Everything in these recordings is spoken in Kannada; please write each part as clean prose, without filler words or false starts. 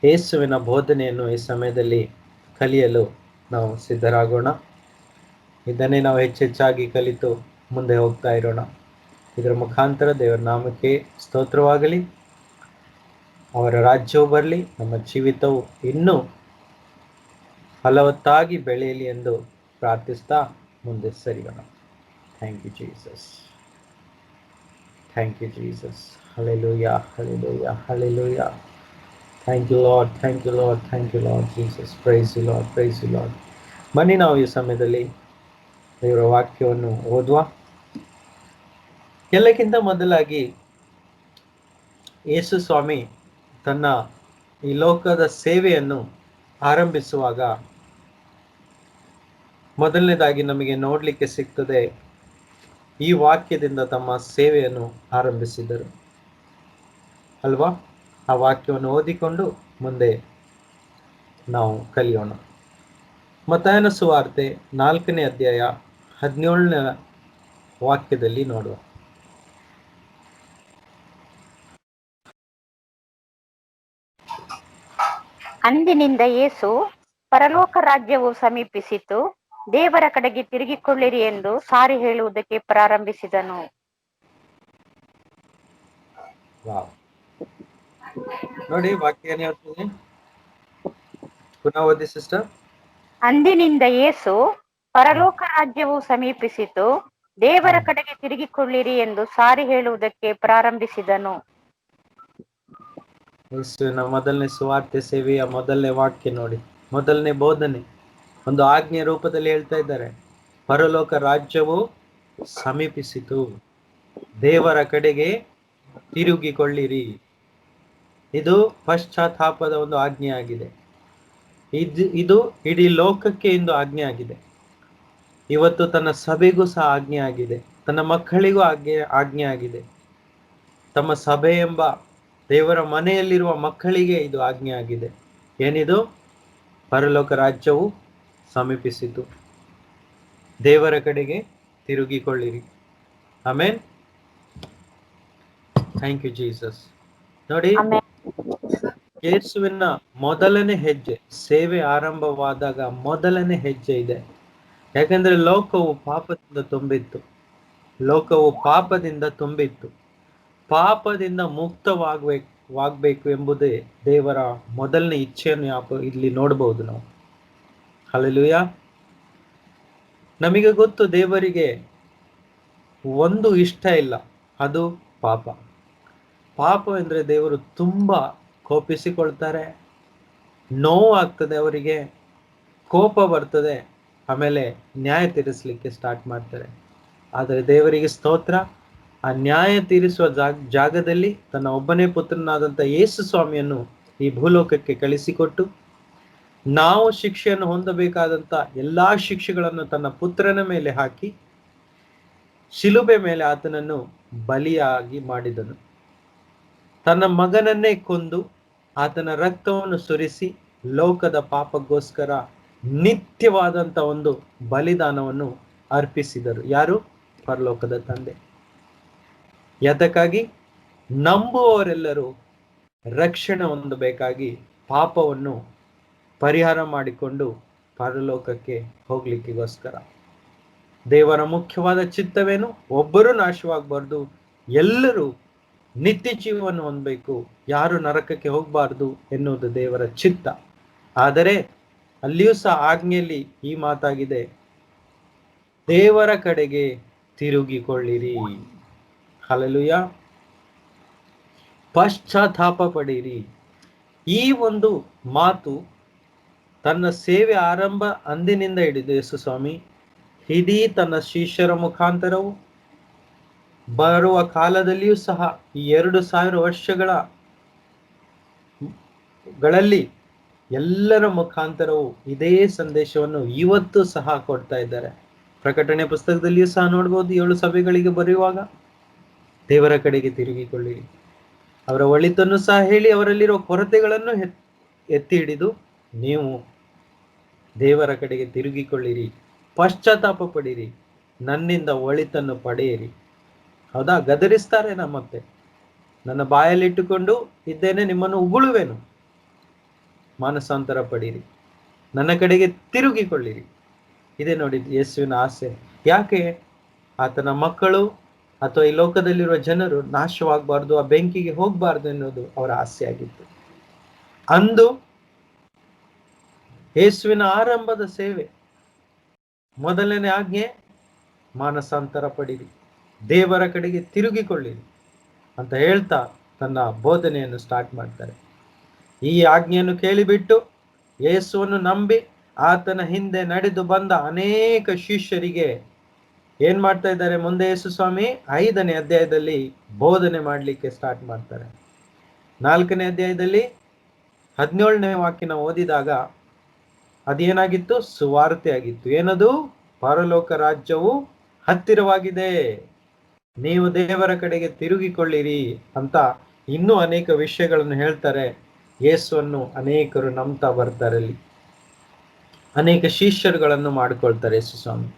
ಯೇಸುವಿನ ಬೋಧನೆಯನ್ನು ಈ ಸಮಯದಲ್ಲಿ ಕಲಿಯಲು ನಾವು ಸಿದ್ಧರಾಗೋಣ. ಇದನ್ನೇ ನಾವು ಹೆಚ್ಚೆಚ್ಚಾಗಿ ಕಲಿತು ಮುಂದೆ ಹೋಗ್ತಾ ಇರೋಣ. ಇದರ ಮುಖಾಂತರ ದೇವರ ನಾಮಕ್ಕೆ ಸ್ತೋತ್ರವಾಗಲಿ. ಅವರ ರಾಜ್ಯವು ಬರಲಿ, ನಮ್ಮ ಜೀವಿತವು ಇನ್ನೂ ಫಲವತ್ತಾಗಿ ಬೆಳೆಯಲಿ ಎಂದು ಪ್ರಾರ್ಥಿಸ್ತಾ ಮುಂದೆ ಸರಿಯೋಣ. Thank you Jesus, thank you Jesus. Hallelujah, hallelujah, hallelujah. Thank you Lord, thank you Lord, thank you Lord Jesus. Praise you Lord, praise you Lord. ಬನ್ನಿ ನಾವು ಈ ಸಮಯದಲ್ಲಿ ದೇವರ ವಾಕ್ಯವನ್ನು ಓದುವ. ಎಲ್ಲಕ್ಕಿಂತ ಮೊದಲಾಗಿ ಯೇಸು ಸ್ವಾಮಿ ತನ್ನ ಈ ಲೋಕದ ಸೇವೆಯನ್ನು ಆರಂಭಿಸುವಾಗ ಮೊದಲನೇದಾಗಿ ನಮಗೆ ನೋಡಲಿಕ್ಕೆ ಸಿಗ್ತದೆ, ಈ ವಾಕ್ಯದಿಂದ ತಮ್ಮ ಸೇವೆಯನ್ನು ಆರಂಭಿಸಿದರು ಅಲ್ವಾ? ಆ ವಾಕ್ಯವನ್ನು ಓದಿಕೊಂಡು ಮುಂದೆ ನಾವು ಕಲಿಯೋಣ. ಮತ್ತಾಯನ ಸುವಾರ್ತೆ 4ನೇ ಅಧ್ಯಾಯ 17ನೇ ವಾಕ್ಯದಲ್ಲಿ ನೋಡುವ. ಅಂದಿನಿಂದ ಯೇಸು, ಪರಲೋಕ ರಾಜ್ಯವು ಸಮೀಪಿಸಿತು, ದೇವರ ಕಡೆಗೆ ತಿರುಗಿಕೊಳ್ಳಿರಿ ಎಂದು ಸಾರಿ ಹೇಳುವುದಕ್ಕೆ ಪ್ರಾರಂಭಿಸಿದನು. ನೋಡಿ ವಾಕ್ಯ ಏನ್ ಹೇಳ್ತದೆ, ಪುನಃ ಓದಿ ಸಿಸ್ಟರ್. ಅಂದಿನಿಂದ ಯೇಸು, ಪರಲೋಕ ರಾಜ್ಯವು ಸಮೀಪಿಸಿತು, ದೇವರ ಕಡೆಗೆ ತಿರುಗಿಕೊಳ್ಳಿರಿ ಎಂದು ಸಾರಿ ಹೇಳುವುದಕ್ಕೆ ಪ್ರಾರಂಭಿಸಿದನು. ಯೇಸುವಿನ ಮೊದಲನೇ ಸುವಾರ್ತೆ ಸೇವೆಯ ಮೊದಲನೇ ವಾಕ್ಯ ನೋಡಿ, ಮೊದಲನೇ ಬೋಧನೆ ಒಂದು ಆಜ್ಞೆ ರೂಪದಲ್ಲಿ ಹೇಳ್ತಾ ಇದ್ದಾರೆ. ಪರಲೋಕ ರಾಜ್ಯವು ಸಮೀಪಿಸಿತು, ದೇವರ ಕಡೆಗೆ ತಿರುಗಿಕೊಳ್ಳಿರಿ. ಇದು ಪಶ್ಚಾತ್ತಾಪದ ಒಂದು ಆಜ್ಞೆ ಆಗಿದೆ. ಇದು ಇಡೀ ಲೋಕಕ್ಕೆ ಇಂದು ಆಜ್ಞೆ ಆಗಿದೆ. ಇವತ್ತು ತನ್ನ ಸಭೆಗೂ ಸಹ ಆಜ್ಞೆ ಆಗಿದೆ, ತನ್ನ ಮಕ್ಕಳಿಗೂ ಆಜ್ಞೆ ಆಗಿದೆ. ತಮ್ಮ ಸಭೆ ಎಂಬ ದೇವರ ಮನೆಯಲ್ಲಿರುವ ಮಕ್ಕಳಿಗೆ ಇದು ಆಜ್ಞೆ ಆಗಿದೆ. ಏನಿದು? ಪರಲೋಕ ರಾಜ್ಯವು ಸಮೀಪಿಸಿತು, ದೇವರ ಕಡೆಗೆ ತಿರುಗಿಕೊಳ್ಳಿರಿ. ಆಮೆನ್. Thank you Jesus. ನೋಡಿ, ಯೇಸುವಿನ ಮೊದಲನೇ ಹೆಜ್ಜೆ, ಸೇವೆ ಆರಂಭವಾದಾಗ ಮೊದಲನೇ ಹೆಜ್ಜೆ ಇದೆ. ಯಾಕಂದ್ರೆ ಲೋಕವು ಪಾಪದಿಂದ ತುಂಬಿತ್ತು. ಪಾಪದಿಂದ ಮುಕ್ತವಾಗಬೇಕು ಎಂಬುದೇ ದೇವರ ಮೊದಲನೇ ಇಚ್ಛೆಯನ್ನು ಇಲ್ಲಿ ನೋಡಬಹುದು ನಾವು. ಹಲ್ಲೆಲೂಯಾ. ನಮಗೆ ಗೊತ್ತು, ದೇವರಿಗೆ ಒಂದು ಇಷ್ಟ ಇಲ್ಲ, ಅದು ಪಾಪ. ಪಾಪ ಎಂದ್ರೆ ದೇವರು ತುಂಬಾ ಕೋಪಿಸಿಕೊಳ್ತಾರೆ, ನೋವು ಆಗ್ತದೆ, ಅವರಿಗೆ ಕೋಪ ಬರ್ತದೆ, ಆಮೇಲೆ ನ್ಯಾಯ ತೀರಿಸಲಿಕ್ಕೆ ಸ್ಟಾರ್ಟ್ ಮಾಡ್ತಾರೆ. ಆದರೆ ದೇವರಿಗೆ ಸ್ತೋತ್ರ, ಆ ನ್ಯಾಯ ತೀರಿಸುವ ಜಾಗದಲ್ಲಿ ತನ್ನ ಒಬ್ಬನೇ ಪುತ್ರನಾದಂಥ ಯೇಸು ಸ್ವಾಮಿಯನ್ನು ಈ ಭೂಲೋಕಕ್ಕೆ ಕಳಿಸಿಕೊಟ್ಟು, ನಾವು ಶಿಕ್ಷೆಯನ್ನು ಹೊಂದಬೇಕಾದಂಥ ಎಲ್ಲಾ ಶಿಕ್ಷೆಗಳನ್ನು ತನ್ನ ಪುತ್ರನ ಮೇಲೆ ಹಾಕಿ ಶಿಲುಬೆ ಮೇಲೆ ಆತನನ್ನು ಬಲಿಯಾಗಿ ಮಾಡಿದನು. ತನ್ನ ಮಗನನ್ನೇ ಕೊಂದು ಆತನ ರಕ್ತವನ್ನು ಸುರಿಸಿ ಲೋಕದ ಪಾಪಕ್ಕೋಸ್ಕರ ನಿತ್ಯವಾದಂಥ ಒಂದು ಬಲಿದಾನವನ್ನು ಅರ್ಪಿಸಿದರು. ಯಾರು? ಪರಲೋಕದ ತಂದೆ. ಯಾತಕ್ಕಾಗಿ? ನಂಬುವವರೆಲ್ಲರೂ ರಕ್ಷಣೆ ಹೊಂದಬೇಕಾಗಿ, ಪಾಪವನ್ನು ಪರಿಹಾರ ಮಾಡಿಕೊಂಡು ಪರಲೋಕಕ್ಕೆ ಹೋಗ್ಲಿಕ್ಕಿಗೋಸ್ಕರ. ದೇವರ ಮುಖ್ಯವಾದ ಚಿತ್ತವೇನು? ಒಬ್ಬರು ನಾಶವಾಗಬಾರ್ದು, ಎಲ್ಲರೂ ನಿತ್ಯ ಜೀವವನ್ನು ಹೊಂದಬೇಕು, ಯಾರು ನರಕಕ್ಕೆ ಹೋಗಬಾರ್ದು ಎನ್ನುವುದು ದೇವರ ಚಿತ್ತ. ಆದರೆ ಅಲ್ಲಿಯೂ ಸಹ ಆಜ್ಞೆಯಲ್ಲಿ ಈ ಮಾತಾಗಿದೆ, ದೇವರ ಕಡೆಗೆ ತಿರುಗಿಕೊಳ್ಳಿರಿ. ಹಲ್ಲೆಲೂಯಾ. ಪಶ್ಚಾತ್ತಾಪ ಪಡಿರಿ. ಈ ಒಂದು ಮಾತು ತನ್ನ ಸೇವೆ ಆರಂಭ ಅಂದಿನಿಂದ ಹಿಡಿದು ಯೇಸು ಸ್ವಾಮಿ ಇಡೀ ತನ್ನ ಶಿಷ್ಯರ ಮುಖಾಂತರವು ಬರುವ ಕಾಲದಲ್ಲಿಯೂ ಸಹ ಈ 2000 ವರ್ಷಗಳಲ್ಲಿ ಎಲ್ಲರ ಮುಖಾಂತರವು ಇದೇ ಸಂದೇಶವನ್ನು ಇವತ್ತು ಸಹ ಕೊಡ್ತಾ ಇದ್ದಾರೆ. ಪ್ರಕಟಣೆ ಪುಸ್ತಕದಲ್ಲಿಯೂ ಸಹ ನೋಡ್ಬೋದು, 7 ಸಭೆಗಳಿಗೆ ಬರೆಯುವಾಗ ದೇವರ ಕಡೆಗೆ ತಿರುಗಿಕೊಳ್ಳಿರಿ, ಅವರ ಒಳಿತನ್ನು ಸಹ ಹೇಳಿ, ಅವರಲ್ಲಿರೋ ಕೊರತೆಗಳನ್ನು ಎತ್ತಿ ಹಿಡಿದು ನೀವು ದೇವರ ಕಡೆಗೆ ತಿರುಗಿಕೊಳ್ಳಿರಿ, ಪಶ್ಚಾತ್ತಾಪ ಪಡಿರಿ, ನನ್ನಿಂದ ಒಳಿತನ್ನು ಪಡೆಯಿರಿ. ಹೌದಾ? ಗದರಿಸ್ತಾರೆ ಮತ್ತೆ. ನನ್ನ ಬಾಯಲ್ಲಿಟ್ಟುಕೊಂಡು ಇದ್ದೇನೆ, ನಿಮ್ಮನ್ನು ಉಗುಳುವೆನು. ಮಾನಸಾಂತರ ಪಡೀರಿ, ನನ್ನ ಕಡೆಗೆ ತಿರುಗಿಕೊಳ್ಳಿರಿ. ಇದೇ ನೋಡಿ ಯೇಸುವಿನ ಆಸೆ. ಯಾಕೆ? ಆತನ ಮಕ್ಕಳು ಅಥವಾ ಈ ಲೋಕದಲ್ಲಿರುವ ಜನರು ನಾಶವಾಗಬಾರ್ದು, ಆ ಬೆಂಕಿಗೆ ಹೋಗಬಾರ್ದು ಎನ್ನುವುದು ಅವರ ಆಸೆ ಆಗಿತ್ತು. ಅಂದು ಯೇಸುವಿನ ಆರಂಭದ ಸೇವೆ, ಮೊದಲನೇ ಆಜ್ಞೆ ಮಾನಸಾಂತರ ಪಡಿರಿ, ದೇವರ ಕಡೆಗೆ ತಿರುಗಿಕೊಳ್ಳಿರಿ ಅಂತ ಹೇಳ್ತಾ ತನ್ನ ಬೋಧನೆಯನ್ನು ಸ್ಟಾರ್ಟ್ ಮಾಡ್ತಾರೆ. ಈ ಆಜ್ಞೆಯನ್ನು ಕೇಳಿಬಿಟ್ಟು ಯೇಸುವನ್ನು ನಂಬಿ ಆತನ ಹಿಂದೆ ನಡೆದು ಬಂದ ಅನೇಕ ಶಿಷ್ಯರಿಗೆ ಏನ್ ಮಾಡ್ತಾ ಇದ್ದಾರೆ? ಮುಂದೆ ಯೇಸು ಸ್ವಾಮಿ 5ನೇ ಅಧ್ಯಾಯದಲ್ಲಿ ಬೋಧನೆ ಮಾಡಲಿಕ್ಕೆ ಸ್ಟಾರ್ಟ್ ಮಾಡ್ತಾರೆ. 4ನೇ ಅಧ್ಯಾಯದಲ್ಲಿ 17ನೇ ವಾಕ್ಯನ ಓದಿದಾಗ ಅದೇನಾಗಿತ್ತು? ಸುವಾರ್ತೆ ಆಗಿತ್ತು. ಏನದು? ಪರಲೋಕ ರಾಜ್ಯವು ಹತ್ತಿರವಾಗಿದೆ, ನೀವು ದೇವರ ಕಡೆಗೆ ತಿರುಗಿಕೊಳ್ಳಿರಿ ಅಂತ ಇನ್ನೂ ಅನೇಕ ವಿಷಯಗಳನ್ನು ಹೇಳ್ತಾರೆ. ಯೇಸುವನ್ನು ಅನೇಕರು ನಂಬ್ತಾ ಬರ್ತಾರೆ. ಅಲ್ಲಿ ಅನೇಕ ಶಿಷ್ಯರುಗಳನ್ನು ಮಾಡಿಕೊಳ್ತಾರೆ ಯೇಸು ಸ್ವಾಮಿ.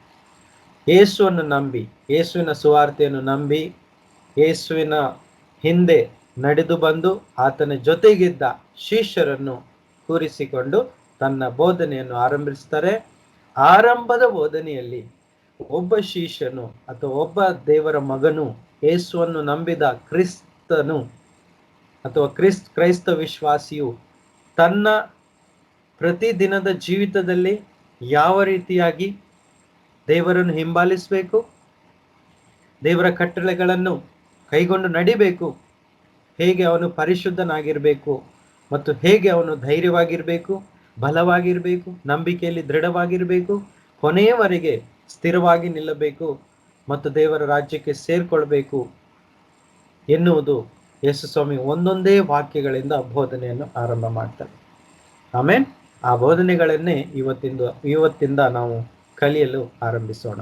ಯೇಸುವನ್ನು ನಂಬಿ, ಯೇಸುವಿನ ಸುವಾರ್ತೆಯನ್ನು ನಂಬಿ, ಯೇಸುವಿನ ಹಿಂದೆ ನಡೆದು ಬಂದು ಆತನ ಜೊತೆಗಿದ್ದ ಶಿಷ್ಯರನ್ನು ಕೂರಿಸಿಕೊಂಡು ತನ್ನ ಬೋಧನೆಯನ್ನು ಆರಂಭಿಸ್ತಾರೆ. ಆರಂಭದ ಬೋಧನೆಯಲ್ಲಿ ಒಬ್ಬ ಶಿಷ್ಯನು ಅಥವಾ ಒಬ್ಬ ದೇವರ ಮಗನು, ಯೇಸುವನ್ನು ನಂಬಿದ ಕ್ರಿಸ್ತನು ಅಥವಾ ಕ್ರೈಸ್ತ ವಿಶ್ವಾಸಿಯು ತನ್ನ ಪ್ರತಿದಿನದ ಜೀವಿತದಲ್ಲಿ ಯಾವ ರೀತಿಯಾಗಿ ದೇವರನ್ನು ಹಿಂಬಾಲಿಸಬೇಕು, ದೇವರ ಕಟ್ಟಳೆಗಳನ್ನು ಕೈಗೊಂಡು ನಡಿಬೇಕು, ಹೇಗೆ ಅವನು ಪರಿಶುದ್ಧನಾಗಿರಬೇಕು ಮತ್ತು ಹೇಗೆ ಅವನು ಧೈರ್ಯವಾಗಿರಬೇಕು, ಬಲವಾಗಿರಬೇಕು, ನಂಬಿಕೆಯಲ್ಲಿ ದೃಢವಾಗಿರಬೇಕು, ಕೊನೆಯವರೆಗೆ ಸ್ಥಿರವಾಗಿ ನಿಲ್ಲಬೇಕು ಮತ್ತು ದೇವರ ರಾಜ್ಯಕ್ಕೆ ಸೇರ್ಕೊಳ್ಬೇಕು ಎನ್ನುವುದು ಯೇಸು ಸ್ವಾಮಿ ಒಂದೊಂದೇ ವಾಕ್ಯಗಳಿಂದ ಬೋಧನೆಯನ್ನು ಆರಂಭ ಮಾಡ್ತಾರೆ. ಆಮೇಲೆ ಆ ಬೋಧನೆಗಳನ್ನೇ ಇವತ್ತಿಂದ ನಾವು ಕಲಿಯಲು ಆರಂಭಿಸೋಣ.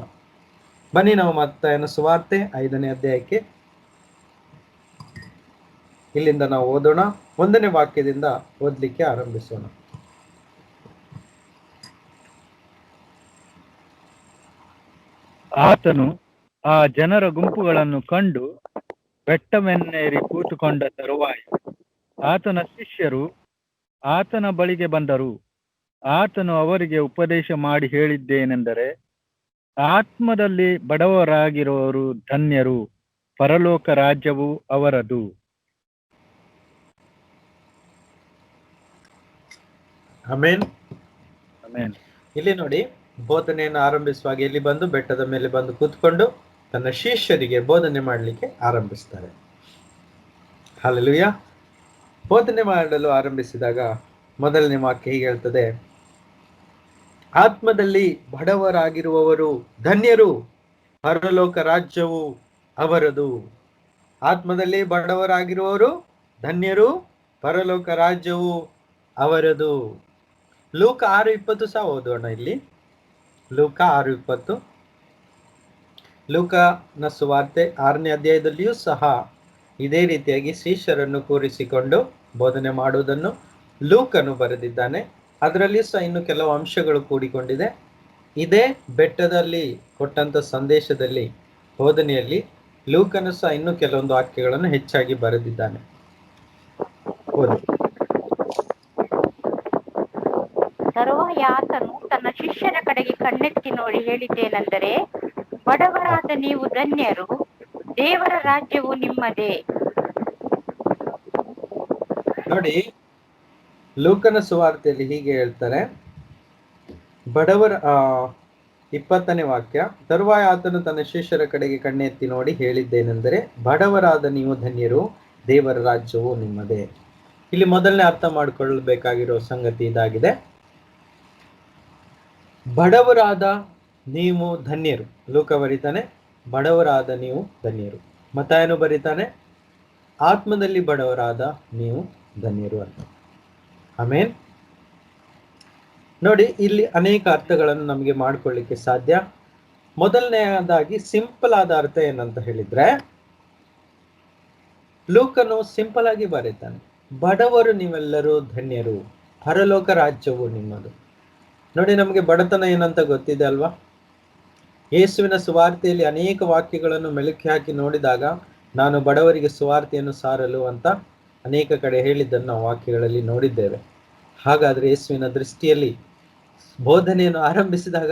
ಬನ್ನಿ ನಾವು ಮತ್ತಾಯನ ಸುವಾರ್ತೆ 5ನೇ ಅಧ್ಯಾಯಕ್ಕೆ ಇಲ್ಲಿಂದ ನಾವು ಓದೋಣ. 1ನೇ ವಾಕ್ಯದಿಂದ ಓದಲಿಕ್ಕೆ ಆರಂಭಿಸೋಣ. ಆತನು ಆ ಜನರ ಗುಂಪುಗಳನ್ನು ಕಂಡು ಬೆಟ್ಟವನ್ನೇರಿ ಕೂತುಕೊಂಡ ತರುವಾಯ ಆತನ ಶಿಷ್ಯರು ಆತನ ಬಳಿಗೆ ಬಂದರು. ಆತನು ಅವರಿಗೆ ಉಪದೇಶ ಮಾಡಿ ಹೇಳಿದ್ದೇನೆಂದರೆ, ಆತ್ಮದಲ್ಲಿ ಬಡವರಾಗಿರುವವರು ಧನ್ಯರು, ಪರಲೋಕ ರಾಜ್ಯವು ಅವರದು. ಆಮೆನ್. ಆಮೆನ್. ಇಲ್ಲಿ ನೋಡಿ, ಬೋಧನೆಯನ್ನು ಆರಂಭಿಸುವಾಗ ಇಲ್ಲಿ ಬಂದು ಬೆಟ್ಟದ ಮೇಲೆ ಬಂದು ಕೂತ್ಕೊಂಡು ತನ್ನ ಶಿಷ್ಯರಿಗೆ ಬೋಧನೆ ಮಾಡಲಿಕ್ಕೆ ಆರಂಭಿಸ್ತಾರೆ. ಹಲ್ಲೆಲೂಯಾ. ಬೋಧನೆ ಮಾಡಲು ಆರಂಭಿಸಿದಾಗ ಮೊದಲನೇ ವಾಕ್ಯ ಹೀಗೆ ಹೇಳ್ತದೆ, ಆತ್ಮದಲ್ಲಿ ಬಡವರಾಗಿರುವವರು ಧನ್ಯರು, ಪರಲೋಕ ರಾಜ್ಯವು ಅವರದು. ಆತ್ಮದಲ್ಲಿ ಬಡವರಾಗಿರುವವರು ಧನ್ಯರು, ಪರಲೋಕ ರಾಜ್ಯವು ಅವರದು. ಲೂಕ 6:20 ಸಹ ಓದೋಣ. ಇಲ್ಲಿ ಲೂಕ 6:20, ಲೂಕನ ಸುವಾರ್ತೆ 6ನೇ ಅಧ್ಯಾಯದಲ್ಲಿಯೂ ಸಹ ಇದೇ ರೀತಿಯಾಗಿ ಶಿಷ್ಯರನ್ನು ಕೂರಿಸಿಕೊಂಡು ಬೋಧನೆ ಮಾಡುವುದನ್ನು ಲೂಕನು ಬರೆದಿದ್ದಾನೆ. ಅದರಲ್ಲಿ ಸಹ ಇನ್ನು ಕೆಲವು ಅಂಶಗಳು ಕೂಡಿಕೊಂಡಿದೆ. ಇದೇ ಬೆಟ್ಟದಲ್ಲಿ ಕೊಟ್ಟಂತ ಸಂದೇಶದಲ್ಲಿ, ಬೋಧನೆಯಲ್ಲಿ ಲೂಕನು ಸಹ ಇನ್ನು ಕೆಲವೊಂದು ವಾಕ್ಯಗಳನ್ನು ಹೆಚ್ಚಾಗಿ ಬರೆದಿದ್ದಾನೆ. ತರುವಾಯ ಆತನು ತನ್ನ ಶಿಷ್ಯರ ಕಡೆಗೆ ಕಣ್ಣೆತ್ತಿ ನೋಡಿ ಹೇಳಿದ್ದೇನೆಂದರೆ, ಬಡವರಾದ ನೀವು ಧನ್ಯರು, ದೇವರ ರಾಜ್ಯವು ನಿಮ್ಮದೇ. ನೋಡಿ, ಲೂಕನ ಸುವಾರ್ತೆಯಲ್ಲಿ ಹೀಗೆ ಹೇಳ್ತಾರೆ, ಬಡವರ 20ನೇ ವಾಕ್ಯ, ತರುವಾಯ ಆತನು ತನ್ನ ಶಿಷ್ಯರ ಕಡೆಗೆ ಕಣ್ಣೆತ್ತಿ ನೋಡಿ ಹೇಳಿದ್ದೇನೆಂದರೆ, ಬಡವರಾದ ನೀವು ಧನ್ಯರು, ದೇವರ ರಾಜ್ಯವು ನಿಮ್ಮದೇ. ಇಲ್ಲಿ ಮೊದಲನೇ ಅರ್ಥ ಮಾಡಿಕೊಳ್ಳಬೇಕಾಗಿರೋ ಸಂಗತಿ ಇದಾಗಿದೆ. ಬಡವರಾದ ನೀವು ಧನ್ಯರು. ಲೂಕ ಬರೀತಾನೆ ಬಡವರಾದ ನೀವು ಧನ್ಯರು. ಮತ್ತಾಯನು ಬರೀತಾನೆ ಆತ್ಮದಲ್ಲಿ ಬಡವರಾದ ನೀವು ಧನ್ಯರು ಅಂತ. ಆಮೇನ್. ನೋಡಿ, ಇಲ್ಲಿ ಅನೇಕ ಅರ್ಥಗಳನ್ನು ನಮಗೆ ಮಾಡ್ಕೊಳ್ಳಿಕ್ಕೆ ಸಾಧ್ಯ. ಮೊದಲನೆಯದಾಗಿ ಸಿಂಪಲ್ ಆದ ಅರ್ಥ ಏನಂತ ಹೇಳಿದ್ರೆ, ಲೂಕನು ಸಿಂಪಲ್ ಆಗಿ ಬರೀತಾನೆ, ಬಡವರು ನೀವೆಲ್ಲರೂ ಧನ್ಯರು, ಪರಲೋಕ ರಾಜ್ಯವು ನಿಮ್ಮದು. ನೋಡಿ, ನಮಗೆ ಬಡತನ ಏನಂತ ಗೊತ್ತಿದೆ ಅಲ್ವಾ? ಯೇಸುವಿನ ಸುವಾರ್ತೆಯಲ್ಲಿ ಅನೇಕ ವಾಕ್ಯಗಳನ್ನು ಮೆಲುಕಿ ಹಾಕಿ ನೋಡಿದಾಗ ನಾನು ಬಡವರಿಗೆ ಸುವಾರ್ತೆಯನ್ನು ಸಾರಲು ಅಂತ ಅನೇಕ ಕಡೆ ಹೇಳಿದ್ದನ್ನು ನಾವು ವಾಕ್ಯಗಳಲ್ಲಿ ನೋಡಿದ್ದೇವೆ. ಹಾಗಾದರೆ ಯೇಸುವಿನ ದೃಷ್ಟಿಯಲ್ಲಿ ಬೋಧನೆಯನ್ನು ಆರಂಭಿಸಿದಾಗ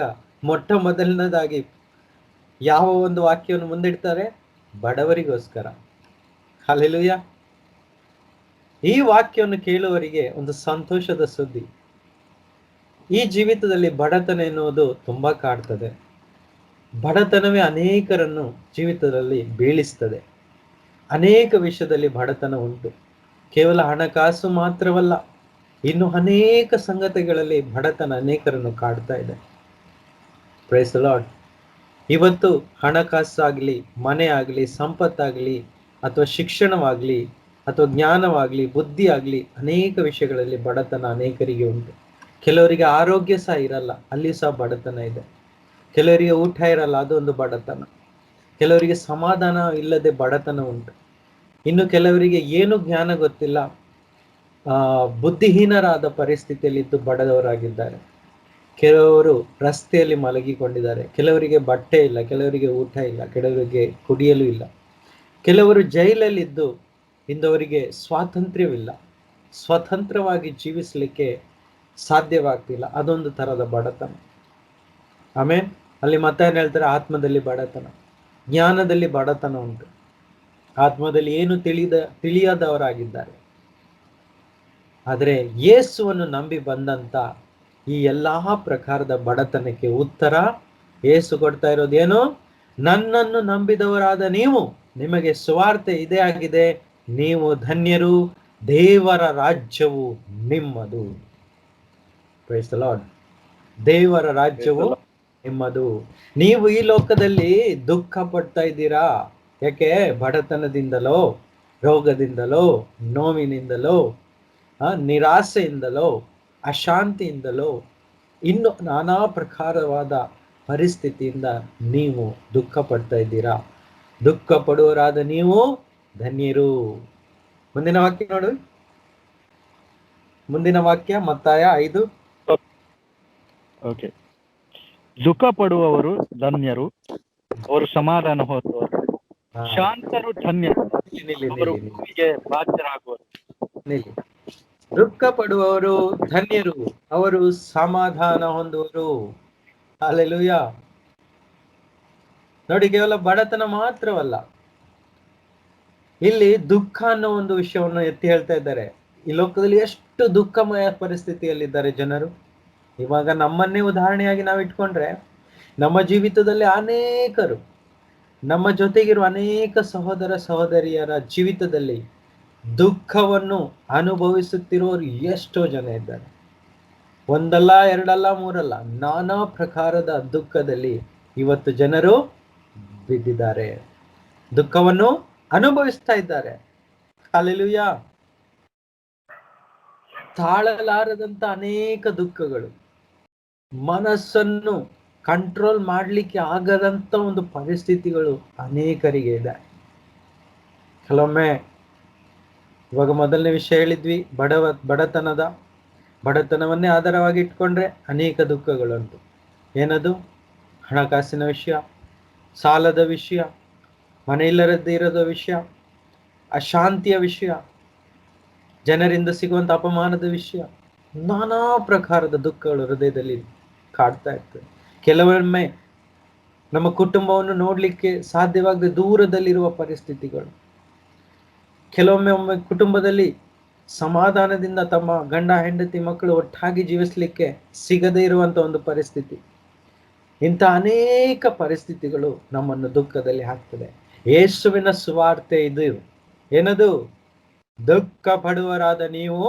ಮೊಟ್ಟ ಮೊದಲನೇದಾಗಿ ಯಾವ ಒಂದು ವಾಕ್ಯವನ್ನು ಮುಂದಿಡ್ತಾರೆ? ಬಡವರಿಗೋಸ್ಕರ. ಹಲ್ಲೆಲೂಯಾ. ಈ ವಾಕ್ಯವನ್ನು ಕೇಳುವವರಿಗೆ ಒಂದು ಸಂತೋಷದ ಸುದ್ದಿ. ಈ ಜೀವಿತದಲ್ಲಿ ಬಡತನ ಎನ್ನುವುದು ತುಂಬಾ ಕಾಡ್ತದೆ. ಬಡತನವೇ ಅನೇಕರನ್ನು ಜೀವಿತದಲ್ಲಿ ಬೀಳಿಸ್ತದೆ. ಅನೇಕ ವಿಷಯದಲ್ಲಿ ಬಡತನ ಉಂಟು. ಕೇವಲ ಹಣಕಾಸು ಮಾತ್ರವಲ್ಲ, ಇನ್ನು ಅನೇಕ ಸಂಗತಿಗಳಲ್ಲಿ ಬಡತನ ಅನೇಕರನ್ನು ಕಾಡ್ತಾ ಇದೆ. Praise the Lord. ಇವತ್ತು ಹಣಕಾಸಾಗಲಿ, ಮನೆ ಆಗಲಿ, ಸಂಪತ್ತಾಗಲಿ, ಅಥವಾ ಶಿಕ್ಷಣವಾಗಲಿ, ಅಥವಾ ಜ್ಞಾನವಾಗಲಿ, ಬುದ್ಧಿ ಆಗಲಿ, ಅನೇಕ ವಿಷಯಗಳಲ್ಲಿ ಬಡತನ ಅನೇಕರಿಗೆ ಉಂಟು. ಕೆಲವರಿಗೆ ಆರೋಗ್ಯ ಸಹ ಇರಲ್ಲ, ಅಲ್ಲಿ ಸಹ ಬಡತನ ಇದೆ. ಕೆಲವರಿಗೆ ಊಟ ಇರಲ್ಲ, ಅದೊಂದು ಬಡತನ. ಕೆಲವರಿಗೆ ಸಮಾಧಾನ ಇಲ್ಲದೆ ಬಡತನ ಉಂಟು. ಇನ್ನು ಕೆಲವರಿಗೆ ಏನು ಜ್ಞಾನ ಗೊತ್ತಿಲ್ಲ, ಬುದ್ಧಿಹೀನರಾದ ಪರಿಸ್ಥಿತಿಯಲ್ಲಿದ್ದು ಬಡದವರಾಗಿದ್ದಾರೆ. ಕೆಲವರು ರಸ್ತೆಯಲ್ಲಿ ಮಲಗಿಕೊಂಡಿದ್ದಾರೆ. ಕೆಲವರಿಗೆ ಬಟ್ಟೆ ಇಲ್ಲ, ಕೆಲವರಿಗೆ ಊಟ ಇಲ್ಲ, ಕೆಲವರಿಗೆ ಕುಡಿಯಲು ಇಲ್ಲ. ಕೆಲವರು ಜೈಲಲ್ಲಿದ್ದು ಇಂದವರಿಗೆ ಸ್ವಾತಂತ್ರ್ಯವಿಲ್ಲ, ಸ್ವತಂತ್ರವಾಗಿ ಜೀವಿಸಲಿಕ್ಕೆ ಸಾಧ್ಯವಾಗ್ತಿಲ್ಲ. ಅದೊಂದು ತರದ ಬಡತನ. ಆಮೇಲೆ ಅಲ್ಲಿ ಮತ್ತೆ ಏನ್ ಹೇಳ್ತಾರೆ? ಆತ್ಮದಲ್ಲಿ ಬಡತನ, ಜ್ಞಾನದಲ್ಲಿ ಬಡತನ ಉಂಟು. ಆತ್ಮದಲ್ಲಿ ಏನು ತಿಳಿಯದವರಾಗಿದ್ದಾರೆ. ಆದರೆ ಯೇಸುವನ್ನು ನಂಬಿ ಬಂದಂತ ಈ ಎಲ್ಲಾ ಪ್ರಕಾರದ ಬಡತನಕ್ಕೆ ಉತ್ತರ ಯೇಸು ಕೊಡ್ತಾ ಇರೋದೇನು? ನನ್ನನ್ನು ನಂಬಿದವರಾದ ನೀವು, ನಿಮಗೆ ಸುವಾರ್ತೆ ಇದೇ ಆಗಿದೆ, ನೀವು ಧನ್ಯರು, ದೇವರ ರಾಜ್ಯವು ನಿಮ್ಮದು. Praise the Lord. ದೇವರ ರಾಜ್ಯವು ನಿಮ್ಮದು. ನೀವು ಈ ಲೋಕದಲ್ಲಿ ದುಃಖ ಪಡ್ತಾ ಇದ್ದೀರಾ. ಯಾಕೆ? ಬಡತನದಿಂದಲೋ, ರೋಗದಿಂದಲೋ, ನೋವಿನಿಂದಲೋ, ನಿರಾಸೆಯಿಂದಲೋ, ಅಶಾಂತಿಯಿಂದಲೋ, ಇನ್ನು ನಾನಾ ಪ್ರಕಾರವಾದ ಪರಿಸ್ಥಿತಿಯಿಂದ ನೀವು ದುಃಖ ಪಡ್ತಾ ಇದ್ದೀರಾ. ದುಃಖ ಪಡುವರಾದ ನೀವು ಧನ್ಯರು. ಮುಂದಿನ ವಾಕ್ಯ ನೋಡು. ಮುಂದಿನ ವಾಕ್ಯ ಮತ್ತಾಯ 5. ಓಕೆ. ದುಃಖ ಪಡುವವರು ಧನ್ಯರು, ಅವರು ಸಮಾಧಾನ ಹೊಂದುವರು. ಶಾಂತರು ಧನ್ಯರು, ಅವರು ಭೂಮಿಗೆ ಬಾಧ್ಯರಾಗುವರು. ದುಃಖ ಪಡುವವರು ಧನ್ಯರು, ಅವರು ಸಮಾಧಾನ ಹೊಂದುವರು. ಹಲ್ಲೆಲೂಯಾ. ನೋಡಿ, ಕೇವಲ ಬಡತನ ಮಾತ್ರವಲ್ಲ, ಇಲ್ಲಿ ದುಃಖ ಅನ್ನೋ ಒಂದು ವಿಷಯವನ್ನು ಎತ್ತಿ ಹೇಳ್ತಾ ಇದ್ದಾರೆ. ಈ ಲೋಕದಲ್ಲಿ ಎಷ್ಟು ದುಃಖಮಯ ಪರಿಸ್ಥಿತಿಯಲ್ಲಿದ್ದಾರೆ ಜನರು. ಇವಾಗ ನಮ್ಮನ್ನೇ ಉದಾಹರಣೆಯಾಗಿ ನಾವು ಇಟ್ಕೊಂಡ್ರೆ, ನಮ್ಮ ಜೀವಿತದಲ್ಲಿ ಅನೇಕರು, ನಮ್ಮ ಜೊತೆಗಿರುವ ಅನೇಕ ಸಹೋದರ ಸಹೋದರಿಯರ ಜೀವಿತದಲ್ಲಿ ದುಃಖವನ್ನು ಅನುಭವಿಸುತ್ತಿರುವವರು ಎಷ್ಟೋ ಜನ ಇದ್ದಾರೆ. ಒಂದಲ್ಲ, ಎರಡಲ್ಲ, ಮೂರಲ್ಲ, ನಾನಾ ಪ್ರಕಾರದ ದುಃಖದಲ್ಲಿ ಇವತ್ತು ಜನರು ಬಿದ್ದಿದ್ದಾರೆ, ದುಃಖವನ್ನು ಅನುಭವಿಸ್ತಾ ಇದ್ದಾರೆ. ಹಲ್ಲೆಲೂಯಾ. ತಾಳಲಾರದಂತ ಅನೇಕ ದುಃಖಗಳು, ಮನಸ್ಸನ್ನು ಕಂಟ್ರೋಲ್ ಮಾಡಲಿಕ್ಕೆ ಆಗದಂತ ಒಂದು ಪರಿಸ್ಥಿತಿಗಳು ಅನೇಕರಿಗೆ ಇದೆ. ಕೆಲವೊಮ್ಮೆ ಇವಾಗ ಮೊದಲನೇ ವಿಷಯ ಹೇಳಿದ್ವಿ, ಬಡತನವನ್ನೇ ಆಧಾರವಾಗಿ ಇಟ್ಕೊಂಡ್ರೆ ಅನೇಕ ದುಃಖಗಳುಂಟು. ಏನದು? ಹಣಕಾಸಿನ ವಿಷಯ, ಸಾಲದ ವಿಷಯ, ಮನೆಯಿಲ್ಲದಿರೋದ ವಿಷಯ, ಅಶಾಂತಿಯ ವಿಷಯ, ಜನರಿಂದ ಸಿಗುವಂತ ಅಪಮಾನದ ವಿಷಯ, ನಾನಾ ಪ್ರಕಾರದ ದುಃಖಗಳು ಹೃದಯದಲ್ಲಿ ಕಾಡ್ತಾ ಇರ್ತದೆ. ಕೆಲವೊಮ್ಮೆ ನಮ್ಮ ಕುಟುಂಬವನ್ನು ನೋಡ್ಲಿಕ್ಕೆ ಸಾಧ್ಯವಾಗದೆ ದೂರದಲ್ಲಿರುವ ಪರಿಸ್ಥಿತಿಗಳು, ಕೆಲವೊಮ್ಮೆ ಕುಟುಂಬದಲ್ಲಿ ಸಮಾಧಾನದಿಂದ ತಮ್ಮ ಗಂಡ ಹೆಂಡತಿ ಮಕ್ಕಳು ಒಟ್ಟಾಗಿ ಜೀವಿಸಲಿಕ್ಕೆ ಸಿಗದೇ ಇರುವಂತ ಒಂದು ಪರಿಸ್ಥಿತಿ. ಇಂಥ ಅನೇಕ ಪರಿಸ್ಥಿತಿಗಳು ನಮ್ಮನ್ನು ದುಃಖದಲ್ಲಿ ಹಾಕ್ತದೆ. ಯೇಸುವಿನ ಸುವಾರ್ತೆ ಇದು. ಏನದು? ದುಃಖ ಪಡುವರಾದ ನೀವು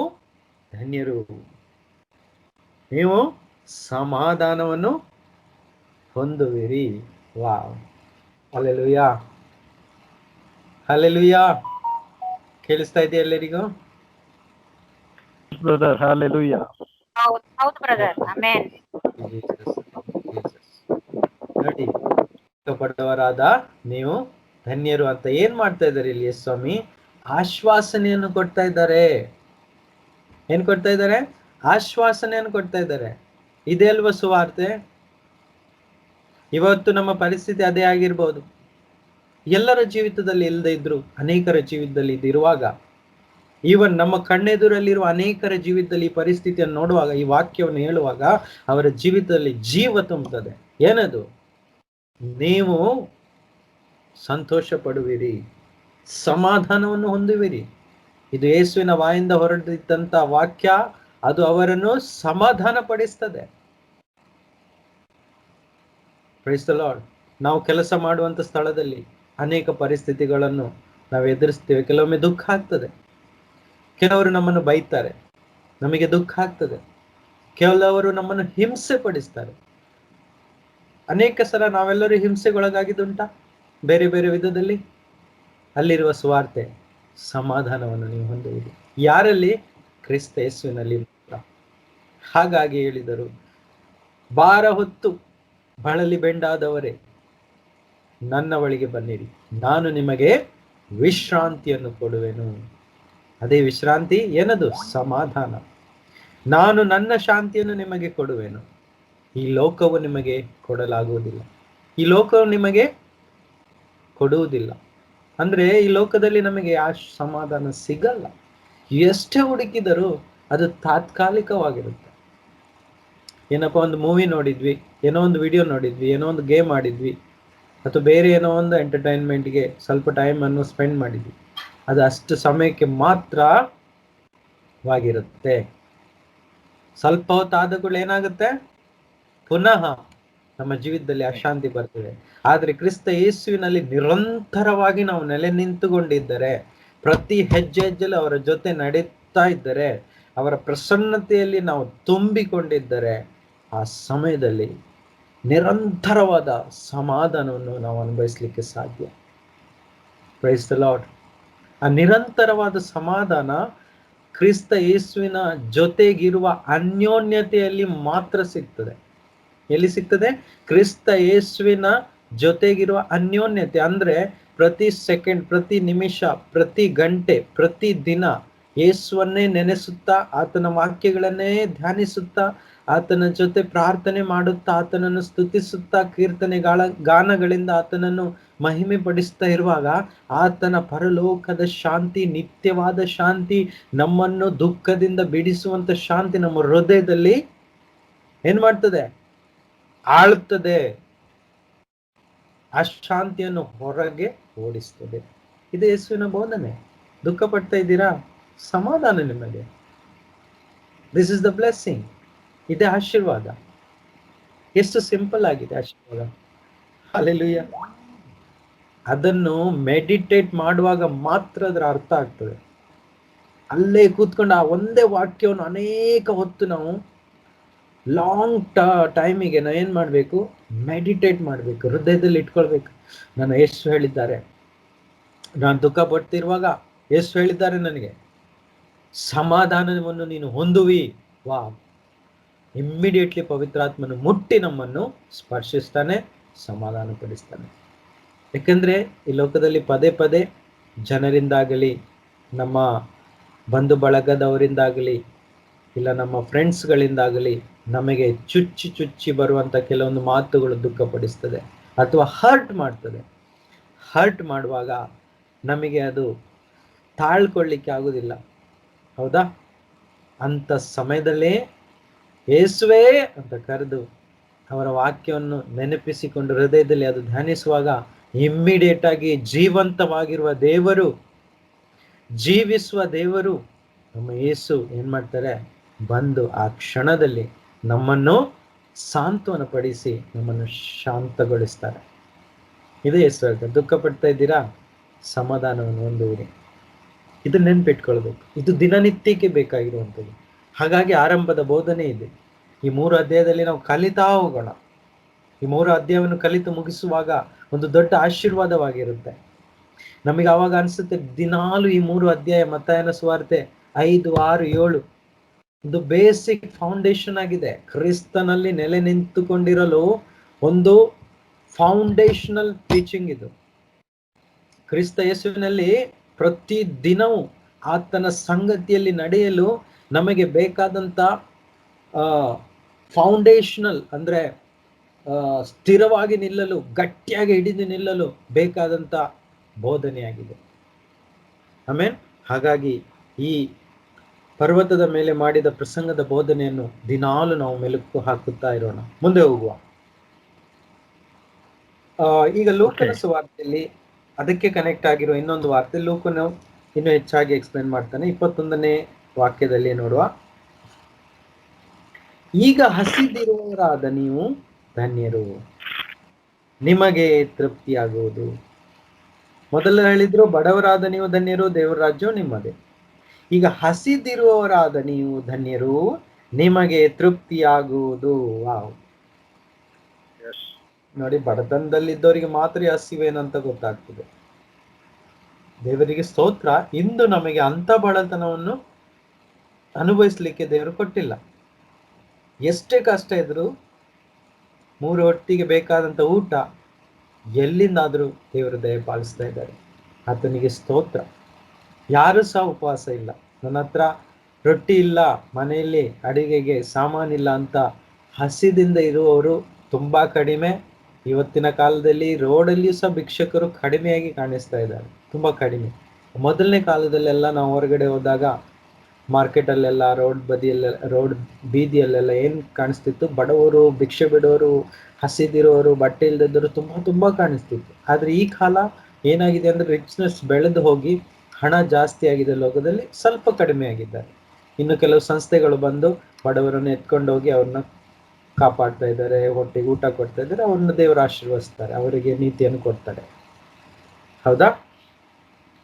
ಧನ್ಯರು, ನೀವು ಸಮಾಧಾನವನ್ನು ಹೊಂದುವಿರಿ. ವಾವ್. Hallelujah, hallelujah. ಕೇಳಿಸ್ತಾ ಇದೆಯಾ ಎಲ್ಲರಿಗೂ? Brother, hallelujah. ಹೌದು ಬ್ರದರ್, ಆಮೆನ್. ನೋಡಿ, ಪಟ್ಟವರಾದ ನೀವು ಧನ್ಯರು ಅಂತ ಏನ್ ಮಾಡ್ತಾ ಇದ್ದಾರೆ ಇಲ್ಲಿ ಸ್ವಾಮಿ? ಆಶ್ವಾಸನೆಯನ್ನು ಕೊಡ್ತಾ ಇದ್ದಾರೆ. ಏನ್ ಕೊಡ್ತಾ ಇದ್ದಾರೆ? ಆಶ್ವಾಸನೆಯನ್ನು ಕೊಡ್ತಾ ಇದ್ದಾರೆ. ಇದೇ ಅಲ್ವಾ ಸುವಾರ್ತೆ? ಇವತ್ತು ನಮ್ಮ ಪರಿಸ್ಥಿತಿ ಅದೇ ಆಗಿರ್ಬೋದು. ಎಲ್ಲರ ಜೀವಿತದಲ್ಲಿ ಇಲ್ಲದೆ ಇದ್ರು ಅನೇಕರ ಜೀವಿತದಲ್ಲಿ ಇದಿರುವಾಗ, ಈವನ್ ನಮ್ಮ ಕಣ್ಣೆದುರಲ್ಲಿರುವ ಅನೇಕರ ಜೀವಿತದಲ್ಲಿ ಈ ಪರಿಸ್ಥಿತಿಯನ್ನು ನೋಡುವಾಗ, ಈ ವಾಕ್ಯವನ್ನು ಹೇಳುವಾಗ ಅವರ ಜೀವಿತದಲ್ಲಿ ಜೀವ ತುಂಬುತ್ತದೆ. ಏನದು? ನೀವು ಸಂತೋಷ ಪಡುವಿರಿ, ಸಮಾಧಾನವನ್ನು ಹೊಂದುವಿರಿ. ಇದು ಯೇಸುವಿನ ಬಾಯಿಂದ ಹೊರಡಿದ್ದಂತ ವಾಕ್ಯ. ಅದು ಅವರನ್ನು ಸಮಾಧಾನ ಪಡಿಸ್ತದೆ. Price the Lord. ನಾವು ಕೆಲಸ ಮಾಡುವಂತ ಸ್ಥಳದಲ್ಲಿ ಅನೇಕ ಪರಿಸ್ಥಿತಿಗಳನ್ನು ನಾವು ಎದುರಿಸ್ತೇವೆ. ಕೆಲವೊಮ್ಮೆ ದುಃಖ ಆಗ್ತದೆ. ಕೆಲವರು ನಮ್ಮನ್ನು ಬೈತಾರೆ, ನಮಗೆ ದುಃಖ ಆಗ್ತದೆ. ಕೆಲವರು ನಮ್ಮನ್ನು ಹಿಂಸೆ ಪಡಿಸ್ತಾರೆ. ಅನೇಕ ಸಲ ನಾವೆಲ್ಲರೂ ಹಿಂಸೆಗೊಳಗಾಗಿದ್ದುಂಟಾ ಬೇರೆ ಬೇರೆ ವಿಧದಲ್ಲಿ. ಅಲ್ಲಿರುವ ಸ್ವಾರ್ಥ ಸಮಾಧಾನವನ್ನು ನೀವು ಹೊಂದುವುದು ಯಾರಲ್ಲಿ? ಕ್ರಿಸ್ತ ಯೇಸುವಿನಲ್ಲಿ ಮಾತ್ರ. ಹಾಗಾಗಿ ಹೇಳಿದರು, ಭಾರ ಹೊತ್ತು ಬಳಲಿ ಬೆಂಡಾದವರೇ ನನ್ನ ಬಳಿಗೆ ಬನ್ನಿರಿ, ನಾನು ನಿಮಗೆ ವಿಶ್ರಾಂತಿಯನ್ನು ಕೊಡುವೆನು. ಅದೇ ವಿಶ್ರಾಂತಿ ಏನದು? ಸಮಾಧಾನ. ನಾನು ನನ್ನ ಶಾಂತಿಯನ್ನು ನಿಮಗೆ ಕೊಡುವೆನು. ಈ ಲೋಕವು ನಿಮಗೆ ಕೊಡಲಾಗುವುದಿಲ್ಲ, ಈ ಲೋಕವು ನಿಮಗೆ ಕೊಡುವುದಿಲ್ಲ. ಅಂದ್ರೆ ಈ ಲೋಕದಲ್ಲಿ ನಮಗೆ ಆ ಸಮಾಧಾನ ಸಿಗಲ್ಲ. ಎಷ್ಟೇ ಹುಡುಕಿದರೂ ಅದು ತಾತ್ಕಾಲಿಕವಾಗಿರುತ್ತೆ. ಏನಪ್ಪ, ಒಂದು ಮೂವಿ ನೋಡಿದ್ವಿ, ಏನೋ ಒಂದು ವಿಡಿಯೋ ನೋಡಿದ್ವಿ, ಏನೋ ಒಂದು ಗೇಮ್ ಆಡಿದ್ವಿ, ಅಥವಾ ಬೇರೆ ಏನೋ ಒಂದು ಎಂಟರ್ಟೈನ್ಮೆಂಟ್ಗೆ ಸ್ವಲ್ಪ ಟೈಮನ್ನು ಸ್ಪೆಂಡ್ ಮಾಡಿದ್ವಿ. ಅದು ಅಷ್ಟು ಸಮಯಕ್ಕೆ ಮಾತ್ರವಾಗಿರುತ್ತೆ. ಸ್ವಲ್ಪ ಹೊತ್ತಾದ ಕೂಡ ಏನಾಗುತ್ತೆ? ಪುನಃ ನಮ್ಮ ಜೀವಿತದಲ್ಲಿ ಅಶಾಂತಿ ಬರ್ತದೆ. ಆದ್ರೆ ಕ್ರಿಸ್ತ ಯೇಸುವಿನಲ್ಲಿ ನಿರಂತರವಾಗಿ ನಾವು ನೆಲೆ ನಿಂತುಕೊಂಡಿದ್ದರೆ, ಪ್ರತಿ ಹೆಜ್ಜೆ ಹೆಜ್ಜೆಲು ಅವರ ಜೊತೆ ನಡೀತಾ ಇದ್ದರೆ, ಅವರ ಪ್ರಸನ್ನತೆಯಲ್ಲಿ ನಾವು ತುಂಬಿಕೊಂಡಿದ್ದರೆ, ಆ ಸಮಯದಲ್ಲಿ ನಿರಂತರವಾದ ಸಮಾಧಾನವನ್ನು ನಾವು ಅನುಭವಿಸಲಿಕ್ಕೆ ಸಾಧ್ಯ. Praise the Lord. ಆ ನಿರಂತರವಾದ ಸಮಾಧಾನ ಕ್ರಿಸ್ತ ಯೇಸುವಿನ ಜೊತೆಗಿರುವ ಅನ್ಯೋನ್ಯತೆಯಲ್ಲಿ ಮಾತ್ರ ಸಿಗ್ತದೆ. ಎಲ್ಲಿ ಸಿಗ್ತದೆ? ಕ್ರಿಸ್ತ ಯೇಸುವಿನ ಜೊತೆಗಿರುವ ಅನ್ಯೋನ್ಯತೆ. ಅಂದ್ರೆ ಪ್ರತಿ ಸೆಕೆಂಡ್, ಪ್ರತಿ ನಿಮಿಷ, ಪ್ರತಿ ಗಂಟೆ, ಪ್ರತಿ ದಿನ ಯೇಸುವನ್ನೇ ನೆನೆಸುತ್ತಾ, ಆತನ ವಾಕ್ಯಗಳನ್ನೇ ಧ್ಯಾನಿಸುತ್ತಾ, ಆತನ ಜೊತೆ ಪ್ರಾರ್ಥನೆ ಮಾಡುತ್ತಾ, ಆತನನ್ನು ಸ್ತುತಿಸುತ್ತಾ, ಗಾನಗಳಿಂದ ಆತನನ್ನು ಮಹಿಮೆ ಪಡಿಸ್ತಾ ಇರುವಾಗ, ಆತನ ಪರಲೋಕದ ಶಾಂತಿ, ನಿತ್ಯವಾದ ಶಾಂತಿ, ನಮ್ಮನ್ನು ದುಃಖದಿಂದ ಬಿಡಿಸುವಂತ ಶಾಂತಿ ನಮ್ಮ ಹೃದಯದಲ್ಲಿ ಏನ್ ಮಾಡ್ತದೆ? ಆಳುತ್ತದೆ. ಆ ಶಾಂತಿಯನ್ನು ಹೊರಗೆ ಓಡಿಸ್ತದೆ. ಇದು ಯೇಸುವಿನ ಬೋಧನೆ. ದುಃಖ ಪಡ್ತಾ ಇದ್ದೀರಾ? ಸಮಾಧಾನ ನಿಮಗೆ. This is the blessing. ಇದೇ ಆಶೀರ್ವಾದ. ಎಷ್ಟು ಸಿಂಪಲ್ ಆಗಿದೆ ಆಶೀರ್ವಾದ. ಹಲ್ಲೆಲೂಯಾ. ಅದನ್ನು ಮೆಡಿಟೇಟ್ ಮಾಡುವಾಗ ಮಾತ್ರ ಅದರ ಅರ್ಥ ಆಗ್ತದೆ. ಅಲ್ಲೇ ಕೂತ್ಕೊಂಡು ಆ ಒಂದೇ ವಾಕ್ಯವನ್ನು ಅನೇಕ ಹೊತ್ತು ನಾವು ಲಾಂಗ್ ಟೈಮಿಗೆ ನಾವು ಏನ್ ಮಾಡ್ಬೇಕು? ಮೆಡಿಟೇಟ್ ಮಾಡ್ಬೇಕು, ಹೃದಯದಲ್ಲಿ ಇಟ್ಕೊಳ್ಬೇಕು. ನಾನು ಯೇಸು ಹೇಳಿದ್ದಾರೆ, ನಾನು ದುಃಖ ಪಡ್ತಿರುವಾಗ ಯೇಸು ಹೇಳಿದ್ದಾರೆ ನನಗೆ ಸಮಾಧಾನವನ್ನು ನೀನು ಹೊಂದುವಿ. ವಾ, ಇಮ್ಮಿಡಿಯೇಟ್ಲಿ ಪವಿತ್ರಾತ್ಮನು ಮುಟ್ಟಿ ನಮ್ಮನ್ನು ಸ್ಪರ್ಶಿಸ್ತಾನೆ, ಸಮಾಧಾನ ಪಡಿಸ್ತಾನೆ. ಯಾಕಂದ್ರೆ ಈ ಲೋಕದಲ್ಲಿ ಪದೇ ಪದೇ ಜನರಿಂದಾಗಲಿ, ನಮ್ಮ ಬಂಧು ಬಳಗದವರಿಂದಾಗಲಿ, ಇಲ್ಲ ನಮ್ಮ ಫ್ರೆಂಡ್ಸ್ಗಳಿಂದಾಗಲಿ ನಮಗೆ ಚುಚ್ಚಿ ಚುಚ್ಚಿ ಬರುವಂತ ಕೆಲವೊಂದು ಮಾತುಗಳು ದುಃಖಪಡಿಸ್ತದೆ ಅಥವಾ ಹರ್ಟ್ ಮಾಡ್ತದೆ. ಹರ್ಟ್ ಮಾಡುವಾಗ ನಮಗೆ ಅದು ತಾಳ್ಕೊಳ್ಳಿಕ್ಕೆ ಆಗುದಿಲ್ಲ, ಹೌದಾ? ಅಂತ ಸಮಯದಲ್ಲೇ ಯೇಸುವೇ ಅಂತ ಕರೆದು ಅವರ ವಾಕ್ಯವನ್ನು ನೆನಪಿಸಿಕೊಂಡು ಹೃದಯದಲ್ಲಿ ಅದು ಧ್ಯಾನಿಸುವಾಗ ಇಮ್ಮಿಡಿಯೇಟ್ ಆಗಿ ಜೀವಂತವಾಗಿರುವ ದೇವರು, ಜೀವಿಸುವ ದೇವರು ನಮ್ಮ ಯೇಸು ಏನ್ ಮಾಡ್ತಾರೆ? ಬಂದು ಆ ಕ್ಷಣದಲ್ಲಿ ನಮ್ಮನ್ನು ಸಾಂತ್ವನ ಪಡಿಸಿ ನಮ್ಮನ್ನು ಶಾಂತಗೊಳಿಸ್ತಾರೆ. ಇದೇ ಯೇಸು ಹೇಳ್ತಾರೆ, ದುಃಖ ಪಡ್ತಾ ಇದ್ದೀರಾ? ಸಮಾಧಾನವನ್ನು ಹೊಂದುವಿರಿ. ಇದು ನೆನ್ಪಿಟ್ಕೊಳ್ಬೇಕು. ಇದು ದಿನನಿತ್ಯಕ್ಕೆ ಬೇಕಾಗಿರುವಂಥದ್ದು. ಹಾಗಾಗಿ ಆರಂಭದ ಬೋಧನೆ ಇದೆ. ಈ 3 ಅಧ್ಯಾಯದಲ್ಲಿ ನಾವು ಕಲಿತಾ ಹೋಗೋಣ. ಈ 3 ಅಧ್ಯಾಯವನ್ನು ಕಲಿತು ಮುಗಿಸುವಾಗ ಒಂದು ದೊಡ್ಡ ಆಶೀರ್ವಾದವಾಗಿರುತ್ತೆ ನಮಗೆ. ಅವಾಗ ಅನ್ಸುತ್ತೆ ದಿನಾಲು ಈ 3 ಅಧ್ಯಾಯ, ಮತ್ತಾಯನ ಸುವಾರ್ತೆ 5, 6, 7 ಒಂದು ಬೇಸಿಕ್ ಫೌಂಡೇಶನ್ ಆಗಿದೆ. ಕ್ರಿಸ್ತನಲ್ಲಿ ನೆಲೆ ನಿಂತುಕೊಂಡಿರಲು ಒಂದು ಫೌಂಡೇಶನಲ್ ಟೀಚಿಂಗ್ ಇದು. ಕ್ರಿಸ್ತ ಯೇಸುವಿನಲ್ಲಿ ಪ್ರತಿ ದಿನವೂ ಆತನ ಸಂಗತಿಯಲ್ಲಿ ನಡೆಯಲು ನಮಗೆ ಬೇಕಾದಂತ ಫೌಂಡೇಶನಲ್ ಅಂದ್ರೆ ಸ್ಥಿರವಾಗಿ ನಿಲ್ಲಲು, ಗಟ್ಟಿಯಾಗಿ ಹಿಡಿದು ನಿಲ್ಲಲು ಬೇಕಾದಂತ ಬೋಧನೆಯಾಗಿದೆ. ಆಮೇಲೆ ಹಾಗಾಗಿ ಈ ಪರ್ವತದ ಮೇಲೆ ಮಾಡಿದ ಪ್ರಸಂಗದ ಬೋಧನೆಯನ್ನು ದಿನಾಲು ನಾವು ಮೆಲುಕು ಹಾಕುತ್ತಾ ಇರೋಣ. ಮುಂದೆ ಹೋಗುವ. ಈಗ ಲೂಕನ ಸುವಾರ್ತೆಯಲ್ಲಿ ಅದಕ್ಕೆ ಕನೆಕ್ಟ್ ಆಗಿರೋ ಇನ್ನೊಂದು ವಾರ್ತೆ ಲೂಕನು ಇನ್ನೂ ಹೆಚ್ಚಾಗಿ ಎಕ್ಸ್ಪ್ಲೇನ್ ಮಾಡ್ತಾನೆ. 21ನೇ ವಾಕ್ಯದಲ್ಲಿ ನೋಡುವ. ಈಗ ಹಸಿದಿರುವವರಾದ ನೀವು ಧನ್ಯರು, ನಿಮಗೆ ತೃಪ್ತಿಯಾಗುವುದು. ಮೊದಲು ಹೇಳಿದ್ರು ಬಡವರಾದ ನೀವು ಧನ್ಯರು, ದೇವರ ರಾಜ್ಯವು ನಿಮ್ಮದೇ. ಈಗ ಹಸಿದಿರುವವರಾದ ನೀವು ಧನ್ಯರು, ನಿಮಗೆ ತೃಪ್ತಿಯಾಗುವುದು. ವಾವ್, ನೋಡಿ, ಬಡತನದಲ್ಲಿದ್ದವರಿಗೆ ಮಾತ್ರ ಹಸಿವೇನಂತ ಗೊತ್ತಾಗ್ತದೆ. ದೇವರಿಗೆ ಸ್ತೋತ್ರ, ಇಂದು ನಮಗೆ ಅಂತ ಬಡತನವನ್ನು ಅನುಭವಿಸ್ಲಿಕ್ಕೆ ದೇವರು ಕೊಟ್ಟಿಲ್ಲ. ಎಷ್ಟೇ ಕಷ್ಟ ಇದ್ರು 3 ಹೊತ್ತಿಗೆ ಬೇಕಾದಂತ ಊಟ ಎಲ್ಲಿಂದಾದ್ರೂ ದೇವರು ದಯಪಾಲಿಸ್ತಾ ಇದ್ದಾರೆ. ಆತನಿಗೆ ಸ್ತೋತ್ರ. ಯಾರು ಸಹ ಉಪವಾಸ ಇಲ್ಲ. ನನ್ನ ಹತ್ರ ರೊಟ್ಟಿ ಇಲ್ಲ, ಮನೆಯಲ್ಲಿ ಅಡಿಗೆಗೆ ಸಾಮಾನಿಲ್ಲ ಅಂತ ಹಸಿದಿಂದ ಇರುವವರು ತುಂಬಾ ಕಡಿಮೆ. ಇವತ್ತಿನ ಕಾಲದಲ್ಲಿ ರೋಡಲ್ಲಿಯೂ ಸಹ ಭಿಕ್ಷಕರು ಕಡಿಮೆಯಾಗಿ ಕಾಣಿಸ್ತಾ ಇದ್ದಾರೆ, ತುಂಬಾ ಕಡಿಮೆ. ಮೊದಲನೇ ಕಾಲದಲ್ಲೆಲ್ಲ ನಾವು ಹೊರಗಡೆ ಹೋದಾಗ ಮಾರ್ಕೆಟಲ್ಲೆಲ್ಲ, ರೋಡ್ ಬೀದಿಯಲ್ಲೆಲ್ಲ ಏನ್ ಕಾಣಿಸ್ತಿತ್ತು? ಬಡವರು, ಭಿಕ್ಷೆ ಬಿಡೋರು, ಹಸಿದಿರೋರು, ಬಟ್ಟೆ ಇಲ್ಲದಿದ್ದವರು ತುಂಬಾ ಕಾಣಿಸ್ತಿತ್ತು. ಆದ್ರೆ ಈ ಕಾಲ ಏನಾಗಿದೆ ಅಂದ್ರೆ ರಿಚ್ನೆಸ್ ಬೆಳೆದು ಹೋಗಿ ಹಣ ಜಾಸ್ತಿ ಆಗಿದೆ ಲೋಕದಲ್ಲಿ, ಸ್ವಲ್ಪ ಕಡಿಮೆ ಆಗಿದ್ದಾರೆ. ಇನ್ನು ಕೆಲವು ಸಂಸ್ಥೆಗಳು ಬಂದು ಬಡವರನ್ನು ಎತ್ಕೊಂಡು ಹೋಗಿ ಅವ್ರನ್ನ ಕಾಪಾಡ್ತಾ ಇದ್ದಾರೆ, ಹೊಟ್ಟೆಗೆ ಊಟ ಕೊಡ್ತಾ ಇದ್ದಾರೆ, ಅವ್ರನ್ನ ದೇವರು ಆಶೀರ್ವದಿಸ್ತಾರೆ, ಅವರಿಗೆ ನೀತಿಯನ್ನು ಕೊಡ್ತಾರೆ. ಹೌದಾ?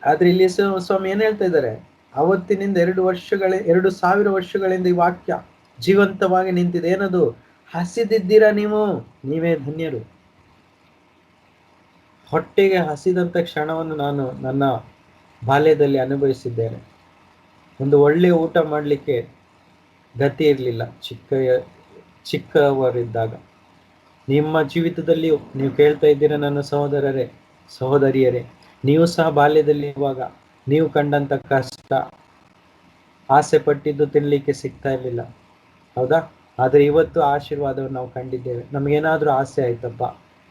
ಆದ್ರೆ ಇಲ್ಲಿ ಸ್ವಾಮಿ ಏನ್ ಹೇಳ್ತಾ ಇದ್ದಾರೆ? ಅವತ್ತಿನಿಂದ 2,000 ವರ್ಷಗಳಿಂದ ಈ ವಾಕ್ಯ ಜೀವಂತವಾಗಿ ನಿಂತಿದೆ. ಏನದು? ಹಸಿದಿದ್ದೀರಾ ನೀವು, ನೀವೇ ಧನ್ಯರು. ಹೊಟ್ಟೆಗೆ ಹಸಿದಂತ ಕ್ಷಣವನ್ನು ನಾನು ನನ್ನ ಬಾಲ್ಯದಲ್ಲಿ ಅನುಭವಿಸಿದ್ದೇನೆ. ಒಂದು ಒಳ್ಳೆಯ ಊಟ ಮಾಡಲಿಕ್ಕೆ ಗತಿ ಇರಲಿಲ್ಲ ಚಿಕ್ಕವರಿದ್ದಾಗ. ನಿಮ್ಮ ಜೀವಿತದಲ್ಲಿಯೂ ನೀವು ಕೇಳ್ತಾ ಇದ್ದೀರಾ ನನ್ನ ಸಹೋದರರೇ, ಸಹೋದರಿಯರೇ, ನೀವು ಸಹ ಬಾಲ್ಯದಲ್ಲಿ ಇರುವಾಗ ನೀವು ಕಂಡಂತ ಕಷ್ಟ, ಆಸೆ ಪಟ್ಟಿದ್ದು ತಿನ್ಲಿಕ್ಕೆ ಸಿಗ್ತಾ ಇರಲಿಲ್ಲ. ಹೌದಾ? ಆದ್ರೆ ಇವತ್ತು ಆಶೀರ್ವಾದವನ್ನು ನಾವು ಕಂಡಿದ್ದೇವೆ. ನಮಗೇನಾದ್ರೂ ಆಸೆ ಆಯ್ತಪ್ಪ,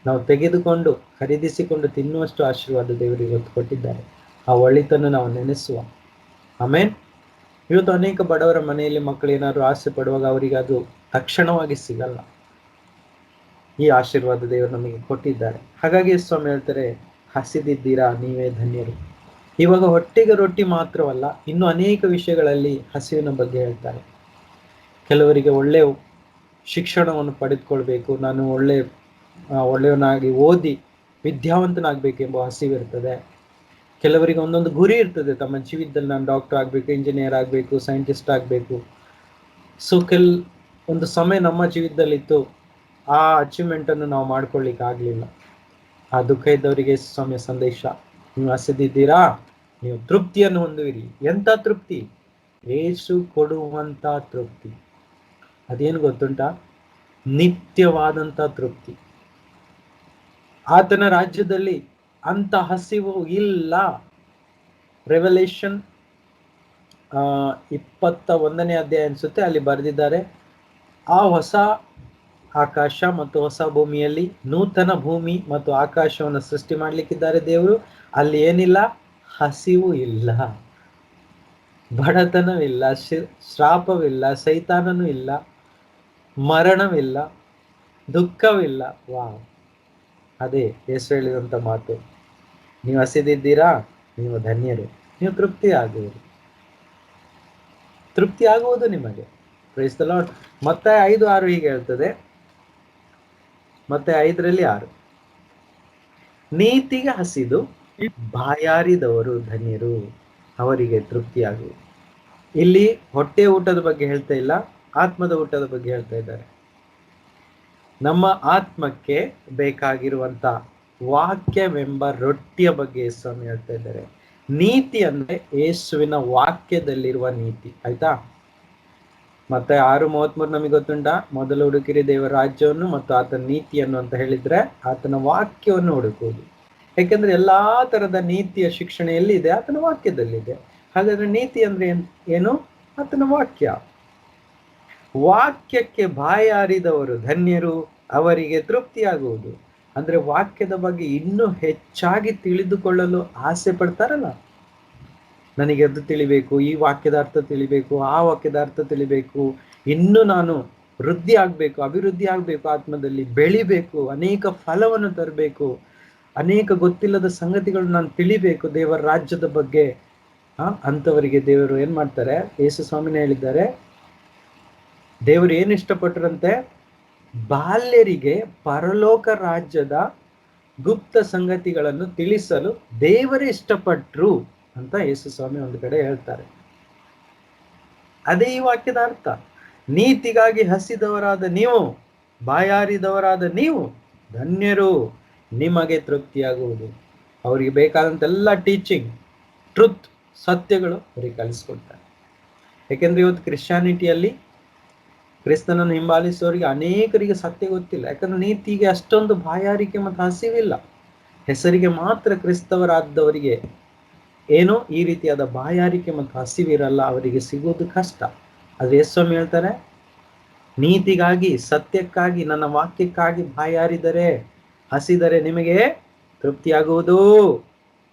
ನಾವು ತೆಗೆದುಕೊಂಡು ಖರೀದಿಸಿಕೊಂಡು ತಿನ್ನುವಷ್ಟು ಆಶೀರ್ವಾದ ದೇವರು ಇವತ್ತು ಕೊಟ್ಟಿದ್ದಾರೆ. ಆ ಒಳಿತನ್ನು ನಾವು ನೆನೆಸುವ. ಆಮೇನ್. ಇವತ್ತು ಅನೇಕ ಬಡವರ ಮನೆಯಲ್ಲಿ ಮಕ್ಕಳು ಏನಾದ್ರು ಆಸೆ ಪಡುವಾಗ ಅವರಿಗೆ ಅದು ತಕ್ಷಣವಾಗಿ ಸಿಗಲ್ಲ. ಈ ಆಶೀರ್ವಾದ ದೇವರು ನಮಗೆ ಕೊಟ್ಟಿದ್ದಾರೆ. ಹಾಗಾಗಿ ಸ್ವಾಮಿ ಹೇಳ್ತಾರೆ, ಹಸಿದಿದ್ದೀರಾ, ನೀವೇ ಧನ್ಯರು. ಇವಾಗ ಹೊಟ್ಟೆಗೆ ರೊಟ್ಟಿ ಮಾತ್ರವಲ್ಲ, ಇನ್ನು ಅನೇಕ ವಿಷಯಗಳಲ್ಲಿ ಹಸಿವಿನ ಬಗ್ಗೆ ಹೇಳ್ತಾರೆ. ಕೆಲವರಿಗೆ ಒಳ್ಳೆಯ ಶಿಕ್ಷಣವನ್ನು ಪಡೆದುಕೊಳ್ಬೇಕು, ನಾನು ಒಳ್ಳೆಯವನಾಗಿ ಓದಿ ವಿದ್ಯಾವಂತನಾಗಬೇಕೆಂಬ ಹಸಿವಿರ್ತದೆ. ಕೆಲವರಿಗೆ ಒಂದೊಂದು ಗುರಿ ಇರ್ತದೆ ತಮ್ಮ ಜೀವಿತದಲ್ಲಿ, ನಾನು ಡಾಕ್ಟರ್ ಆಗಬೇಕು, ಇಂಜಿನಿಯರ್ ಆಗಬೇಕು, ಸೈಂಟಿಸ್ಟ್ ಆಗಬೇಕು. ಸೊ ಒಂದು ಸಮಯ ನಮ್ಮ ಜೀವಿತದಲ್ಲಿತ್ತು, ಆ ಅಚೀವ್ಮೆಂಟನ್ನು ನಾವು ಮಾಡ್ಕೊಳ್ಳಿಕ್ಕೆ ಆಗಲಿಲ್ಲ. ಆ ದುಃಖ ಇದ್ದವರಿಗೆ ಸ್ವಾಮಿಯ ಸಂದೇಶ, ನೀವು ಹಸಿದಿದ್ದೀರಾ, ನೀವು ತೃಪ್ತಿಯನ್ನು ಹೊಂದುವಿರಿ. ಎಂಥ ತೃಪ್ತಿ? ಯೇಸು ಕೊಡುವಂತ ತೃಪ್ತಿ. ಅದೇನು ಗೊತ್ತುಂಟಾ? ನಿತ್ಯವಾದಂತ ತೃಪ್ತಿ. ಆತನ ರಾಜ್ಯದಲ್ಲಿ ಅಂತ ಹಸಿವು ಇಲ್ಲ. ರೆವಲ್ಯೂಷನ್ 21ನೇ ಅಧ್ಯಾಯ ಅನ್ಸುತ್ತೆ, ಅಲ್ಲಿ ಬರೆದಿದ್ದಾರೆ, ಆ ಹೊಸ ಆಕಾಶ ಮತ್ತು ಹೊಸ ಭೂಮಿಯಲ್ಲಿ ನೂತನ ಭೂಮಿ ಮತ್ತು ಆಕಾಶವನ್ನು ಸೃಷ್ಟಿ ಮಾಡ್ಲಿಕ್ಕಿದ್ದಾರೆ ದೇವರು. ಅಲ್ಲಿ ಏನಿಲ್ಲ? ಹಸಿವು ಇಲ್ಲ, ಬಡತನವಿಲ್ಲ, ಶ್ರಾಪವಿಲ್ಲ, ಸೈತಾನನೂ ಇಲ್ಲ, ಮರಣವಿಲ್ಲ, ದುಃಖವಿಲ್ಲ. ವಾವ್, ಅದೇ ಯೇಸು ಹೇಳಿದಂತ ಮಾತು, ನೀವು ಹಸಿದಿದ್ದೀರಾ, ನೀವು ಧನ್ಯರು, ನೀವು ತೃಪ್ತಿ ಆಗುವುದು ನಿಮಗೆ. Praise the Lord. ಮತ್ತೆ 5:6 ಹೀಗೆ ಹೇಳ್ತದೆ, ಮತ್ತೆ 5:6, ನೀತಿಗೆ ಹಸಿದು ಬಾಯಾರಿದವರು ಧನ್ಯರು, ಅವರಿಗೆ ತೃಪ್ತಿಯಾಗುವುದು. ಇಲ್ಲಿ ಹೊಟ್ಟೆ ಊಟದ ಬಗ್ಗೆ ಹೇಳ್ತಾ ಇಲ್ಲ, ಆತ್ಮದ ಊಟದ ಬಗ್ಗೆ ಹೇಳ್ತಾ ಇದ್ದಾರೆ. ನಮ್ಮ ಆತ್ಮಕ್ಕೆ ಬೇಕಾಗಿರುವಂತ ವಾಕ್ಯವೆಂಬ ರೊಟ್ಟಿಯ ಬಗ್ಗೆ ಸ್ವಾಮಿ ಹೇಳ್ತಾ ಇದ್ದಾರೆ. ನೀತಿ ಅಂದ್ರೆ ಯೇಸುವಿನ ವಾಕ್ಯದಲ್ಲಿರುವ ನೀತಿ. ಆಯ್ತಾ? ಮತ್ತೆ 6:33 ನಮಗೆ ಗೊತ್ತುಂಟಾ? ಮೊದಲು ಹುಡುಕಿರಿ ದೇವರ ರಾಜ್ಯವನ್ನು ಮತ್ತು ಆತನ ನೀತಿಯನ್ನು ಅಂತ ಹೇಳಿದ್ರೆ ಆತನ ವಾಕ್ಯವನ್ನು ಹುಡುಕುವುದು. ಯಾಕೆಂದ್ರೆ ಎಲ್ಲಾ ತರದ ನೀತಿಯ ಶಿಕ್ಷಣ ಎಲ್ಲಿದೆ? ಆತನ ವಾಕ್ಯದಲ್ಲಿದೆ. ಹಾಗಾದ್ರೆ ನೀತಿ ಅಂದ್ರೆ ಏನು? ಆತನ ವಾಕ್ಯ. ವಾಕ್ಯಕ್ಕೆ ಬಾಯಾರಿದವರು ಧನ್ಯರು, ಅವರಿಗೆ ತೃಪ್ತಿಯಾಗುವುದು. ಅಂದ್ರೆ ವಾಕ್ಯದ ಬಗ್ಗೆ ಇನ್ನೂ ಹೆಚ್ಚಾಗಿ ತಿಳಿದುಕೊಳ್ಳಲು ಆಸೆ ಪಡ್ತಾರಲ್ಲ, ನನಗೆ ಅದು ತಿಳಿಬೇಕು, ಈ ವಾಕ್ಯದ ಅರ್ಥ ತಿಳಿಬೇಕು, ಆ ವಾಕ್ಯದ ಅರ್ಥ ತಿಳಿಬೇಕು, ಇನ್ನು ನಾನು ವೃದ್ಧಿ ಆಗ್ಬೇಕು, ಅಭಿವೃದ್ಧಿ ಆಗ್ಬೇಕು, ಆತ್ಮದಲ್ಲಿ ಬೆಳಿಬೇಕು, ಅನೇಕ ಫಲವನ್ನು ತರಬೇಕು, ಅನೇಕ ಗೊತ್ತಿಲ್ಲದ ಸಂಗತಿಗಳು ನಾನು ತಿಳಿಬೇಕು ದೇವರ ರಾಜ್ಯದ ಬಗ್ಗೆ. ಅಂಥವರಿಗೆ ದೇವರು ಏನ್ ಮಾಡ್ತಾರೆ? ಯೇಸು ಸ್ವಾಮಿನೇ ಹೇಳಿದ್ದಾರೆ, ದೇವರು ಏನು ಇಷ್ಟಪಟ್ಟರಂತೆ? ಬಾಲ್ಯರಿಗೆ ಪರಲೋಕ ರಾಜ್ಯದ ಗುಪ್ತ ಸಂಗತಿಗಳನ್ನು ತಿಳಿಸಲು ದೇವರೇ ಇಷ್ಟಪಟ್ರು ಅಂತ ಯೇಸು ಸ್ವಾಮಿ ಒಂದು ಕಡೆ ಹೇಳ್ತಾರೆ. ಅದೇ ಈ ವಾಕ್ಯದ ಅರ್ಥ. ನೀತಿಗಾಗಿ ಹಸಿದವರಾದ ನೀವು, ಬಾಯಾರಿದವರಾದ ನೀವು ಧನ್ಯರು, ನಿಮಗೆ ತೃಪ್ತಿಯಾಗುವುದು. ಅವರಿಗೆ ಬೇಕಾದಂತೆಲ್ಲ ಟೀಚಿಂಗ್, ಟ್ರುತ್, ಸತ್ಯಗಳು ಅವರಿಗೆ ಕಲಿಸ್ಕೊಡ್ತಾರೆ. ಯಾಕೆಂದ್ರೆ ಇವತ್ತು ಕ್ರಿಶ್ಚಿಯಾನಿಟಿಯಲ್ಲಿ ಕ್ರಿಸ್ತನನ್ನು ಹಿಂಬಾಲಿಸುವವರಿಗೆ ಅನೇಕರಿಗೆ ಸತ್ಯ ಗೊತ್ತಿಲ್ಲ. ಯಾಕಂದ್ರೆ ನೀತಿಗೆ ಅಷ್ಟೊಂದು ಬಾಯಾರಿಕೆ ಮತ್ತು ಹಸಿವಿಲ್ಲ. ಹೆಸರಿಗೆ ಮಾತ್ರ ಕ್ರಿಸ್ತವರಾದವರಿಗೆ ಏನೋ ಈ ರೀತಿಯಾದ ಬಾಯಾರಿಕೆ ಮತ್ತು ಹಸಿವಿರಲ್ಲ, ಅವರಿಗೆ ಸಿಗೋದು ಕಷ್ಟ. ಅದು ಯೇಸು ಹೇಳ್ತಾರೆ, ನೀತಿಗಾಗಿ, ಸತ್ಯಕ್ಕಾಗಿ, ನನ್ನ ವಾಕ್ಯಕ್ಕಾಗಿ ಬಾಯಾರಿದರೆ, ಹಸಿದರೆ ನಿಮಗೆ ತೃಪ್ತಿಯಾಗುವುದು.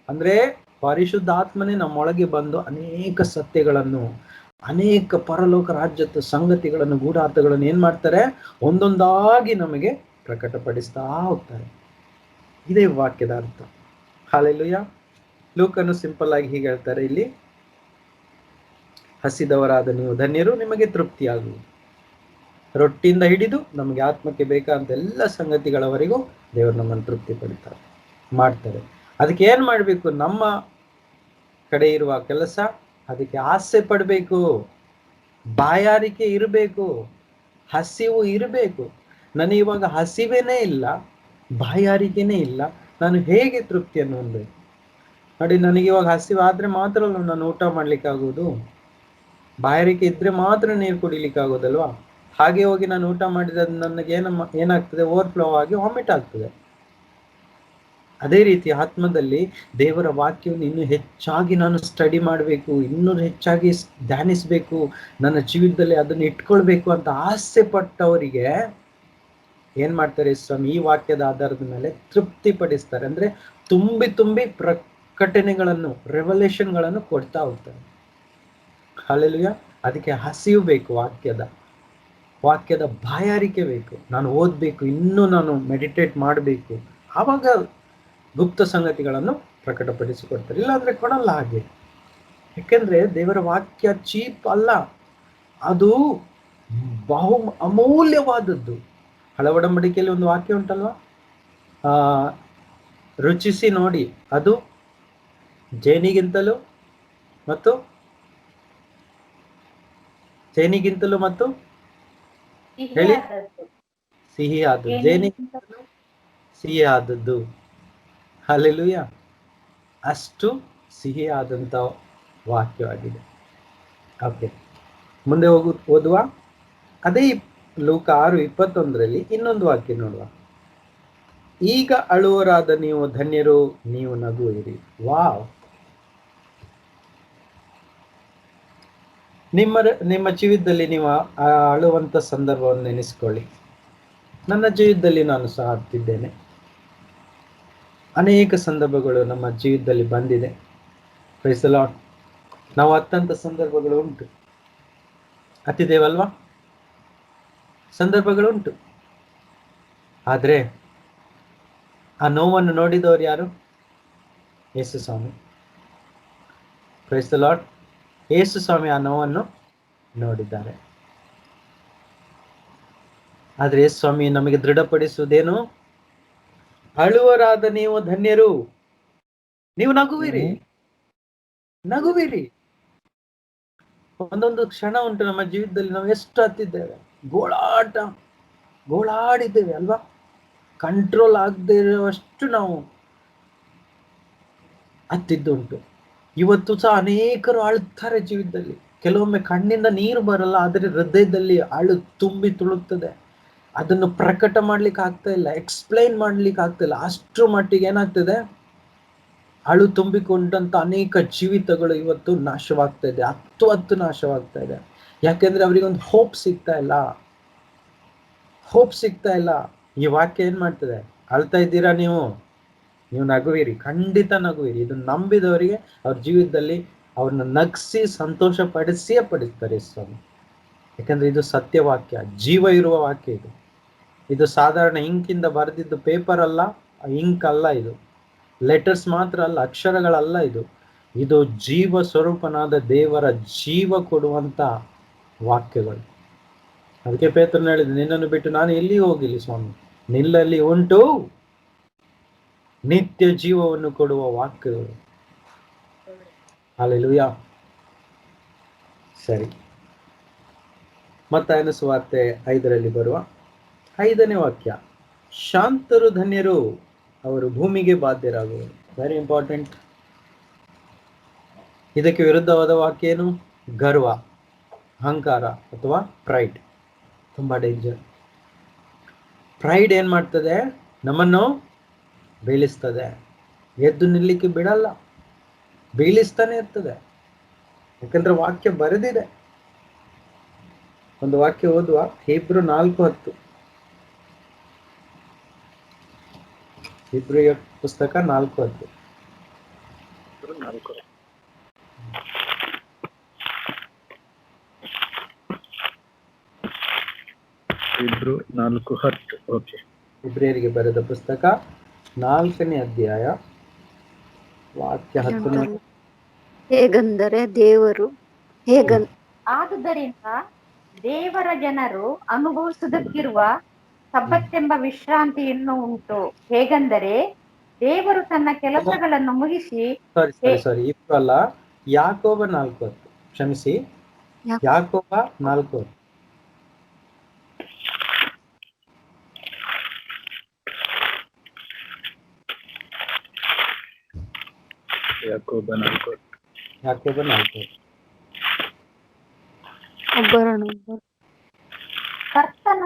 ಅಂದ್ರೆ ಪರಿಶುದ್ಧಾತ್ಮನೇ ನಮ್ಮೊಳಗೆ ಬಂದು ಅನೇಕ ಸತ್ಯಗಳನ್ನು, ಅನೇಕ ಪರಲೋಕ ರಾಜ್ಯದ ಸಂಗತಿಗಳನ್ನು, ಗೂಢಾರ್ಥಗಳನ್ನು ಏನ್ ಮಾಡ್ತಾರೆ? ಒಂದೊಂದಾಗಿ ನಮಗೆ ಪ್ರಕಟಪಡಿಸ್ತಾ ಹೋಗ್ತಾರೆ. ಇದೇ ವಾಕ್ಯದ ಅರ್ಥ. ಹಲ್ಲೆಲೂಯಾ. ಲೂಕನು ಸಿಂಪಲ್ ಆಗಿ ಹೀಗೆ ಹೇಳ್ತಾರೆ ಇಲ್ಲಿ, ಹಸಿದವರಾದ ನೀವು ಧನ್ಯರು, ನಿಮಗೆ ತೃಪ್ತಿಯಾಗುವುದು. ರೊಟ್ಟಿಯಿಂದ ಹಿಡಿದು ನಮಗೆ ಆತ್ಮಕ್ಕೆ ಬೇಕಾದಂತ ಎಲ್ಲ ಸಂಗತಿಗಳವರೆಗೂ ದೇವರು ನಮ್ಮನ್ನು ತೃಪ್ತಿ ಪಡಿತಾರೆ, ಮಾಡ್ತಾರೆ. ಅದಕ್ಕೆ ಏನ್ ಮಾಡ್ಬೇಕು? ನಮ್ಮ ಕಡೆ ಇರುವ ಕೆಲಸ, ಅದಕ್ಕೆ ಆಸೆ ಪಡಬೇಕು, ಬಾಯಾರಿಕೆ ಇರಬೇಕು, ಹಸಿವು ಇರಬೇಕು. ನನಗೆ ಇವಾಗ ಹಸಿವೇನೇ ಇಲ್ಲ, ಬಾಯಾರಿಕೆನೇ ಇಲ್ಲ, ನಾನು ಹೇಗೆ ತೃಪ್ತಿಯನ್ನು ಹೊಂದಬೇಕು? ನೋಡಿ, ನನಗೆ ಇವಾಗ ಹಸಿವು ಆದ್ರೆ ಮಾತ್ರ ನಾನು ಊಟ ಮಾಡ್ಲಿಕ್ಕಾಗೋದು, ಬಾಯಾರಿಕೆ ಇದ್ರೆ ಮಾತ್ರ ನೀರು ಕುಡಿಲಿಕ್ಕಾಗೋದಲ್ವಾ? ಹಾಗೆ ಹೋಗಿ ನಾನು ಊಟ ಮಾಡಿದ್ರೆ ನನಗೆ ಏನಾಗ್ತದೆ? ಓವರ್ಫ್ಲೋ ಆಗಿ ವಾಮಿಟ್ ಆಗ್ತದೆ. ಅದೇ ರೀತಿ ಆತ್ಮದಲ್ಲಿ ದೇವರ ವಾಕ್ಯವನ್ನು ಇನ್ನೂ ಹೆಚ್ಚಾಗಿ ನಾನು ಸ್ಟಡಿ ಮಾಡಬೇಕು, ಇನ್ನೂ ಹೆಚ್ಚಾಗಿ ಧ್ಯಾನಿಸ್ಬೇಕು, ನನ್ನ ಜೀವಿತದಲ್ಲಿ ಅದನ್ನು ಇಟ್ಕೊಳ್ಬೇಕು ಅಂತ ಆಸೆ ಪಟ್ಟವರಿಗೆ ಏನ್ ಮಾಡ್ತಾರೆ ಸ್ವಾಮಿ? ಈ ವಾಕ್ಯದ ಆಧಾರದ ಮೇಲೆ ತೃಪ್ತಿ ಪಡಿಸ್ತಾರೆ. ಅಂದ್ರೆ ತುಂಬಿ ತುಂಬಿ ಪ್ರಕಟಣೆಗಳನ್ನು, ರೆವಲ್ಯೂಷನ್ಗಳನ್ನು ಕೊಡ್ತಾ ಹೋಗ್ತಾರೆ. ಹಲ್ಲೆಲೂಯಾ. ಅದಕ್ಕೆ ಹಸಿವು ಬೇಕು, ವಾಕ್ಯದ ಬಾಯಾರಿಕೆ ಬೇಕು. ನಾನು ಓದ್ಬೇಕು, ಇನ್ನೂ ನಾನು ಮೆಡಿಟೇಟ್ ಮಾಡಬೇಕು. ಆವಾಗ ಗುಪ್ತ ಸಂಗತಿಗಳನ್ನು ಪ್ರಕಟಪಡಿಸಿಕೊಡ್ತಾರೆ. ಇಲ್ಲಾಂದ್ರೆ ಕೊಡಲ್ಲ ಹಾಗೆ. ಯಾಕೆಂದ್ರೆ ದೇವರ ವಾಕ್ಯ ಚೀಪ್ ಅಲ್ಲ, ಅದು ಬಹು ಅಮೂಲ್ಯವಾದದ್ದು. ಹಳೆ ಒಡಂಬಡಿಕೆಯಲ್ಲಿ ಒಂದು ವಾಕ್ಯ ಉಂಟಲ್ವಾ, ರುಚಿಸಿ ನೋಡಿ, ಅದು ಜೇನಿಗಿಂತಲೂ ಮತ್ತು ಹೇಳಿ, ಸಿಹಿ ಆದದ್ದು, ಜೇನಿಗಿಂತಲೂ ಸಿಹಿ ಆದದ್ದು. ಹಲ್ಲೆಲೂಯಾ. ಅಷ್ಟು ಸಿಹಿ ಆದಂತ ವಾಕ್ಯವಾಗಿದೆ. ಓಕೆ, ಮುಂದೆ ಓದುವ. ಅದೇ ಲೂಕ 6:21 ಇನ್ನೊಂದು ವಾಕ್ಯ ನೋಡುವ. ಈಗ ಅಳುವರಾದ ನೀವು ಧನ್ಯರು, ನೀವು ನಗುವಿರಿ. ವಾವ್. ನಿಮ್ಮ ಜೀವಿತದಲ್ಲಿ ನೀವು ಅಳುವಂತ ಸಂದರ್ಭವನ್ನು ನೆನೆಸ್ಕೊಳ್ಳಿ. ನನ್ನ ಜೀವಿತದಲ್ಲಿ ನಾನು ಸಹ ಅತ್ತಿದ್ದೇನೆ. ಅನೇಕ ಸಂದರ್ಭಗಳು ನಮ್ಮ ಜೀವಿತದಲ್ಲಿ ಬಂದಿದೆ. Praise the Lord. ನಾವು ಅತ್ತಂತ ಸಂದರ್ಭಗಳು ಉಂಟು, ಅತ್ತಿದ್ದೇವಲ್ವಾ? ಸಂದರ್ಭಗಳು ಉಂಟು. ಆದ್ರೆ ಆ ನೋವನ್ನು ನೋಡಿದವರು ಯಾರು? ಯೇಸು ಸ್ವಾಮಿ. Praise the Lord. ಯೇಸು ಸ್ವಾಮಿ ಆ ನೋವನ್ನು ನೋಡಿದ್ದಾರೆ. ಆದ್ರೆ ಯೇಸು ಸ್ವಾಮಿ ನಮಗೆ ದೃಢಪಡಿಸುವುದೇನು? ಅಳುವರಾದ ನೀವು ಧನ್ಯರು, ನೀವು ನಗುವಿರಿ. ಒಂದೊಂದು ಕ್ಷಣ ಉಂಟು ನಮ್ಮ ಜೀವಿತದಲ್ಲಿ, ನಾವು ಎಷ್ಟು ಹತ್ತಿದ್ದೇವೆ, ಗೋಳಾಡಿದ್ದೇವೆ ಅಲ್ವಾ? ಕಂಟ್ರೋಲ್ ಆಗದೆ ಇರುವಷ್ಟು ನಾವು ಹತ್ತಿದ್ದುಂಟು. ಇವತ್ತು ಸಹ ಅನೇಕರು ಅಳುತ್ತಾರೆ ಜೀವಿತದಲ್ಲಿ. ಕೆಲವೊಮ್ಮೆ ಕಣ್ಣಿಂದ ನೀರು ಬರಲ್ಲ, ಆದರೆ ಹೃದಯದಲ್ಲಿ ಅಳು ತುಂಬಿ ತುಳುಕ್ತದೆ. ಅದನ್ನು ಪ್ರಕಟ ಮಾಡ್ಲಿಕ್ಕೆ ಆಗ್ತಾ ಇಲ್ಲ, ಎಕ್ಸ್ಪ್ಲೈನ್ ಮಾಡ್ಲಿಕ್ಕೆ ಆಗ್ತಾ ಇಲ್ಲ. ಅಷ್ಟರ ಮಟ್ಟಿಗೆ ಏನಾಗ್ತದೆ? ಅಳು ತುಂಬಿಕೊಂಡಂತ ಅನೇಕ ಜೀವಿತಗಳು ಇವತ್ತು ನಾಶವಾಗ್ತಾ ಇದೆ, ಹತ್ತು ನಾಶವಾಗ್ತಾ ಇದೆ. ಯಾಕೆಂದ್ರೆ ಅವರಿಗೊಂದು ಹೋಪ್ ಸಿಗ್ತಾ ಇಲ್ಲ. ಈ ವಾಕ್ಯ ಏನ್ ಮಾಡ್ತದೆ? ಅಳ್ತಾ ಇದ್ದೀರಾ ನೀವು ನಗುವಿರಿ, ಖಂಡಿತ ನಗುವಿರಿ. ಇದು ನಂಬಿದವರಿಗೆ ಅವ್ರ ಜೀವಿತದಲ್ಲಿ ಅವ್ರನ್ನ ನಗಿಸಿ ಸಂತೋಷ ಪಡಿಸಿಯೇ ಪಡಿಸ್ತಾರೆ ಸ್ವಾಮಿ. ಯಾಕಂದ್ರೆ ಇದು ಸತ್ಯವಾಕ್ಯ, ಜೀವ ಇರುವ ವಾಕ್ಯ. ಇದು ಸಾಧಾರಣ ಇಂಕಿಂದ ಬರೆದಿದ್ದು ಪೇಪರ್ ಅಲ್ಲ, ಇಂಕ್ ಅಲ್ಲ, ಇದು ಲೆಟರ್ಸ್ ಮಾತ್ರ ಅಲ್ಲ, ಅಕ್ಷರಗಳಲ್ಲ. ಇದು ಜೀವ ಸ್ವರೂಪನಾದ ದೇವರ ಜೀವ ಕೊಡುವಂತ ವಾಕ್ಯಗಳು. ಅದಕ್ಕೆ ಪೇತ್ರನು ಹೇಳಿದ, ನಿನ್ನನ್ನು ಬಿಟ್ಟು ನಾನು ಎಲ್ಲಿ ಹೋಗಿಲ್ಲ ಸ್ವಾಮಿ, ನಿಲ್ಲಲ್ಲಿ ಉಂಟು ನಿತ್ಯ ಜೀವವನ್ನು ಕೊಡುವ ವಾಕ್ಯಗಳು. ಹಲ್ಲೆಲೂಯಾ. ಸರಿ, ಮತ್ತಾಯನ ಸುವಾರ್ತೆ 5 ಬರುವ 5ನೇ ವಾಕ್ಯ, ಶಾಂತರು ಧನ್ಯರು, ಅವರು ಭೂಮಿಗೆ ಬಾಧ್ಯರಾಗುವರು. Very important. ಇದಕ್ಕೆ ವಿರುದ್ಧವಾದ ವಾಕ್ಯ ಏನು? ಗರ್ವ, ಅಹಂಕಾರ ಅಥವಾ ಪ್ರೈಡ್. ತುಂಬಾ ಡೇಂಜರ್. ಪ್ರೈಡ್ ಏನ್ ಮಾಡ್ತದೆ? ನಮ್ಮನ್ನು ಬೀಳಿಸ್ತದೆ, ಎದ್ದು ನಿಲ್ಲಿಕ್ಕೆ ಬಿಡಲ್ಲ, ಬೀಳಿಸ್ತಾನೆ ಇರ್ತದೆ. ಯಾಕಂದ್ರೆ ವಾಕ್ಯ ಬರೆದಿದೆ. ಒಂದು ವಾಕ್ಯ ಓದುವ, ಹೀಬ್ರು 4:10. ಹೀಬ್ರಿಯ ಪುಸ್ತಕ 4:10. ಹೀಬ್ರು 4:10. ಓಕೆ. ಇಬ್ರಿಯರಿಗೆ ಬರೆದ ಪುಸ್ತಕ 4ನೇ ಅಧ್ಯಾಯ ವಾಕ್ಯ 10. ಹೇಗೆಂದರೆ ಆದುದರಿಂದ ದೇವರ ಜನರು ಅನುಭವಿಸುವುದಕ್ಕಿರುವ ಸಬ್ಬತ್ತೆಂಬ ವಿಶ್ರಾಂತಿ ಇನ್ನೂ ಉಂಟು. ಹೇಗೆಂದರೆ ದೇವರು ತನ್ನ ಕೆಲಸಗಳನ್ನು ಮುಗಿಸಿ ಸಾರಿ ಇಬ್ರು ಅಲ್ಲ, ಯಾಕೋಬ 4:10. ಕ್ಷಮಿಸಿ, ಯಾಕೋಬ 4:10. ಯಾಕೋಬ 4:10. ಕರ್ತನ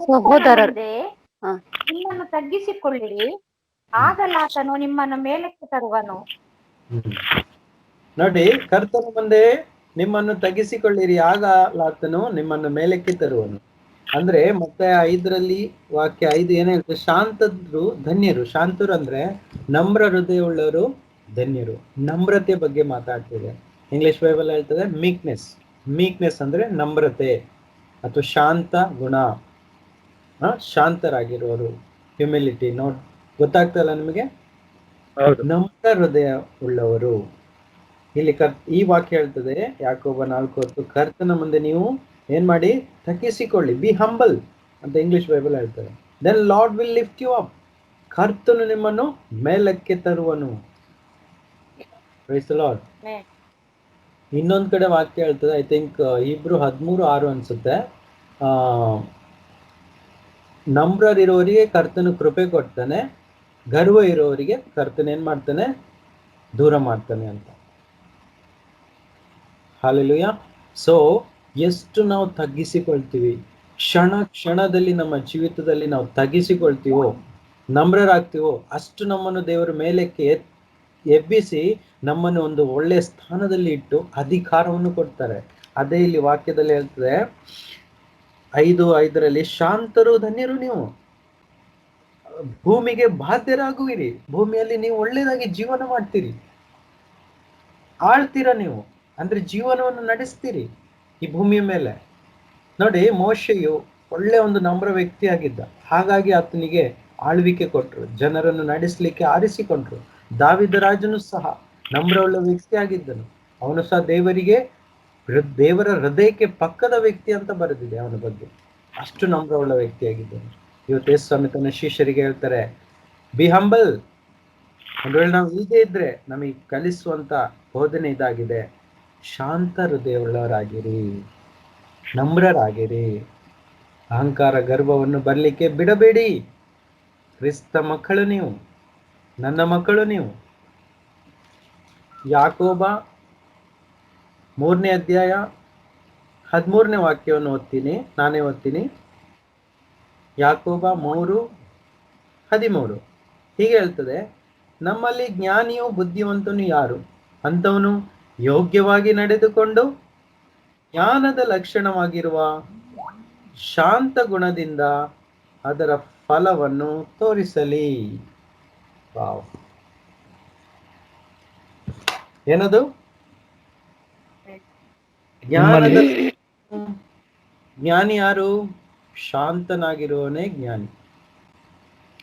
ಸಹೋದರರೇ, ನಿಮ್ಮನ್ನು ತಗ್ಗಿಸಿಕೊಳ್ಳಿರಿ, ಆಗಲಾತನು ನಿಮ್ಮನ್ನು ಮೇಲಕ್ಕೆ ತರುವನು. ನೋಡಿ, ಕರ್ತನ ಮುಂದೆ ನಿಮ್ಮನ್ನು ತಗ್ಗಿಸಿಕೊಳ್ಳಿರಿ, ಆಗಲಾತನು ನಿಮ್ಮನ್ನು ಮೇಲಕ್ಕೆ ತರುವನು. ಅಂದ್ರೆ ಮತ್ತೆ 5 ವಾಕ್ಯ 5 ಏನ್ ಹೇಳ್ತದೆ? ಶಾಂತರು ಧನ್ಯರು. ಶಾಂತರು ಅಂದ್ರೆ ನಮ್ರ ಹೃದಯ ಉಳ್ಳವರು ಧನ್ಯರು. ನಮ್ರತೆ ಬಗ್ಗೆ ಮಾತಾಡ್ತಿದೆ. ಇಂಗ್ಲಿಷ್ ಬೈಬಲ್ ಹೇಳ್ತದೆ ಮೀಕ್ನೆಸ್. ಮೀಕ್ನೆಸ್ ಅಂದ್ರೆ ನಮ್ರತೆ ಅಥವಾ ಶಾಂತ ಗುಣ, ಶಾಂತರಾಗಿರೋರು, ಹ್ಯುಮಿಲಿಟಿ. ನೋಡ್, ಗೊತ್ತಾಗ್ತಲ್ಲ ನಿಮಗೆ? ನಮ್ರ ಹೃದಯ ಉಳ್ಳವರು. ಇಲ್ಲಿ ಈ ವಾಕ್ಯ ಹೇಳ್ತದೆ, ಯಾಕೋಬ 4:10, ಕರ್ತನ ಮುಂದೆ ನೀವು ಏನ್ ಮಾಡಿ? ತಗ್ಗಿಸಿಕೊಳ್ಳಿ. ಬಿ ಹಂಬಲ್ ಅಂತ ಇಂಗ್ಲಿಷ್ ಬೈಬಲ್ ಹೇಳ್ತದೆ. Then Lord will lift you up. ಕರ್ತನು ನಿಮ್ಮನ್ನು ಮೇಲಕ್ಕೆ ತರುವನು. Price the lord. ಇನ್ನೊಂದ್ ಕಡೆ ವಾಕ್ಯ ಹೇಳ್ತದೆ, ಐ ಥಿಂಕ್ ಹೀಬ್ರು 13:6 ಅನ್ಸುತ್ತೆ, ನಮ್ರರಿರೋರಿಗೆ ಕರ್ತನು ಕೃಪೆ ಕೊಡ್ತಾನೆ, ಗರ್ವ ಇರೋರಿಗೆ ಕರ್ತನ ಏನ್ ಮಾಡ್ತಾನೆ? ದೂರ ಮಾಡ್ತಾನೆ ಅಂತ. ಹಲ್ಲೆಲೂಯಾ. ಸೊ ಎಷ್ಟು ನಾವು ತಗ್ಗಿಸಿಕೊಳ್ತೀವಿ, ಕ್ಷಣದಲ್ಲಿ ನಮ್ಮ ಜೀವಿತದಲ್ಲಿ ನಾವು ತಗ್ಗಿಸಿಕೊಳ್ತೀವೋ, ನಮ್ರರಾಗ್ತೀವೋ, ಅಷ್ಟು ನಮ್ಮನ್ನು ದೇವರ ಮೇಲಕ್ಕೆ ಎಬ್ಬಿಸಿ ನಮ್ಮನ್ನು ಒಂದು ಒಳ್ಳೆಯ ಸ್ಥಾನದಲ್ಲಿ ಇಟ್ಟು ಅಧಿಕಾರವನ್ನು ಕೊಡ್ತಾರೆ. ಅದೇ ಇಲ್ಲಿ ವಾಕ್ಯದಲ್ಲಿ ಹೇಳ್ತದೆ 5:5, ಶಾಂತರು ಧನ್ಯರು, ನೀವು ಭೂಮಿಗೆ ಬಾಧ್ಯರಾಗುವಿರಿ. ಭೂಮಿಯಲ್ಲಿ ನೀವು ಒಳ್ಳೆಯದಾಗಿ ಜೀವನ ಮಾಡ್ತೀರಿ, ಆಳ್ತೀರ ನೀವು, ಅಂದ್ರೆ ಜೀವನವನ್ನು ನಡೆಸ್ತೀರಿ ಈ ಭೂಮಿಯ ಮೇಲೆ. ನೋಡಿ, ಮೋಶೆಯು ಒಳ್ಳೆ ಒಂದು ನಮ್ರ ವ್ಯಕ್ತಿ ಆಗಿದ್ದ, ಹಾಗಾಗಿ ಆತನಿಗೆ ಆಳ್ವಿಕೆ ಕೊಟ್ರು, ಜನರನ್ನು ನಡೆಸಲಿಕ್ಕೆ ಆರಿಸಿಕೊಂಡ್ರು. ದಾವಿದ ರಾಜನು ಸಹ ನಮ್ರವುಳ್ಳ ವ್ಯಕ್ತಿ ಆಗಿದ್ದನು. ಅವನು ಸಹ ದೇವರ ಹೃದಯಕ್ಕೆ ಪಕ್ಕದ ವ್ಯಕ್ತಿ ಅಂತ ಬರೆದಿದೆ ಅವನ ಬಗ್ಗೆ. ಅಷ್ಟು ನಮ್ರವುಳ್ಳ ವ್ಯಕ್ತಿಯಾಗಿದ್ದನು. ಇವತ್ತು ಯೇಸು ಸ್ವಾಮಿ ತನ್ನ ಶಿಷ್ಯರಿಗೆ ಹೇಳ್ತಾರೆ, ಬಿ ಹಂಬಲ್. ಒಂದು ವೇಳೆ ನಾವು ಹೀಗೆ ಇದ್ರೆ ನಮಗೆ ಕಲಿಸುವಂತ ಬೋಧನೆ ಇದಾಗಿದೆ, ಶಾಂತ ಹೃದಯವುಳ್ಳವರಾಗಿರಿ, ನಮ್ರರಾಗಿರಿ, ಅಹಂಕಾರ ಗರ್ವವನ್ನು ಬರಲಿಕ್ಕೆ ಬಿಡಬೇಡಿ. ಕ್ರಿಸ್ತ ಮಕ್ಕಳು ನೀವು, ನನ್ನ ಮಕ್ಕಳು ನೀವು. ಯಾಕೋಬ 3ನೇ ಅಧ್ಯಾಯ 13ನೇ ವಾಕ್ಯವನ್ನು ನಾನೇ ಓದ್ತೀನಿ. ಯಾಕೋಬ 3:13 ಹೀಗೆ ಹೇಳ್ತದೆ, ನಮ್ಮಲ್ಲಿ ಜ್ಞಾನಿಯು ಬುದ್ಧಿವಂತನು ಯಾರು? ಅಂಥವನು ಯೋಗ್ಯವಾಗಿ ನಡೆದುಕೊಂಡು ಜ್ಞಾನದ ಲಕ್ಷಣವಾಗಿರುವ ಶಾಂತ ಗುಣದಿಂದ ಅದರ ಫಲವನ್ನು ತೋರಿಸಲಿ. ವಾವ್, ಏನದು? ಜ್ಞಾನದ ಜ್ಞಾನಿ ಯಾರು? ಶಾಂತನಾಗಿರುವವನೇ ಜ್ಞಾನಿ.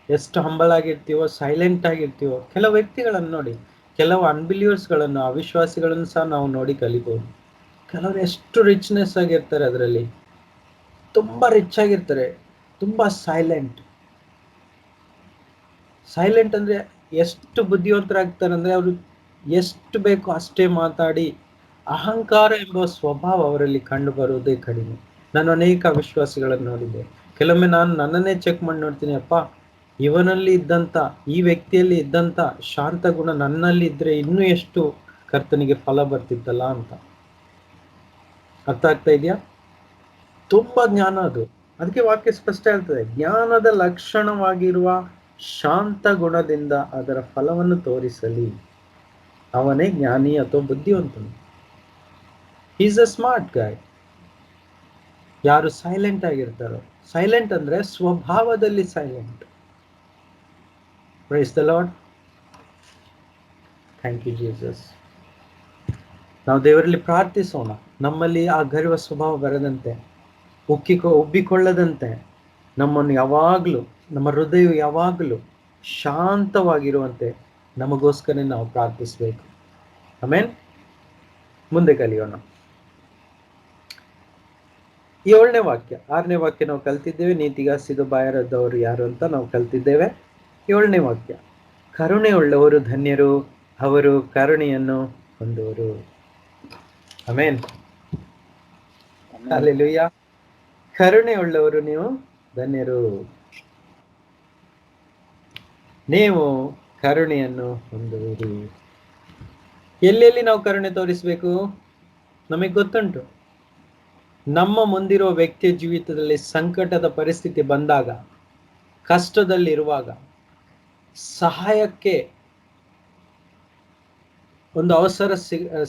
ಎಷ್ಟು ಹಂಬಲ್ ಆಗಿರ್ತೀವೋ, ಸೈಲೆಂಟ್ ಆಗಿರ್ತೀವೋ. ಕೆಲವು ವ್ಯಕ್ತಿಗಳನ್ನು ನೋಡಿ, ಕೆಲವು ಅನ್ಬಿಲಿಯರ್ಸ್ಗಳನ್ನು, ಅವಿಶ್ವಾಸಿಗಳನ್ನು ಸಹ ನಾವು ನೋಡಿ ಕಲಿಬಹುದು. ಕೆಲವರು ಎಷ್ಟು ರಿಚ್ನೆಸ್ ಆಗಿರ್ತಾರೆ, ಅದರಲ್ಲಿ ತುಂಬಾ ರಿಚ್ ಆಗಿರ್ತಾರೆ, ತುಂಬಾ ಸೈಲೆಂಟ್. ಸೈಲೆಂಟ್ ಅಂದ್ರೆ ಎಷ್ಟು ಬುದ್ಧಿವಂತರಾಗ್ತಾರೆ ಅಂದ್ರೆ, ಅವರು ಎಷ್ಟು ಬೇಕೋ ಅಷ್ಟೇ ಮಾತಾಡಿ ಅಹಂಕಾರ ಎಂಬ ಸ್ವಭಾವ ಅವರಲ್ಲಿ ಕಂಡು ಬರುವುದೇ ಕಡಿಮೆ. ನಾನು ಅನೇಕ ಅವಿಶ್ವಾಸಿಗಳನ್ನು ನೋಡಿದ್ದೆ. ಕೆಲವೊಮ್ಮೆ ನಾನು ನನ್ನನ್ನೇ ಚೆಕ್ ಮಾಡಿ ನೋಡ್ತೀನಿ, ಅಪ್ಪ, ಇವನಲ್ಲಿ ಇದ್ದಂತ, ಈ ವ್ಯಕ್ತಿಯಲ್ಲಿ ಇದ್ದಂತ ಶಾಂತ ಗುಣ ನನ್ನಲ್ಲಿ ಇದ್ರೆ ಇನ್ನೂ ಎಷ್ಟು ಕರ್ತನಿಗೆ ಫಲ ಬರ್ತಿತ್ತಲ್ಲ ಅಂತ. ಅರ್ಥ ಆಗ್ತಾ ಇದೆಯಾ? ತುಂಬಾ ಜ್ಞಾನ ಅದು. ಅದಕ್ಕೆ ವಾಕ್ಯ ಸ್ಪಷ್ಟ ಹೇಳ್ತದೆ, ಜ್ಞಾನದ ಲಕ್ಷಣವಾಗಿರುವ ಶಾಂತ ಗುಣದಿಂದ ಅದರ ಫಲವನ್ನು ತೋರಿಸಲಿ. ಅವನೇ ಜ್ಞಾನಿ ಅಥವಾ ಬುದ್ಧಿವಂತನು. Is a smart ಗಾಯ್. ಯಾರು ಸೈಲೆಂಟ್ ಆಗಿರ್ತಾರೋ, ಸೈಲೆಂಟ್ ಅಂದ್ರೆ ಸ್ವಭಾವದಲ್ಲಿ silent. Praise the Lord. Thank you Jesus. ನಾವು ದೇವರಲ್ಲಿ ಪ್ರಾರ್ಥಿಸೋಣ, ನಮ್ಮಲ್ಲಿ ಆ ಗರ್ವ ಸ್ವಭಾವ ಬರದಂತೆ, ಉಬ್ಬಿಕೊಳ್ಳದಂತೆ, ನಮ್ಮನ್ನು ಯಾವಾಗಲೂ, ನಮ್ಮ ಹೃದಯ ಯಾವಾಗಲೂ ಶಾಂತವಾಗಿರುವಂತೆ ನಮಗೋಸ್ಕರ ನಾವು ಪ್ರಾರ್ಥಿಸಬೇಕು. ಆಮೇನ್. ಮುಂದೆ ಕಲಿಯೋಣ. 7ನೇ ವಾಕ್ಯ, 6ನೇ ವಾಕ್ಯ ನಾವು ಕಲ್ತಿದ್ದೇವೆ. ನೀತಿಗಾಸಿದ ಬಾಯರದವರು ಯಾರು ಅಂತ ನಾವು ಕಲ್ತಿದ್ದೇವೆ. 7ನೇ ವಾಕ್ಯ, ಕರುಣೆ ಉಳ್ಳವರು ಧನ್ಯರು, ಅವರು ಕರುಣೆಯನ್ನು ಹೊಂದುವರು. ಆಮೇನ್. ಹಲ್ಲೆಲೂಯಾ. ಕರುಣೆ ಉಳ್ಳವರು ನೀವು ಧನ್ಯರು. ನೀವು ಕರುಣೆಯನ್ನು ಹೊಂದುವಿರಿ. ಎಲ್ಲೆಲ್ಲಿ ನಾವು ಕರುಣೆ ತೋರಿಸಬೇಕು? ನಮಗೆ ಗೊತ್ತುಂಟು. ನಮ್ಮ ಮುಂದಿರುವ ವ್ಯಕ್ತಿಯ ಜೀವಿತದಲ್ಲಿ ಸಂಕಟದ ಪರಿಸ್ಥಿತಿ ಬಂದಾಗ, ಕಷ್ಟದಲ್ಲಿರುವಾಗ, ಸಹಾಯಕ್ಕೆ ಒಂದು ಅವಸರ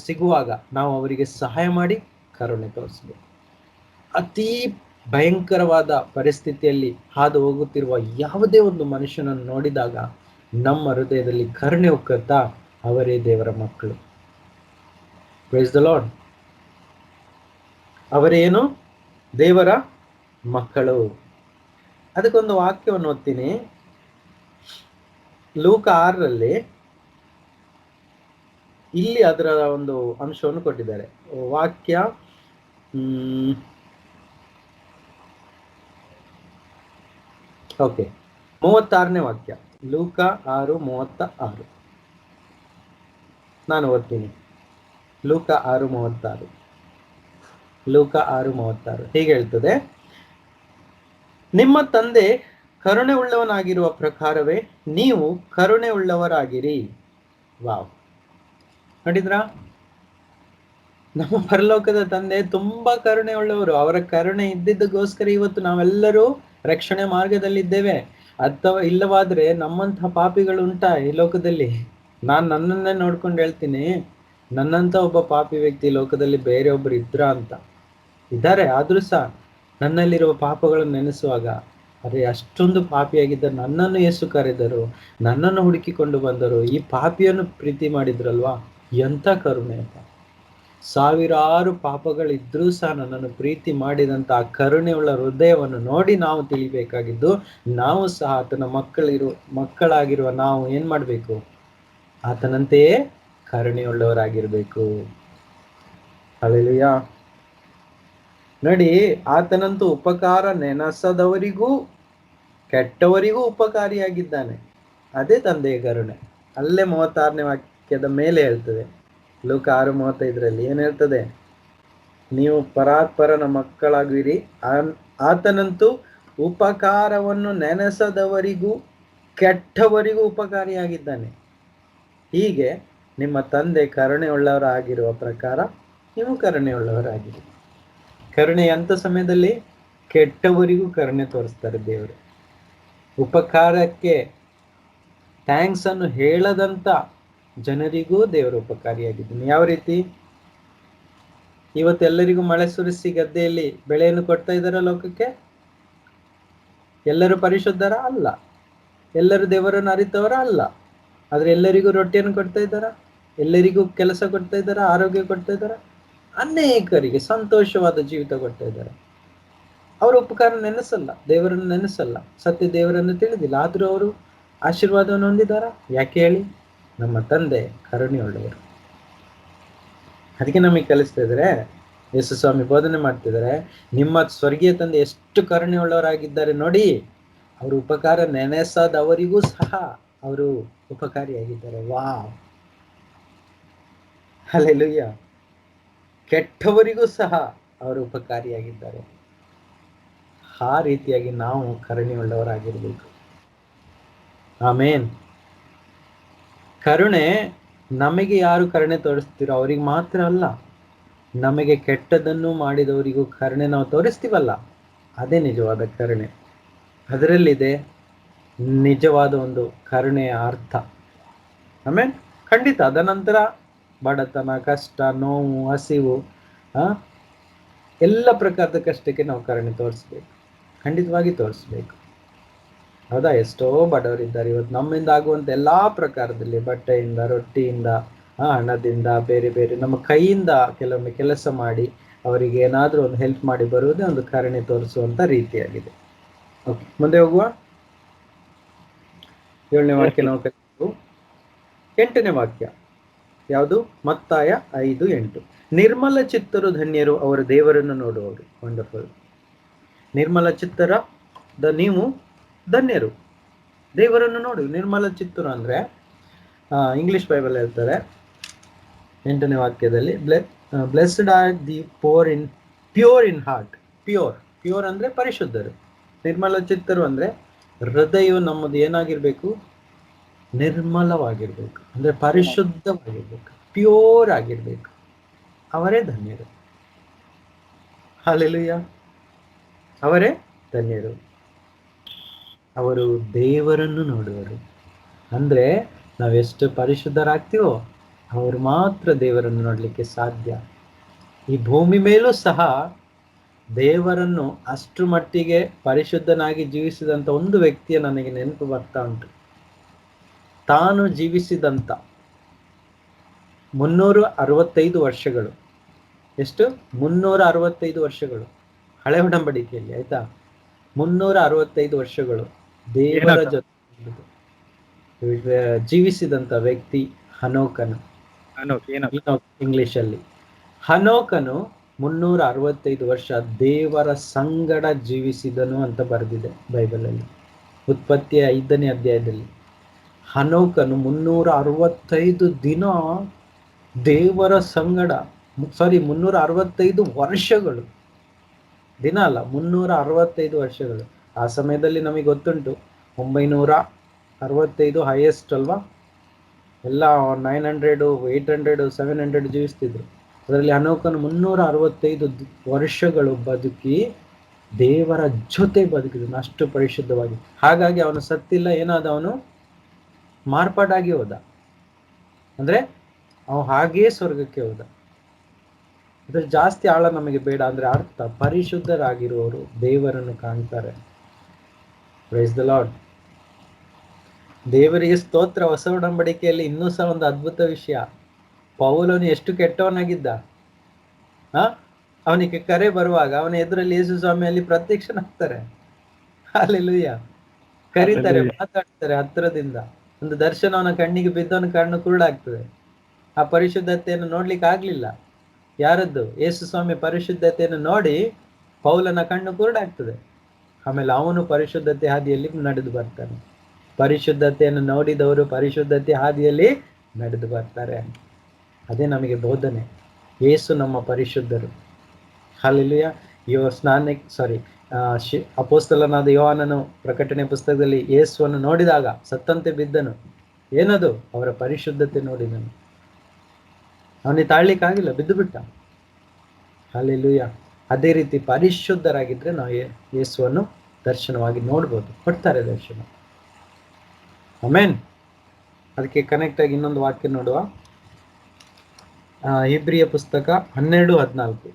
ಸಿಗುವಾಗ ನಾವು ಅವರಿಗೆ ಸಹಾಯ ಮಾಡಿ ಕರುಣೆ ತೋರಿಸಬೇಕು. ಅತಿ ಭಯಂಕರವಾದ ಪರಿಸ್ಥಿತಿಯಲ್ಲಿ ಹಾದು ಹೋಗುತ್ತಿರುವ ಯಾವುದೇ ಒಂದು ಮನುಷ್ಯನನ್ನು ನೋಡಿದಾಗ ನಮ್ಮ ಹೃದಯದಲ್ಲಿ ಕರುಣೆ ಉಕ್ಕುತ್ತಾ, ಅವರೇ ದೇವರ ಮಕ್ಕಳು. Price the lord. ಅವರೇನು? ದೇವರ ಮಕ್ಕಳು. ಅದಕ್ಕೊಂದು ವಾಕ್ಯವನ್ನು ಓದ್ತೀನಿ. ಲೂಕ 6ರಲ್ಲಿ ಇಲ್ಲಿ ಅದರ ಒಂದು ಅಂಶವನ್ನು ಕೊಟ್ಟಿದ್ದಾರೆ. ವಾಕ್ಯ ಓಕೆ, 36ನೇ ವಾಕ್ಯ, ಲೂಕ 6:36. ನಾನು ಓದ್ತೀನಿ. ಲೂಕ 6:36. ಲೂಕ 6:36 ಹೀಗೆ ಹೇಳ್ತದೆ, ನಿಮ್ಮ ತಂದೆ ಕರುಣೆ ಉಳ್ಳವನಾಗಿರುವ ಪ್ರಕಾರವೇ ನೀವು ಕರುಣೆ ಉಳ್ಳವರಾಗಿರಿ. ವಾವ್, ನೋಡಿದ್ರಾ? ನಮ್ಮ ಪರಲೋಕದ ತಂದೆ ತುಂಬಾ ಕರುಣೆ ಉಳ್ಳವರು. ಅವರ ಕರುಣೆ ಇದ್ದಿದ್ದಕ್ಕೋಸ್ಕರ ಇವತ್ತು ನಾವೆಲ್ಲರೂ ರಕ್ಷಣೆ ಮಾರ್ಗದಲ್ಲಿದ್ದೇವೆ. ಅಥವಾ ಇಲ್ಲವಾದ್ರೆ ನಮ್ಮಂತಹ ಪಾಪಿಗಳು ಉಂಟಾ ಈ ಲೋಕದಲ್ಲಿ? ನಾನು ನನ್ನನ್ನೇ ನೋಡ್ಕೊಂಡು ಹೇಳ್ತೀನಿ, ನನ್ನಂತ ಒಬ್ಬ ಪಾಪಿ ವ್ಯಕ್ತಿ ಲೋಕದಲ್ಲಿ ಬೇರೆಯೊಬ್ಬರು ಇದ್ರ ಅಂತ. ಇದ್ದಾರೆ, ಆದ್ರೂ ಸಹ ನನ್ನಲ್ಲಿರುವ ಪಾಪಗಳನ್ನು ನೆನೆಸುವಾಗ, ಅರೆ ಅಷ್ಟೊಂದು ಪಾಪಿಯಾಗಿದ್ದ ನನ್ನನ್ನು ಯೇಸು ಕರೆದರು, ನನ್ನನ್ನು ಹುಡುಕಿಕೊಂಡು ಬಂದರು, ಈ ಪಾಪಿಯನ್ನು ಪ್ರೀತಿ ಮಾಡಿದ್ರಲ್ವಾ, ಎಂಥ ಕರುಣೆ ಅಂತ. ಸಾವಿರಾರು ಪಾಪಗಳಿದ್ರೂ ಸಹ ನನ್ನನ್ನು ಪ್ರೀತಿ ಮಾಡಿದಂತ ಆ ಕರುಣೆಯುಳ್ಳ ಹೃದಯವನ್ನು ನೋಡಿ ನಾವು ತಿಳಿಬೇಕಾಗಿದ್ದು, ನಾವು ಸಹ ಆತನ ಮಕ್ಕಳಾಗಿರುವ ನಾವು ಏನ್ ಮಾಡ್ಬೇಕು? ಆತನಂತೆಯೇ ಕರುಣೆಯುಳ್ಳವರಾಗಿರ್ಬೇಕು. ಹಲ್ಲೆಲೂಯಾ. ನೋಡಿ, ಆತನಂತೂ ಉಪಕಾರ ನೆನಸದವರಿಗೂ ಕೆಟ್ಟವರಿಗೂ ಉಪಕಾರಿಯಾಗಿದ್ದಾನೆ. ಅದೇ ತಂದೆಯ ಕರುಣೆ. ಅಲ್ಲೇ 36ನೇ ವಾಕ್ಯದ ಮೇಲೆ ಹೇಳ್ತದೆ. ಲೂಕ 6:35ರಲ್ಲಿ ಏನ್ ಹೇಳ್ತದೆ? ನೀವು ಪರಾತ್ಪರನ ಮಕ್ಕಳಾಗಿರಿ, ಆತನಂತೂ ಉಪಕಾರವನ್ನು ನೆನೆಸದವರಿಗೂ ಕೆಟ್ಟವರಿಗೂ ಉಪಕಾರಿಯಾಗಿದ್ದಾನೆ. ಹೀಗೆ ನಿಮ್ಮ ತಂದೆ ಕರುಣೆಯುಳ್ಳವರಾಗಿರುವ ಪ್ರಕಾರ ನೀವು ಕರುಣೆಯುಳ್ಳವರಾಗಿರಿ. ಕರುಣೆ ಎಂಥ ಸಮಯದಲ್ಲಿ? ಕೆಟ್ಟವರಿಗೂ ಕರುಣೆ ತೋರಿಸ್ತಾರೆ ದೇವರು. ಉಪಕಾರಕ್ಕೆ ಥ್ಯಾಂಕ್ಸ್ ಅನ್ನು ಹೇಳದಂತ ಜನರಿಗೂ ದೇವರು ಉಪಕಾರಿಯಾಗಿದ್ದಾನೆ. ಯಾವ ರೀತಿ? ಇವತ್ತೆಲ್ಲರಿಗೂ ಮಳೆ ಸುರಿಸಿ ಗದ್ದೆಯಲ್ಲಿ ಬೆಳೆಯನ್ನು ಕೊಡ್ತಾ ಇದ್ದಾರ ಲೋಕಕ್ಕೆ. ಎಲ್ಲರೂ ಪರಿಶುದ್ಧರ ಅಲ್ಲ, ಎಲ್ಲರೂ ದೇವರನ್ನು ಅರಿತವರ ಅಲ್ಲ. ಆದ್ರೆ ಎಲ್ಲರಿಗೂ ರೊಟ್ಟಿಯನ್ನು ಕೊಡ್ತಾ ಇದ್ದಾರ, ಎಲ್ಲರಿಗೂ ಕೆಲಸ ಕೊಡ್ತಾ ಇದ್ದಾರ, ಆರೋಗ್ಯ ಕೊಡ್ತಾ ಇದ್ದಾರ, ಅನೇಕರಿಗೆ ಸಂತೋಷವಾದ ಜೀವಿತ ಕೊಡ್ತಾ ಇದ್ದಾರೆ. ಅವರ ಉಪಕಾರ ನೆನೆಸಲ್ಲ, ದೇವರನ್ನು ನೆನೆಸಲ್ಲ, ಸತ್ಯ ದೇವರನ್ನು ತಿಳಿದಿಲ್ಲ, ಆದ್ರೂ ಅವರು ಆಶೀರ್ವಾದವನ್ನು ಹೊಂದಿದಾರ. ಯಾಕೆ ಹೇಳಿ? ನಮ್ಮ ತಂದೆ ಕರುಣೆಯುಳ್ಳವರು. ಅದಕ್ಕೆ ನಮಗೆ ಕಲಿಸ್ತಾ ಇದ್ದಾರೆ, ಯೇಸು ಸ್ವಾಮಿ ಬೋಧನೆ ಮಾಡ್ತಿದ್ದಾರೆ, ನಿಮ್ಮ ಸ್ವರ್ಗೀಯ ತಂದೆ ಎಷ್ಟು ಕರುಣೆಯುಳ್ಳವರಾಗಿದ್ದಾರೆ ನೋಡಿ, ಅವರು ಉಪಕಾರ ನೆನೆಸದವರಿಗೂ ಸಹ ಅವರು ಉಪಕಾರಿಯಾಗಿದ್ದಾರೆ. Wow, hallelujah. ಕೆಟ್ಟವರಿಗೂ ಸಹ ಅವರು ಉಪಕಾರಿಯಾಗಿದ್ದಾರೆ. ಆ ರೀತಿಯಾಗಿ ನಾವು ಕರುಣೆಯುಳ್ಳವರಾಗಿರ್ಬೇಕು. ಆಮೇನ್. ಕರುಣೆ ನಮಗೆ ಯಾರು ಕರುಣೆ ತೋರಿಸ್ತೀರೋ ಅವ್ರಿಗೆ ಮಾತ್ರ ಅಲ್ಲ, ನಮಗೆ ಕೆಟ್ಟದನ್ನು ಮಾಡಿದವರಿಗೂ ಕರುಣೆ ನಾವು ತೋರಿಸ್ತೀವಲ್ಲ, ಅದೇ ನಿಜವಾದ ಕರುಣೆ. ಅದರಲ್ಲಿದೆ ನಿಜವಾದ ಒಂದು ಕರುಣೆಯ ಅರ್ಥ. ಆಮೇನ್. ಖಂಡಿತ ಅದ ನಂತರ ಬಡತನ, ಕಷ್ಟ, ನೋವು, ಹಸಿವು, ಎಲ್ಲ ಪ್ರಕಾರದ ಕಷ್ಟಕ್ಕೆ ನಾವು ಕರುಣೆ ತೋರಿಸ್ಬೇಕು, ಖಂಡಿತವಾಗಿ ತೋರಿಸ್ಬೇಕು. ಹೌದಾ? ಎಷ್ಟೋ ಬಡವರಿದ್ದಾರೆ ಇವತ್ತು. ನಮ್ಮಿಂದ ಆಗುವಂತ ಎಲ್ಲಾ ಪ್ರಕಾರದಲ್ಲಿ, ಬಟ್ಟೆಯಿಂದ, ರೊಟ್ಟಿಯಿಂದ, ಹಣದಿಂದ, ಬೇರೆ ಬೇರೆ ನಮ್ಮ ಕೈಯಿಂದ ಕೆಲವೊಮ್ಮೆ ಕೆಲಸ ಮಾಡಿ ಅವರಿಗೆ ಏನಾದ್ರೂ ಒಂದು ಹೆಲ್ಪ್ ಮಾಡಿ ಬರುವುದೇ ಒಂದು ಕರುಣೆ ತೋರಿಸುವಂತ ರೀತಿಯಾಗಿದೆ. ಓಕೆ, ಮುಂದೆ ಹೋಗುವ. 7ನೇ ವಾಕ್ಯ ನಾವು ಕಲಿತು. 8ನೇ ವಾಕ್ಯ ಯಾವುದು? ಮತ್ತಾಯ 5:8. ನಿರ್ಮಲ ಚಿತ್ತರು ಧನ್ಯರು, ಅವರ ದೇವರನ್ನು ನೋಡುವವರು. ವಂಡರ್ಫುಲ್. ನಿರ್ಮಲ ಚಿತ್ತರದ ನೀವು ಧನ್ಯರು, ದೇವರನ್ನು ನೋಡಿ. ನಿರ್ಮಲ ಚಿತ್ತರು ಅಂದ್ರೆ ಇಂಗ್ಲಿಷ್ ಬೈಬಲ್ ಹೇಳ್ತಾರೆ 8ನೇ ವಾಕ್ಯದಲ್ಲಿ, blessed R the pure in heart. Pure ಅಂದ್ರೆ ಪರಿಶುದ್ಧರು. ನಿರ್ಮಲ ಚಿತ್ತರು ಅಂದ್ರೆ ಹೃದಯವು ನಮ್ಮದು ಏನಾಗಿರ್ಬೇಕು? ನಿರ್ಮಲವಾಗಿರ್ಬೇಕು, ಅಂದ್ರೆ ಪರಿಶುದ್ಧವಾಗಿರ್ಬೇಕು, ಪ್ಯೂರ್ ಆಗಿರ್ಬೇಕು. ಅವರೇ ಧನ್ಯರು. ಹಲ್ಲೆಲೂಯಾ. ಅವರೇ ಧನ್ಯರು. ಅವರು ದೇವರನ್ನು ನೋಡುವರು. ಅಂದ್ರೆ ನಾವೆಷ್ಟು ಪರಿಶುದ್ಧರಾಗ್ತೀವೋ ಅವರು ಮಾತ್ರ ದೇವರನ್ನು ನೋಡ್ಲಿಕ್ಕೆ ಸಾಧ್ಯ. ಈ ಭೂಮಿ ಮೇಲೂ ಸಹ ದೇವರನ್ನು ಅಷ್ಟು ಮಟ್ಟಿಗೆ ಪರಿಶುದ್ಧನಾಗಿ ಜೀವಿಸಿದಂತ ಒಂದು ವ್ಯಕ್ತಿಯ ನನಗೆ ನೆನಪು ಬರ್ತಾ ಉಂಟು. ತಾನು ಜೀವಿಸಿದಂತ 365 ವರ್ಷಗಳು. ಎಷ್ಟು? 365 ವರ್ಷಗಳು ಹಳೆ ಒಡಂಬಡಿಕೆಯಲ್ಲಿ, ಆಯ್ತಾ? 365 ವರ್ಷಗಳು ದೇವರ ಜೊತೆ ಜೀವಿಸಿದಂತ ವ್ಯಕ್ತಿ ಹನೋಕನು. ಇಂಗ್ಲಿಷ್ ಅಲ್ಲಿ ಹನೋಕನು 365 ವರ್ಷ ದೇವರ ಸಂಗಡ ಜೀವಿಸಿದನು ಅಂತ ಬರೆದಿದೆ ಬೈಬಲ್ ಅಲ್ಲಿ. ಉತ್ಪತ್ತಿಯ 5ನೇ ಅಧ್ಯಾಯದಲ್ಲಿ ಹನೋಕನು 365 ದಿನ ದೇವರ ಸಂಗಡ, 365 ವರ್ಷಗಳು, ದಿನ ಅಲ್ಲ, 365 ವರ್ಷಗಳು. ಆ ಸಮಯದಲ್ಲಿ ನಮಗೆ ಗೊತ್ತುಂಟು 965 ಹೈಯೆಸ್ಟ್ ಅಲ್ವಾ? ಎಲ್ಲ 900, 800, 700 ಜೀವಿಸ್ತಿದ್ರು. ಅದರಲ್ಲಿ ಹನೋಕನು 365 ವರ್ಷಗಳು ಬದುಕಿ ದೇವರ ಜೊತೆ ಬದುಕಿದನು, ಅಷ್ಟು ಪರಿಶುದ್ಧವಾಗಿ. ಹಾಗಾಗಿ ಅವನು ಸತ್ತಿಲ್ಲ, ಏನಾದ? ಅವನು ಮಾರ್ಪಾಡಾಗಿ ಹೋದ, ಅಂದ್ರೆ ಅವನು ಹಾಗೇ ಸ್ವರ್ಗಕ್ಕೆ ಹೋದ. ಅದ್ರ ಜಾಸ್ತಿ ಆಳ ನಮಗೆ ಬೇಡ. ಅಂದ್ರೆ ಅರ್ಥ, ಪರಿಶುದ್ಧರಾಗಿರುವವರು ದೇವರನ್ನು ಕಾಣ್ತಾರೆ. Price the lord. ದೇವರಿಗೆ ಸ್ತೋತ್ರ. ಹೊಸ ಒಡಂಬಡಿಕೆಯಲ್ಲಿ ಇನ್ನೂ ಸಹ ಒಂದು ಅದ್ಭುತ ವಿಷಯ. ಪೌಲನು ಎಷ್ಟು ಕೆಟ್ಟವನಾಗಿದ್ದ. ಅವನಿಗೆ ಕರೆ ಬರುವಾಗ ಅವನ ಎದುರಲ್ಲಿ ಯೇಸು ಸ್ವಾಮಿಯಲ್ಲಿ ಪ್ರತ್ಯಕ್ಷನಾಗ್ತಾರೆ. ಹಲ್ಲೆಲೂಯಾ. ಕರೀತಾರೆ, ಮಾತಾಡ್ತಾರೆ ಹತ್ತಿರದಿಂದ. ಒಂದು ದರ್ಶನ ಅವನ ಕಣ್ಣಿಗೆ ಬಿದ್ದವನ ಕಣ್ಣು ಕುರುಡಾಗ್ತದೆ. ಆ ಪರಿಶುದ್ಧತೆಯನ್ನು ನೋಡ್ಲಿಕ್ಕೆ ಆಗ್ಲಿಲ್ಲ. ಯಾರದ್ದು? ಯೇಸು ಸ್ವಾಮಿ ಪರಿಶುದ್ಧತೆಯನ್ನು ನೋಡಿ ಪೌಲನ ಕಣ್ಣು ಕುರುಡಾಗ್ತದೆ. ಆಮೇಲೆ ಅವನು ಪರಿಶುದ್ಧತೆ ಹಾದಿಯಲ್ಲಿ ನಡೆದು ಬರ್ತಾನೆ. ಪರಿಶುದ್ಧತೆಯನ್ನು ನೋಡಿದವರು ಪರಿಶುದ್ಧತೆ ಹಾದಿಯಲ್ಲಿ ನಡೆದು ಬರ್ತಾರೆ. ಅದೇ ನಮಗೆ ಬೋಧನೆ. ಯೇಸು ನಮ್ಮ ಪರಿಶುದ್ಧರು. ಹಲ್ಲೆಲೂಯಾ. ಅಪೊಸ್ತಲನಾದ ಯೋಹಾನನು ಪ್ರಕಟಣೆ ಪುಸ್ತಕದಲ್ಲಿ ಯೇಸುವನ್ನು ನೋಡಿದಾಗ ಸತ್ತಂತೆ ಬಿದ್ದನು. ಏನದು? ಅವರ ಪರಿಶುದ್ಧತೆ ನೋಡಿದನು. ಅವನಿಗೆ ತಾಳ್ಲಿಕ್ಕಾಗಿಲ್ಲ, ಬಿದ್ದು ಬಿಟ್ಟ. ಹಲ್ಲೆಲೂಯಾ. ಅದೇ ರೀತಿ ಪರಿಶುದ್ಧರಾಗಿದ್ರೆ ನಾವು ಯೇಸುವನ್ನು ದರ್ಶನವಾಗಿ ನೋಡ್ಬೋದು, ಕೊಡ್ತಾರೆ ದರ್ಶನ. ಆಮೆನ್. ಅದಕ್ಕೆ ಕನೆಕ್ಟ್ ಆಗಿ ಇನ್ನೊಂದು ವಾಕ್ಯ ನೋಡುವ. ಇಬ್ರಿಯ ಪುಸ್ತಕ 12:14.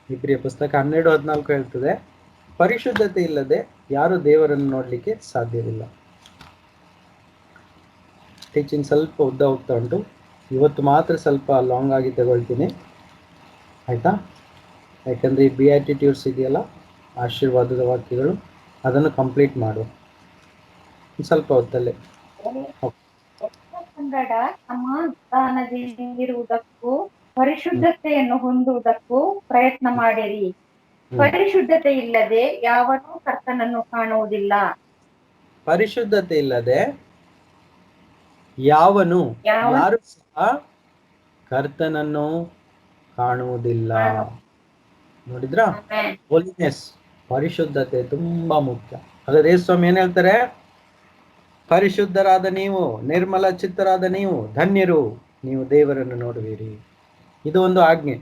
ಇಬ್ರಿಯ ಪುಸ್ತಕ 12:14 ಹೇಳ್ತದೆ, ಪರಿಶುದ್ಧತೆ ಇಲ್ಲದೆ ಯಾರು ದೇವರನ್ನು ನೋಡಲಿಕ್ಕೆ ಸಾಧ್ಯವಿಲ್ಲ. ಟೀಚಿಂಗ್ ಸ್ವಲ್ಪ ಉದ್ದ ಹೋಗ್ತಾ ಉಂಟು, ಇವತ್ತು ಮಾತ್ರ ಸ್ವಲ್ಪ ಲಾಂಗ್ ಆಗಿ ತಗೊಳ್ತೀನಿ, ಆಯ್ತಾ? ಯಾಕಂದರೆ ಈ ಬಿಯಾಟಿಟ್ಯೂಡ್ಸ್ ಇದೆಯಲ್ಲ, ಆಶೀರ್ವಾದದ ವಾಕ್ಯಗಳು, ಅದನ್ನು ಕಂಪ್ಲೀಟ್ ಮಾಡುವ ಸ್ವಲ್ಪ ಹೊತ್ತಲ್ಲೇ. ಕನ್ನಡ ಸಮಾಧಾನದಿಂದಿರುವುದಕ್ಕೂ ಪರಿಶುದ್ಧತೆಯನ್ನು ಹೊಂದುವುದಕ್ಕೂ ಪ್ರಯತ್ನ ಮಾಡಿರಿ. ಪರಿಶುದ್ಧತೆ ಇಲ್ಲದೆ ಯಾವನೂ ಕರ್ತನನ್ನು ಕಾಣುವುದಿಲ್ಲ. ಪರಿಶುದ್ಧತೆ ಇಲ್ಲದೆ ಯಾರು ಸಹ ಕರ್ತನನ್ನು ಕಾಣುವುದಿಲ್ಲ. ನೋಡಿದ್ರಾ? ಹೋಲಿನೆಸ್, ಪರಿಶುದ್ಧತೆ ತುಂಬಾ ಮುಖ್ಯ. ಹಾಗಾದ್ರೆ ಯೇಸು ಸ್ವಾಮಿ ಏನ್ ಹೇಳ್ತಾರೆ? ಪರಿಶುದ್ಧರಾದ ನೀವು, ನಿರ್ಮಲ ಚಿತ್ತರಾದ ನೀವು ಧನ್ಯರು, ನೀವು ದೇವರನ್ನು ನೋಡುವಿರಿ. ಇದು ಒಂದು ಆಜ್ಞೆ,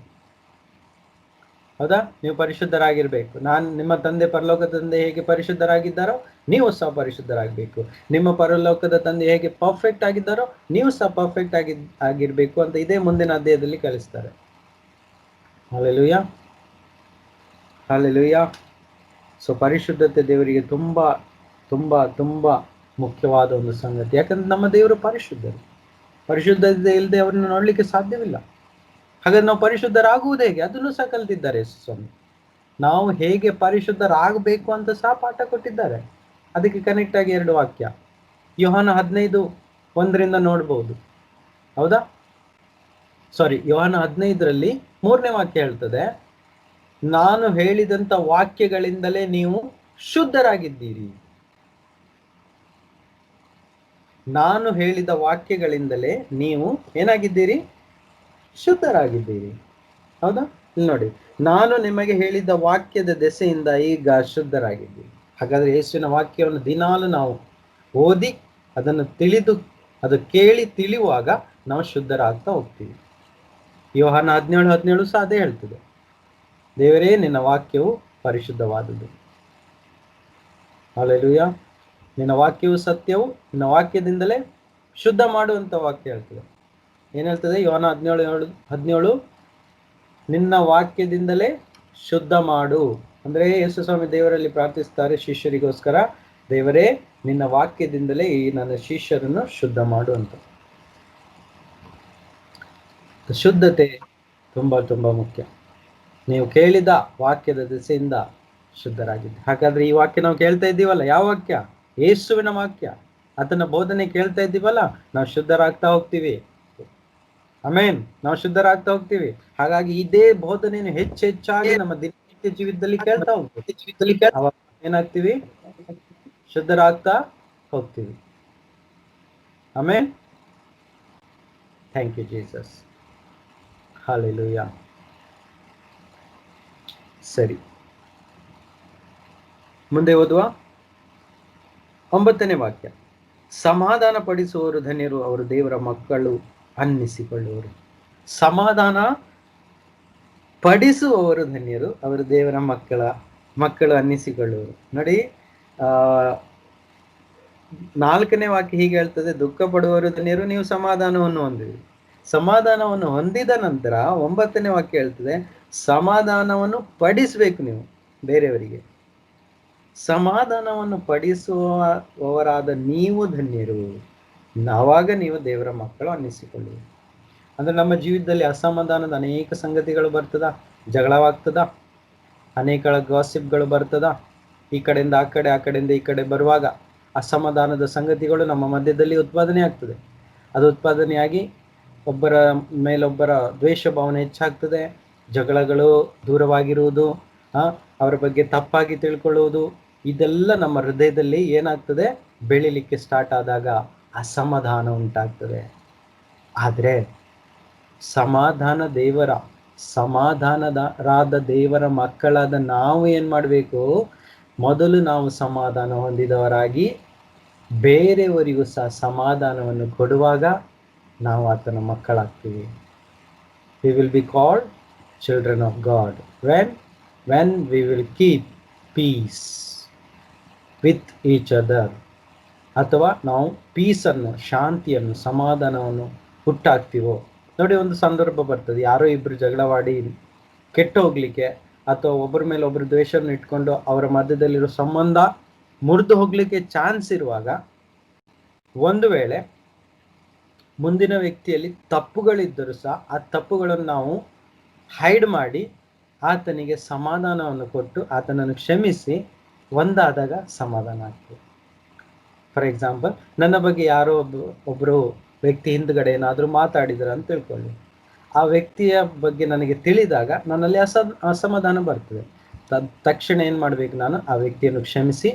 ಹೌದಾ? ನೀವು ಪರಿಶುದ್ಧರಾಗಿರ್ಬೇಕು. ನಿಮ್ಮ ತಂದೆ, ಪರಲೋಕದ ತಂದೆ ಹೇಗೆ ಪರಿಶುದ್ಧರಾಗಿದ್ದಾರೋ ನೀವು ಸಹ ಪರಿಶುದ್ಧರಾಗಬೇಕು. ನಿಮ್ಮ ಪರಲೋಕದ ತಂದೆ ಹೇಗೆ ಪರ್ಫೆಕ್ಟ್ ಆಗಿದ್ದಾರೋ ನೀವು ಸಹ ಪರ್ಫೆಕ್ಟ್ ಆಗಿರ್ಬೇಕು ಅಂತ ಇದೇ ಮುಂದಿನ ಅಧ್ಯಾಯದಲ್ಲಿ ಕಲಿಸ್ತಾರೆ. Hallelujah, hallelujah. ಸೊ ಪರಿಶುದ್ಧತೆ ದೇವರಿಗೆ ತುಂಬಾ ತುಂಬಾ ತುಂಬಾ ಮುಖ್ಯವಾದ ಒಂದು ಸಂಗತಿ. ಯಾಕಂದ್ರೆ ನಮ್ಮ ದೇವರು ಪರಿಶುದ್ಧರು. ಪರಿಶುದ್ಧತೆ ಇಲ್ಲದೆ ಅವರನ್ನು ನೋಡ್ಲಿಕ್ಕೆ ಸಾಧ್ಯವಿಲ್ಲ. ಹಾಗಾದ್ರೆ ನಾವು ಪರಿಶುದ್ಧರಾಗುವುದು ಹೇಗೆ? ಅದನ್ನು ಸಹ ಕಲಿತಿದ್ದಾರೆ ಸ್ವಾಮಿ. ನಾವು ಹೇಗೆ ಪರಿಶುದ್ಧರಾಗಬೇಕು ಅಂತ ಸಹ ಪಾಠ ಕೊಟ್ಟಿದ್ದಾರೆ. ಅದಕ್ಕೆ ಕನೆಕ್ಟ್ ಆಗಿ 2 ವಾಕ್ಯ ಯೋಹಾನ 15:1 ನೋಡ್ಬೋದು, ಹೌದಾ? ಯೋಹಾನ 15ರಲ್ಲಿ 3ನೇ ವಾಕ್ಯ ಹೇಳ್ತದೆ, ನಾನು ಹೇಳಿದಂತ ವಾಕ್ಯಗಳಿಂದಲೇ ನೀವು ಶುದ್ಧರಾಗಿದ್ದೀರಿ. ನಾನು ಹೇಳಿದ ವಾಕ್ಯಗಳಿಂದಲೇ ನೀವು ಏನಾಗಿದ್ದೀರಿ? ಶುದ್ಧರಾಗಿದ್ದೀರಿ. ಹೌದಾ? ಇಲ್ಲಿ ನೋಡಿ, ನಾನು ನಿಮಗೆ ಹೇಳಿದ ವಾಕ್ಯದ ದೆಸೆಯಿಂದ ಈಗ ಶುದ್ಧರಾಗಿದ್ದೀರಿ. ಹಾಗಾದ್ರೆ ಯೇಸುವಿನ ವಾಕ್ಯವನ್ನು ದಿನಾಲು ನಾವು ಓದಿ ಅದನ್ನು ತಿಳಿದು ಅದು ಕೇಳಿ ತಿಳಿಯುವಾಗ ನಾವು ಶುದ್ಧರಾಗ್ತಾ ಹೋಗ್ತೀವಿ. ಯೋಹಾನ 17:17 ಸಹ ಅದೇ ಹೇಳ್ತದೆ, ದೇವರೇ ನಿನ್ನ ವಾಕ್ಯವು ಪರಿಶುದ್ಧವಾದುದು. ಹಲ್ಲೆಲೂಯಾ. ನಿನ್ನ ವಾಕ್ಯವು ಸತ್ಯವು, ನಿನ್ನ ವಾಕ್ಯದಿಂದಲೇ ಶುದ್ಧ ಮಾಡುವಂತ ವಾಕ್ಯ ಹೇಳ್ತದೆ. ಏನ್ ಹೇಳ್ತದೆ? ಯೋಹಾನ 17:17 ನಿನ್ನ ವಾಕ್ಯದಿಂದಲೇ ಶುದ್ಧ ಮಾಡು. ಅಂದ್ರೆ ಯೇಸು ಸ್ವಾಮಿ ದೇವರಲ್ಲಿ ಪ್ರಾರ್ಥಿಸ್ತಾರೆ ಶಿಷ್ಯರಿಗೋಸ್ಕರ, ದೇವರೇ ನಿನ್ನ ವಾಕ್ಯದಿಂದಲೇ ಈ ನನ್ನ ಶಿಷ್ಯರನ್ನು ಶುದ್ಧ ಮಾಡು ಅಂತ. ಶುದ್ಧತೆ ತುಂಬಾ ತುಂಬಾ ಮುಖ್ಯ. ನೀವು ಕೇಳಿದ ವಾಕ್ಯದ ದೆಸೆಯಿಂದ ಶುದ್ಧರಾಗಿದ್ದೆ. ಹಾಗಾದ್ರೆ ಈ ವಾಕ್ಯ ನಾವು ಕೇಳ್ತಾ ಇದ್ದೀವಲ್ಲ, ಯಾವ ವಾಕ್ಯ? ಯೇಸುವಿನ ವಾಕ್ಯ. ಆತನ ಬೋಧನೆ ಕೇಳ್ತಾ ಇದ್ದೀವಲ್ಲ, ನಾವು ಶುದ್ಧರಾಗ್ತಾ ಹೋಗ್ತೀವಿ. ಆಮೇನ್. ನಾವು ಶುದ್ಧರಾಗ್ತಾ ಹೋಗ್ತೀವಿ. ಹಾಗಾಗಿ ಇದೇ ಬೋಧನೆಯನ್ನು ಹೆಚ್ಚೆಚ್ಚಾಗಿ ನಮ್ಮ ದಿನನಿತ್ಯ ಜೀವಿತದಲ್ಲಿ ಕೇಳ್ತಾ ಹೋಗ್ತೀವಿ. ಅವಾಗ ಏನಾಗ್ತೀವಿ? ಶುದ್ಧರಾಗ್ತಾ ಹೋಗ್ತೀವಿ. Amen. Thank you Jesus. Hallelujah. ಸರಿ, ಮುಂದೆ ಓದುವ. 9ನೇ ವಾಕ್ಯ, ಸಮಾಧಾನ ಪಡಿಸುವವರು ಧನ್ಯರು, ಅವರು ದೇವರ ಮಕ್ಕಳು ಅನ್ನಿಸಿಕೊಳ್ಳುವರು. ಸಮಾಧಾನ ಪಡಿಸುವವರು ಧನ್ಯರು, ಅವರು ದೇವರ ಮಕ್ಕಳು ಅನ್ನಿಸಿಕೊಳ್ಳುವರು. ನೋಡಿ, 4ನೇ ವಾಕ್ಯ ಹೀಗೆ ಹೇಳ್ತದೆ, ದುಃಖ ಪಡುವವರು ಧನ್ಯರು, ನೀವು ಸಮಾಧಾನವನ್ನು ಹೊಂದಿರಿ. ಸಮಾಧಾನವನ್ನು ಹೊಂದಿದ ನಂತರ 9ನೇ ವಾಕ್ಯ ಹೇಳ್ತದೆ, ಸಮಾಧಾನವನ್ನು ಪಡಿಸಬೇಕು ನೀವು ಬೇರೆಯವರಿಗೆ. ಸಮಾಧಾನವನ್ನು ಪಡಿಸುವವರಾದ ನೀವು ಧನ್ಯರು, ಆವಾಗ ನೀವು ದೇವರ ಮಕ್ಕಳು ಅನ್ನಿಸಿಕೊಳ್ಳುವುದು. ಅಂದ್ರೆ ನಮ್ಮ ಜೀವಿತದಲ್ಲಿ ಅಸಮಾಧಾನದ ಅನೇಕ ಸಂಗತಿಗಳು ಬರ್ತದ, ಜಗಳವಾಗ್ತದ, ಅನೇಕ ಗಾಸಿಪ್ಗಳು ಬರ್ತದ, ಈ ಕಡೆಯಿಂದ ಆ ಕಡೆ, ಆ ಕಡೆಯಿಂದ ಈ ಕಡೆ ಬರುವಾಗ ಅಸಮಾಧಾನದ ಸಂಗತಿಗಳು ನಮ್ಮ ಮಧ್ಯದಲ್ಲಿ ಉತ್ಪಾದನೆ ಆಗ್ತದೆ. ಅದು ಉತ್ಪಾದನೆಯಾಗಿ ಒಬ್ಬರ ಮೇಲೊಬ್ಬರ ದ್ವೇಷ ಭಾವನೆ ಹೆಚ್ಚಾಗ್ತದೆ, ಜಗಳಗಳು ದೂರವಾಗಿರುವುದು, ಅವರ ಬಗ್ಗೆ ತಪ್ಪಾಗಿ ತಿಳ್ಕೊಳ್ಳುವುದು, ಇದೆಲ್ಲ ನಮ್ಮ ಹೃದಯದಲ್ಲಿ ಏನಾಗ್ತದೆ? ಬೆಳಿಲಿಕ್ಕೆ ಸ್ಟಾರ್ಟ್ ಆದಾಗ ಅಸಮಾಧಾನ ಉಂಟಾಗ್ತದೆ. ಆದರೆ ಸಮಾಧಾನರಾದ ದೇವರ ಮಕ್ಕಳಾದ ನಾವು ಏನ್ ಮಾಡಬೇಕು? ಮೊದಲು ನಾವು ಸಮಾಧಾನ ಹೊಂದಿದವರಾಗಿ ಬೇರೆಯವರಿಗೂ ಸಹ ಸಮಾಧಾನವನ್ನು ಕೊಡುವಾಗ ನಾವು ಆತನ ಮಕ್ಕಳಾಗ್ತೀವಿ. We will be called children of God when we will keep peace with each other. ಅಥವಾ ನಾವು ಪೀಸನ್ನು, ಶಾಂತಿಯನ್ನು, ಸಮಾಧಾನವನ್ನು ಹುಟ್ಟಾಕ್ತೀವೋ. ನೋಡಿ, ಒಂದು ಸಂದರ್ಭ ಬರ್ತದೆ, ಯಾರೋ ಇಬ್ರು ಜಗಳವಾಡಿ ಕೆಟ್ಟು ಹೋಗ್ಲಿಕ್ಕೆ ಅಥವಾ ಒಬ್ಬರ ಮೇಲೆ ಒಬ್ಬರು ದ್ವೇಷವನ್ನು ಇಟ್ಕೊಂಡು ಅವರ ಮಧ್ಯದಲ್ಲಿರೋ ಸಂಬಂಧ ಮುರಿದು ಹೋಗ್ಲಿಕ್ಕೆ ಚಾನ್ಸ್ ಇರುವಾಗ, ಒಂದು ವೇಳೆ ಮುಂದಿನ ವ್ಯಕ್ತಿಯಲ್ಲಿ ತಪ್ಪುಗಳಿದ್ದರೂ ಸಹ ಆ ತಪ್ಪುಗಳನ್ನು ನಾವು ಹೈಡ್ ಮಾಡಿ ಆತನಿಗೆ ಸಮಾಧಾನವನ್ನು ಕೊಟ್ಟು ಆತನನ್ನು ಕ್ಷಮಿಸಿ ಒಂದಾದಾಗ ಸಮಾಧಾನ ಆಗ್ತದೆ. ಫಾರ್ ಎಕ್ಸಾಂಪಲ್, ನನ್ನ ಬಗ್ಗೆ ಯಾರೋ ಒಬ್ಬರು ವ್ಯಕ್ತಿ ಹಿಂದ್ಗಡೆ ಏನಾದರೂ ಮಾತಾಡಿದ್ರು ಅಂತ ತಿಳ್ಕೊಳ್ಳಿ. ಆ ವ್ಯಕ್ತಿಯ ಬಗ್ಗೆ ನನಗೆ ತಿಳಿದಾಗ ನನ್ನಲ್ಲಿ ಅಸಮಾಧಾನ ಬರ್ತದೆ. ತಕ್ಷಣ ಏನು ಮಾಡ್ಬೇಕು, ನಾನು ಆ ವ್ಯಕ್ತಿಯನ್ನು ಕ್ಷಮಿಸಿ,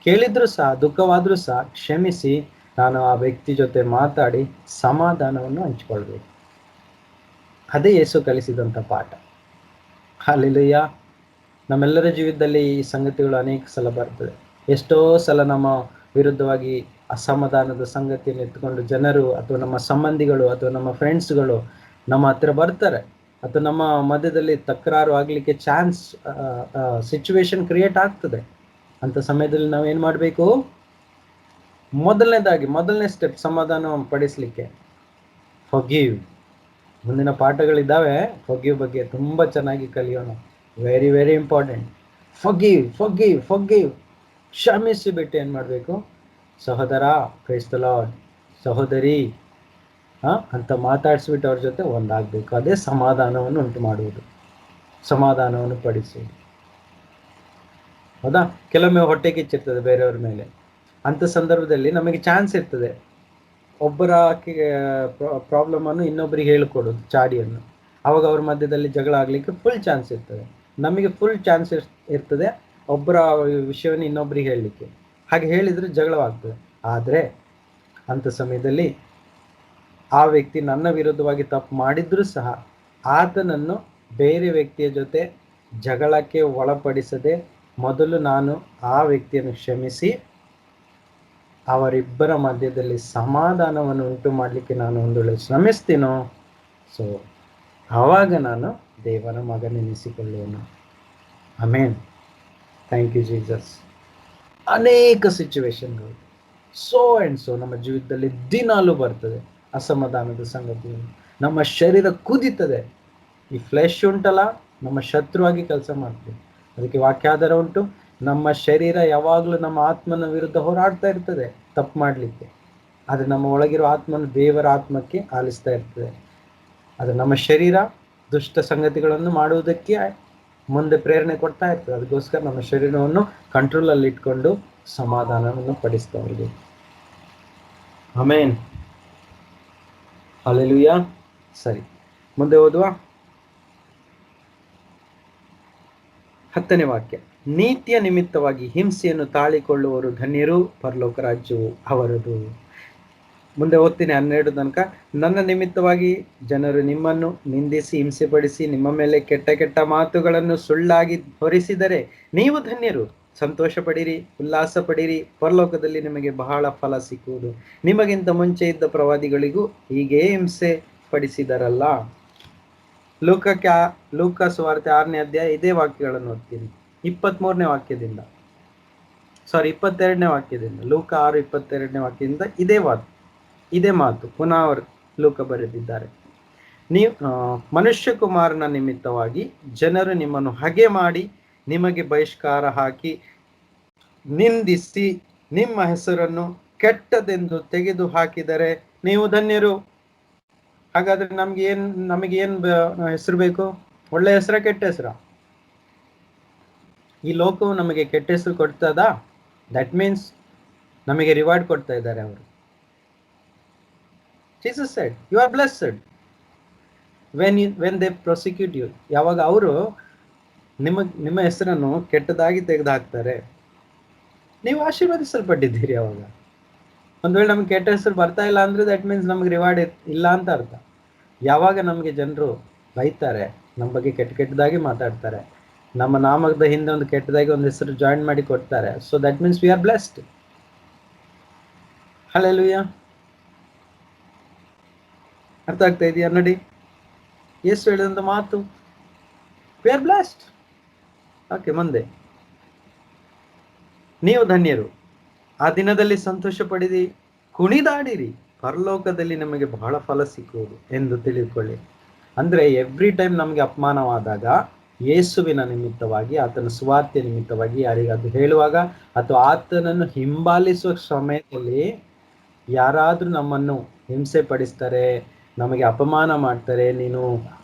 ಕೇಳಿದ್ರು ಸಹ ದುಃಖವಾದರೂ ಸಹ ಕ್ಷಮಿಸಿ ನಾನು ಆ ವ್ಯಕ್ತಿ ಜೊತೆ ಮಾತಾಡಿ ಸಮಾಧಾನವನ್ನು ಹಂಚಿಕೊಳ್ಬೇಕು. ಅದೇ ಯೇಸು ಕಲಿಸಿದಂಥ ಪಾಠ. ಹಲ್ಲೆಲೂಯಾ. ನಮ್ಮೆಲ್ಲರ ಜೀವಿತದಲ್ಲಿ ಈ ಸಂಗತಿಗಳು ಅನೇಕ ಸಲ ಬರ್ತದೆ. ಎಷ್ಟೋ ಸಲ ನಮ್ಮ ವಿರುದ್ಧವಾಗಿ ಅಸಮಾಧಾನದ ಸಂಗತಿಯನ್ನು ಎತ್ಕೊಂಡು ಜನರು ಅಥವಾ ನಮ್ಮ ಸಂಬಂಧಿಗಳು ಅಥವಾ ನಮ್ಮ ಫ್ರೆಂಡ್ಸ್ಗಳು ನಮ್ಮ ಹತ್ರ ಬರ್ತಾರೆ, ಅಥವಾ ನಮ್ಮ ಮಧ್ಯದಲ್ಲಿ ತಕರಾರು ಆಗಲಿಕ್ಕೆ ಚಾನ್ಸ್ ಸಿಚುವೇಶನ್ ಕ್ರಿಯೇಟ್ ಆಗ್ತದೆ. ಅಂಥ ಸಮಯದಲ್ಲಿ ನಾವು ಏನು ಮಾಡಬೇಕು? ಮೊದಲನೇ ಸ್ಟೆಪ್ ಸಮಾಧಾನ ಪಡಿಸಲಿಕ್ಕೆ ಫಾರ್ಗಿವ್. ಮುಂದಿನ ಪಾಠಗಳಿದ್ದಾವೆ ಫಾರ್ಗಿವ್ ಬಗ್ಗೆ, ತುಂಬ ಚೆನ್ನಾಗಿ ಕಲಿಯೋಣ. Very very important. ಫಾರ್ಗಿವ್ ಕ್ಷಮಿಸಿ ಬಿಟ್ಟು ಏನು ಮಾಡಬೇಕು? ಸಹೋದರ, ಪ್ರೈಸ್ ದ ಲಾರ್ಡ್, ಸಹೋದರಿ ಅಂತ ಮಾತಾಡಿಸ್ಬಿಟ್ಟು ಅವ್ರ ಜೊತೆ ಒಂದಾಗಬೇಕು. ಅದೇ ಸಮಾಧಾನವನ್ನು ಉಂಟು ಮಾಡುವುದು, ಸಮಾಧಾನವನ್ನು ಪಡಿಸುವುದು. ಹೌದಾ? ಕೆಲವೊಮ್ಮೆ ಹೊಟ್ಟೆ ಕಿಚ್ಚಿರ್ತದೆ ಬೇರೆಯವ್ರ ಮೇಲೆ. ಅಂಥ ಸಂದರ್ಭದಲ್ಲಿ ನಮಗೆ ಚಾನ್ಸ್ ಇರ್ತದೆ ಒಬ್ಬರ ಪ್ರಾಬ್ಲಮನ್ನು ಇನ್ನೊಬ್ಬರಿಗೆ ಹೇಳಿಕೊಡೋದು, ಚಾಡಿಯನ್ನು. ಆವಾಗ ಅವ್ರ ಮಧ್ಯದಲ್ಲಿ ಜಗಳ ಆಗಲಿಕ್ಕೆ ಫುಲ್ ಚಾನ್ಸ್ ಇರ್ತದೆ. ನಮಗೆ ಫುಲ್ ಚಾನ್ಸ್ ಇರ್ತದೆ ಒಬ್ಬರ ವಿಷಯವನ್ನು ಇನ್ನೊಬ್ಬರಿಗೆ ಹೇಳಲಿಕ್ಕೆ. ಹಾಗೆ ಹೇಳಿದರೆ ಜಗಳವಾಗ್ತದೆ. ಆದರೆ ಅಂಥ ಸಮಯದಲ್ಲಿ ಆ ವ್ಯಕ್ತಿ ನನ್ನ ವಿರುದ್ಧವಾಗಿ ತಪ್ಪು ಮಾಡಿದ್ರೂ ಸಹ ಆತನನ್ನು ಬೇರೆ ವ್ಯಕ್ತಿಯ ಜೊತೆ ಜಗಳಕ್ಕೆ ಒಳಪಡಿಸದೆ ಮೊದಲು ನಾನು ಆ ವ್ಯಕ್ತಿಯನ್ನು ಕ್ಷಮಿಸಿ ಅವರಿಬ್ಬರ ಮಧ್ಯದಲ್ಲಿ ಸಮಾಧಾನವನ್ನು ಉಂಟು ಮಾಡಲಿಕ್ಕೆ ನಾನು ಒಂದು ವೇಳೆ ಶ್ರಮಿಸ್ತೀನೋ, ಸೊ ಆವಾಗ ನಾನು ದೇವರ ಮಗನೆನಿಸಿಕೊಳ್ಳುವನು. ಆಮೇನ್. Thank you Jesus. ಅನೇಕ ಸಿಚುವೇಶನ್ಗಳು ಸೋ ಆ್ಯಂಡ್ ಸೋ ನಮ್ಮ ಜೀವಿತದಲ್ಲಿ ದಿನಾಲೂ ಬರ್ತದೆ ಅಸಮಾಧಾನದ ಸಂಗತಿಗಳು. ನಮ್ಮ ಶರೀರ ಕುದೀತದೆ. ಈ ಫ್ಲೆಶ್ ಉಂಟಲ್ಲ, ನಮ್ಮ ಶತ್ರುವಾಗಿ ಕೆಲಸ ಮಾಡ್ತೀವಿ. ಅದಕ್ಕೆ ವಾಕ್ಯಾಧಾರ ಉಂಟು. ನಮ್ಮ ಶರೀರ ಯಾವಾಗಲೂ ನಮ್ಮ ಆತ್ಮನ ವಿರುದ್ಧ ಹೋರಾಡ್ತಾ ಇರ್ತದೆ ತಪ್ಪು ಮಾಡಲಿಕ್ಕೆ. ಆದರೆ ನಮ್ಮ ಒಳಗಿರೋ ಆತ್ಮನ ದೇವರ ಆತ್ಮಕ್ಕೆ ಆಲಿಸ್ತಾ ಇರ್ತದೆ. ಆದರೆ ನಮ್ಮ ಶರೀರ ದುಷ್ಟ ಸಂಗತಿಗಳನ್ನು ಮಾಡುವುದಕ್ಕೆ ಮುಂದೆ ಪ್ರೇರಣೆ ಕೊಡ್ತಾ ಇರ್ತದೆ. ಅದಕ್ಕೋಸ್ಕರ ನಮ್ಮ ಶರೀರವನ್ನು ಕಂಟ್ರೋಲಲ್ಲಿ ಇಟ್ಕೊಂಡು ಸಮಾಧಾನವನ್ನು ಪಡಿಸ್ತಾ ಇರಬೇಕು. ಆಮೇನ್. ಹಲ್ಲೆಲೂಯಾ. ಸರಿ, ಮುಂದೆ ಓದುವ. 10ನೇ ವಾಕ್ಯ. ನೀತಿಯ ನಿಮಿತ್ತವಾಗಿ ಹಿಂಸೆಯನ್ನು ತಾಳಿಕೊಳ್ಳುವವರು ಧನ್ಯರು, ಪರಲೋಕ ರಾಜ್ಯವು ಅವರದು. ಮುಂದೆ ಓದ್ತೀನಿ 12 ತನಕ. ನನ್ನ ನಿಮಿತ್ತವಾಗಿ ಜನರು ನಿಮ್ಮನ್ನು ನಿಂದಿಸಿ ಹಿಂಸೆಪಡಿಸಿ ನಿಮ್ಮ ಮೇಲೆ ಕೆಟ್ಟ ಕೆಟ್ಟ ಮಾತುಗಳನ್ನು ಸುಳ್ಳಾಗಿ ಹೊರಿಸಿದರೆ ನೀವು ಧನ್ಯರು. ಸಂತೋಷ ಪಡಿರಿ, ಉಲ್ಲಾಸ ಪಡಿರಿ, ಪರಲೋಕದಲ್ಲಿ ನಿಮಗೆ ಬಹಳ ಫಲ ಸಿಕ್ಕುವುದು. ನಿಮಗಿಂತ ಮುಂಚೆ ಇದ್ದ ಪ್ರವಾದಿಗಳಿಗೂ ಹೀಗೇ ಹಿಂಸೆ ಪಡಿಸಿದರಲ್ಲ. ಲೂಕ ಸುವಾರ್ತೆ 6ನೇ ಅಧ್ಯಾಯ ಇದೇ ವಾಕ್ಯಗಳನ್ನು ಓದ್ತೀನಿ. 23ನೇ ವಾಕ್ಯದಿಂದ 22ನೇ ವಾಕ್ಯದಿಂದ, ಲೂಕ 6:22ನೇ ವಾಕ್ಯದಿಂದ ಇದೇ ಮಾತು ಪುನಃ ಅವರು ಲೂಕ ಬರೆದಿದ್ದಾರೆ. ಮನುಷ್ಯ ಕುಮಾರನ ನಿಮಿತ್ತವಾಗಿ ಜನರು ನಿಮ್ಮನ್ನು ಹಗೆ ಮಾಡಿ ನಿಮಗೆ ಬಹಿಷ್ಕಾರ ಹಾಕಿ ನಿಂದಿಸಿ ನಿಮ್ಮ ಹೆಸರನ್ನು ಕೆಟ್ಟದೆಂದು ತೆಗೆದು ಹಾಕಿದರೆ ನೀವು ಧನ್ಯರು. ಹಾಗಾದ್ರೆ ನಮಗೆ ಏನ್ ಹೆಸರು ಬೇಕು? ಒಳ್ಳೆ ಹೆಸರ, ಕೆಟ್ಟ ಹೆಸರ? ಈ ಲೋಕವು ನಮಗೆ ಕೆಟ್ಟ ಹೆಸರು ಕೊಡ್ತದಾ? ದಟ್ ಮೀನ್ಸ್ ನಮಗೆ ರಿವಾರ್ಡ್ ಕೊಡ್ತಾ ಇದ್ದಾರೆ ಅವರು. Jesus said, you are blessed when they prosecute you. ಯಾವಾಗ ಅವರು ನಿಮ್ಮ ಹೆಸರನ್ನು ಕೆಟ್ಟದಾಗಿ ತೆಗೆದು ಹಾಕ್ತಾರೆ, ನೀವು ಆಶೀರ್ವದಿಸಲ್ಪಟ್ಟಿದ್ದೀರಿ. ಅವಾಗ ಒಂದು ವೇಳೆ ನಮ್ಗೆ ಕೆಟ್ಟ ಹೆಸರು ಬರ್ತಾ ಇಲ್ಲ ಅಂದ್ರೆ ದಟ್ ಮೀನ್ಸ್ ನಮ್ಗೆ ರಿವಾರ್ಡ್ ಇಲ್ಲ ಅಂತ ಅರ್ಥ. ಯಾವಾಗ ನಮಗೆ ಜನರು ಬೈತಾರೆ, ನಮ್ಮ ಬಗ್ಗೆ ಕೆಟ್ಟದಾಗಿ ಮಾತಾಡ್ತಾರೆ, ನಮ್ಮ ನಾಮದ ಹಿಂದೆ ಒಂದು ಕೆಟ್ಟದಾಗಿ ಒಂದು ಹೆಸರು ಜಾಯಿನ್ ಮಾಡಿ ಕೊಡ್ತಾರೆ, so that means we are blessed. Hallelujah. ಅರ್ಥ ಆಗ್ತಾ ಇದೆಯಾ? ನೋಡಿ, ಯೇಸು ಹೇಳಿದಂತ ಮಾತು, ವಿ ಆರ್ ಬ್ಲೆಸ್ಡ್. ಓಕೆ, ಮುಂದೆ. ನೀವು ಧನ್ಯರು, ಆ ದಿನದಲ್ಲಿ ಸಂತೋಷ ಪಡಿರಿ, ಕುಣಿದಾಡಿರಿ, ಪರಲೋಕದಲ್ಲಿ ನಿಮಗೆ ಬಹಳ ಫಲ ಸಿಕ್ಕುವುದು ಎಂದು ತಿಳಿದುಕೊಳ್ಳಿ. ಅಂದ್ರೆ ಎವ್ರಿ ಟೈಮ್ ನಮಗೆ ಅಪಮಾನವಾದಾಗ ಯೇಸುವಿನ ನಿಮಿತ್ತವಾಗಿ, ಆತನ ಸುವಾರ್ತೆಯ ನಿಮಿತ್ತವಾಗಿ ಯಾರಿಗಾದ್ರೂ ಹೇಳುವಾಗ ಅಥವಾ ಆತನನ್ನು ಹಿಂಬಾಲಿಸುವ ಸಮಯದಲ್ಲಿ ಯಾರಾದ್ರೂ ನಮ್ಮನ್ನು ಹಿಂಸೆ ಪಡಿಸ್ತಾರೆ, ನಮಗೆ ಅಪಮಾನ ಮಾಡ್ತಾರೆ, ನೀನು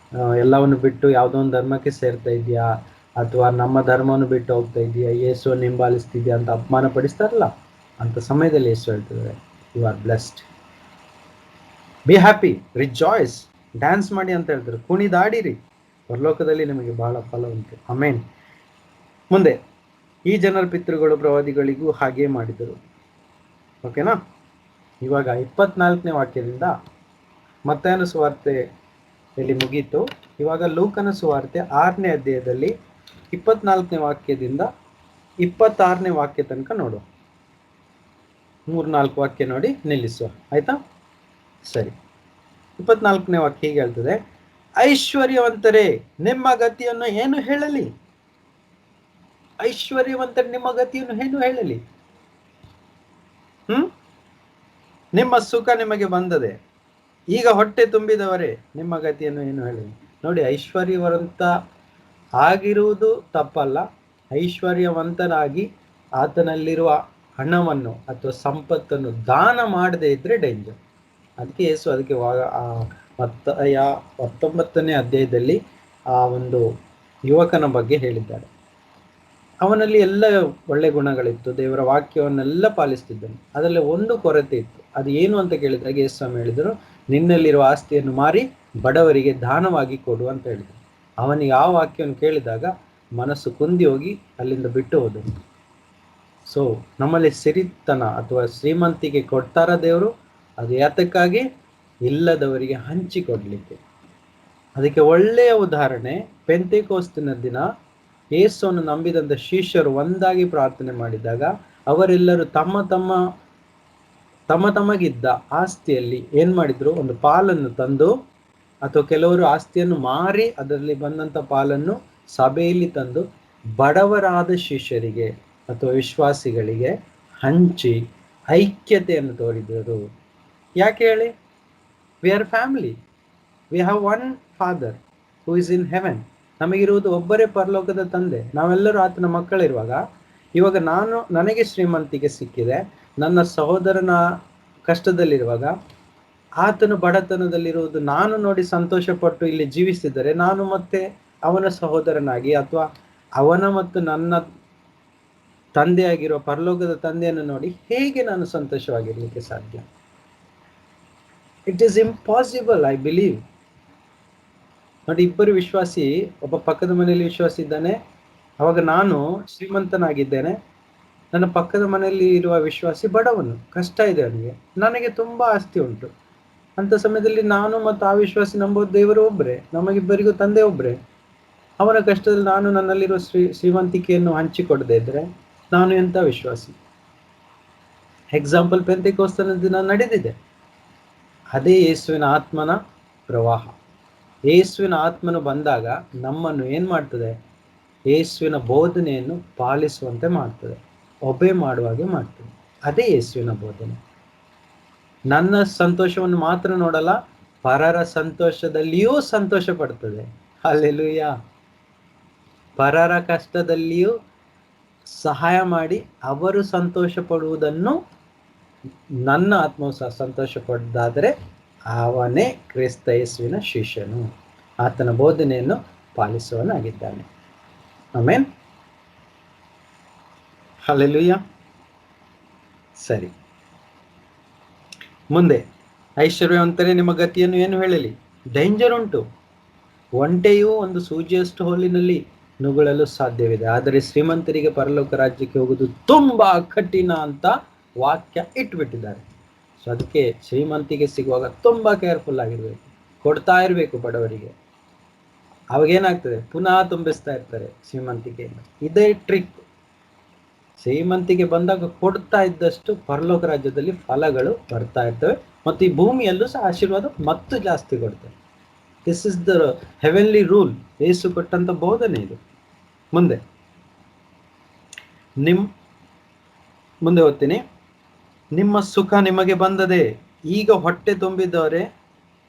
ಎಲ್ಲವನ್ನು ಬಿಟ್ಟು ಯಾವುದೋ ಒಂದು ಧರ್ಮಕ್ಕೆ ಸೇರ್ತಾ ಇದೆಯಾ ಅಥವಾ ನಮ್ಮ ಧರ್ಮವನ್ನು ಬಿಟ್ಟು ಹೋಗ್ತಾ ಇದೆಯಾ, ಯೇಸುವನ್ನು ಹಿಂಬಾಲಿಸ್ತಿದ್ಯಾ ಅಂತ ಅಪಮಾನ ಪಡಿಸ್ತಾರಲ್ಲ, ಅಂತ ಸಮಯದಲ್ಲಿ ಯೇಸು ಹೇಳ್ತಿದ್ದಾರೆ, you are blessed, be happy, rejoice, dance ಮಾಡಿ ಅಂತ ಹೇಳ್ತಾರೆ, ಕುಣಿದಾಡಿರಿ, ಪರಲೋಕದಲ್ಲಿ ನಿಮಗೆ ಬಹಳ ಫಲ ಉಂಟು. ಆಮೇನ್. ಮುಂದೆ, ಈ ಜನರ ಪಿತೃಗಳು ಪ್ರವಾದಿಗಳಿಗೂ ಹಾಗೇ ಮಾಡಿದರು. ಓಕೆನಾ? ಇವಾಗ 24ನೇ ವಾಕ್ಯದಿಂದ ಮತ್ತಾಯನ ಸುವಾರ್ತೆಯಲ್ಲಿ ಮುಗೀತು. ಇವಾಗ ಲೂಕನ ಸುವಾರ್ತೆ 6ನೇ ಅಧ್ಯಾಯದಲ್ಲಿ 24ನೇ ವಾಕ್ಯದಿಂದ 26ನೇ ವಾಕ್ಯ ತನಕ ನೋಡುವ. 3-4 ವಾಕ್ಯ ನೋಡಿ ನಿಲ್ಲಿಸುವ, ಆಯ್ತಾ? ಸರಿ. 24ನೇ ವಾಕ್ಯ ಹೀಗೆ ಹೇಳ್ತದೆ, ಐಶ್ವರ್ಯವಂತರೇ ನಿಮ್ಮ ಗತಿಯನ್ನು ಏನು ಹೇಳಲಿ? ಐಶ್ವರ್ಯವಂತರು ನಿಮ್ಮ ಗತಿಯನ್ನು ಏನು ಹೇಳಲಿ? ನಿಮ್ಮ ಸುಖ ನಿಮಗೆ ಬಂದದೆ, ಈಗ ಹೊಟ್ಟೆ ತುಂಬಿದವರೇ ನಿಮ್ಮ ಗತಿಯನ್ನು ಏನು ಹೇಳಲಿ? ನೋಡಿ, ಐಶ್ವರ್ಯವಂತ ಆಗಿರುವುದು ತಪ್ಪಲ್ಲ, ಐಶ್ವರ್ಯವಂತನಾಗಿ ಆತನಲ್ಲಿರುವ ಹಣವನ್ನು ಅಥವಾ ಸಂಪತ್ತನ್ನು ದಾನ ಮಾಡದೇ ಇದ್ರೆ ಡೇಂಜರ್. ಅದಕ್ಕೆ ಯೇಸು ಅದಕ್ಕೆ 19ನೇ ಅಧ್ಯಾಯದಲ್ಲಿ ಆ ಒಂದು ಯುವಕನ ಬಗ್ಗೆ ಹೇಳಿದ್ದಾರೆ. ಅವನಲ್ಲಿ ಎಲ್ಲ ಒಳ್ಳೆ ಗುಣಗಳಿತ್ತು, ದೇವರ ವಾಕ್ಯವನ್ನೆಲ್ಲ ಪಾಲಿಸ್ತಿದ್ದನು, ಅದರಲ್ಲಿ ಒಂದು ಕೊರತೆ ಇತ್ತು. ಅದು ಏನು ಅಂತ ಕೇಳಿದಾಗ ಯೇಸು ಸ್ವಾಮಿ ಹೇಳಿದರು, ನಿನ್ನಲ್ಲಿರುವ ಆಸ್ತಿಯನ್ನು ಮಾರಿ ಬಡವರಿಗೆ ದಾನವಾಗಿ ಕೊಡು ಅಂತ ಹೇಳಿದರು. ಅವನಿಗೆ ಆ ವಾಕ್ಯವನ್ನು ಕೇಳಿದಾಗ ಮನಸ್ಸು ಕುಂದಿ ಹೋಗಿ ಅಲ್ಲಿಂದ ಬಿಟ್ಟು ಹೋದನು. ಸೊ ನಮ್ಮಲ್ಲಿ ಸಿರಿತನ ಅಥವಾ ಶ್ರೀಮಂತಿಗೆ ಕೊಡ್ತಾರ ದೇವರು, ಅದು ಯಾತಕ್ಕಾಗಿ? ಇಲ್ಲದವರಿಗೆ ಹಂಚಿಕೊಡ್ಲಿಕ್ಕೆ. ಅದಕ್ಕೆ ಒಳ್ಳೆಯ ಉದಾಹರಣೆ, ಪೆಂತೆಕೋಸ್ತಿನ ದಿನ ಯೇಸುವನ್ನು ನಂಬಿದಂಥ ಶಿಷ್ಯರು ಒಂದಾಗಿ ಪ್ರಾರ್ಥನೆ ಮಾಡಿದಾಗ ಅವರೆಲ್ಲರೂ ತಮಗಿದ್ದ ಆಸ್ತಿಯಲ್ಲಿ ಏನ್ ಮಾಡಿದ್ರು? ಒಂದು ಪಾಲನ್ನು ತಂದು, ಅಥವಾ ಕೆಲವರು ಆಸ್ತಿಯನ್ನು ಮಾರಿ ಅದರಲ್ಲಿ ಬಂದಂಥ ಪಾಲನ್ನು ಸಭೆಯಲ್ಲಿ ತಂದು ಬಡವರಾದ ಶಿಷ್ಯರಿಗೆ ಅಥವಾ ವಿಶ್ವಾಸಿಗಳಿಗೆ ಹಂಚಿ ಐಕ್ಯತೆಯನ್ನು ತೋರಿದರು. ಯಾಕೆ ಹೇಳಿ? We are family, we have one father who is in heaven. ನಮಗಿರುವುದು ಒಬ್ಬರೇ ಪರಲೋಕದ ತಂದೆ, ನಾವೆಲ್ಲರೂ ಆತನ ಮಕ್ಕಳಿರುವಾಗ, ಇವಾಗ ನನಗೆ ಶ್ರೀಮಂತಿಗೆ ಸಿಕ್ಕಿದೆ, ನನ್ನ ಸಹೋದರನ ಕಷ್ಟದಲ್ಲಿರುವಾಗ ಆತನು ಬಡತನದಲ್ಲಿರುವುದು ನಾನು ನೋಡಿ ಸಂತೋಷಪಟ್ಟು ಇಲ್ಲಿ ಜೀವಿಸಿದರೆ, ನಾನು ಮತ್ತೆ ಅವನ ಸಹೋದರನಾಗಿ ಅಥವಾ ಅವನ ಮತ್ತು ನನ್ನ ತಂದೆಯಾಗಿರುವ ಪರಲೋಕದ ತಂದೆಯನ್ನು ನೋಡಿ ಹೇಗೆ ನಾನು ಸಂತೋಷವಾಗಿರ್ಲಿಕ್ಕೆ ಸಾಧ್ಯ? It is impossible, I believe. ನೋಡಿ, ಇಬ್ಬರು ವಿಶ್ವಾಸಿ, ಒಬ್ಬ ಪಕ್ಕದ ಮನೆಯಲ್ಲಿ ವಿಶ್ವಾಸಿ ಇದ್ದಾನೆ, ಅವಾಗ ನಾನು ಶ್ರೀಮಂತನಾಗಿದ್ದೇನೆ, ನನ್ನ ಪಕ್ಕದ ಮನೆಯಲ್ಲಿ ಇರುವ ವಿಶ್ವಾಸಿ ಬಡವನು, ಕಷ್ಟ ಇದೆ ಅವನಿಗೆ, ನನಗೆ ತುಂಬಾ ಆಸ್ತಿ ಉಂಟು. ಅಂತ ಸಮಯದಲ್ಲಿ ನಾನು ಮತ್ತು ಆ ವಿಶ್ವಾಸಿ ನಂಬೋದು ದೇವರು ಒಬ್ಬರೇ, ನಮಗಿಬ್ಬರಿಗೂ ತಂದೆ ಒಬ್ಬರೇ. ಅವನ ಕಷ್ಟದಲ್ಲಿ ನಾನು ನನ್ನಲ್ಲಿರುವ ಶ್ರೀಮಂತಿಕೆಯನ್ನು ಹಂಚಿಕೊಡದೇ ಇದ್ರೆ ನಾನು ಎಂಥ ವಿಶ್ವಾಸಿ? ಎಕ್ಸಾಂಪಲ್ ಪೆಂತೆಕೋಸ್ತನ ದಿನ ನಡೆದಿದೆ. ಅದೇ ಯೇಸುವಿನ ಆತ್ಮನ ಪ್ರವಾಹ. ಯೇಸುವಿನ ಆತ್ಮನು ಬಂದಾಗ ನಮ್ಮನ್ನು ಏನು ಮಾಡ್ತದೆ? ಯೇಸುವಿನ ಬೋಧನೆಯನ್ನು ಪಾಲಿಸುವಂತೆ ಮಾಡ್ತದೆ, ಒಬೆ ಮಾಡುವಾಗೆ ಮಾಡ್ತದೆ. ಅದೇ ಯೇಸುವಿನ ಬೋಧನೆ. ನನ್ನ ಸಂತೋಷವನ್ನು ಮಾತ್ರ ನೋಡಲ್ಲ, ಪರರ ಸಂತೋಷದಲ್ಲಿಯೂ ಸಂತೋಷ ಪಡ್ತದೆ. ಹಲ್ಲೆಲೂಯಾ. ಪರರ ಕಷ್ಟದಲ್ಲಿಯೂ ಸಹಾಯ ಮಾಡಿ ಅವರು ಸಂತೋಷ ಪಡುವುದನ್ನು ನನ್ನ ಆತ್ಮವು ಸಹ ಸಂತೋಷ ಪಡ್ದಾದರೆ ಅವನೇ ಕ್ರಿಸ್ತ ಯೇಸುವಿನ ಶಿಷ್ಯನು, ಆತನ ಬೋಧನೆಯನ್ನು ಪಾಲಿಸುವನಾಗಿದ್ದಾನೆ. ಆಮೆನ್. ಹಲ್ಲೆಲೂಯಾ. ಸರಿ, ಮುಂದೆ, ಐಶ್ವರ್ಯವಂತರೇ ನಿಮ್ಮ ಗತಿಯನ್ನು ಏನು ಹೇಳಲಿ? ಡೇಂಜರ್ ಉಂಟು. ಒಂಟೆಯು ಒಂದು ಸೂಜಿಯಷ್ಟು ಹೋಲಿನಲ್ಲಿ ನುಗ್ಗಳಲು ಸಾಧ್ಯವಿದೆ, ಆದರೆ ಶ್ರೀಮಂತರಿಗೆ ಪರಲೋಕ ರಾಜ್ಯಕ್ಕೆ ಹೋಗುವುದು ತುಂಬಾ ಕಠಿಣ ಅಂತ ವಾಕ್ಯ ಇಟ್ಬಿಟ್ಟಿದ್ದಾರೆ. ಸೊ ಅದಕ್ಕೆ ಶ್ರೀಮಂತಿಗೆ ಸಿಗುವಾಗ ತುಂಬಾ ಕೇರ್ಫುಲ್ ಆಗಿರ್ಬೇಕು, ಕೊಡ್ತಾ ಇರಬೇಕು ಬಡವರಿಗೆ. ಅವಾಗೇನಾಗ್ತದೆ? ಪುನಃ ತುಂಬಿಸ್ತಾ ಇರ್ತಾರೆ ಶ್ರೀಮಂತಿಕೆಯಿಂದ. ಇದೇ ಟ್ರಿಕ್. ಶ್ರೀಮಂತಿಗೆ ಬಂದಾಗ ಕೊಡ್ತಾ ಇದ್ದಷ್ಟು ಪರಲೋಕ ರಾಜ್ಯದಲ್ಲಿ ಫಲಗಳು ಬರ್ತಾ ಇರ್ತವೆ, ಮತ್ತು ಈ ಭೂಮಿಯಲ್ಲೂ ಸಹ ಆಶೀರ್ವಾದ ಮತ್ತು ಜಾಸ್ತಿ ಕೊಡ್ತವೆ. This is the heavenly rule. ಯೇಸು ಕೊಟ್ಟಂತ ಬೋಧನೆ ಇದು. ಮುಂದೆ ಓದ್ತೀನಿ. ನಿಮ್ಮ ಸುಖ ನಿಮಗೆ ಬಂದದೆ, ಈಗ ಹೊಟ್ಟೆ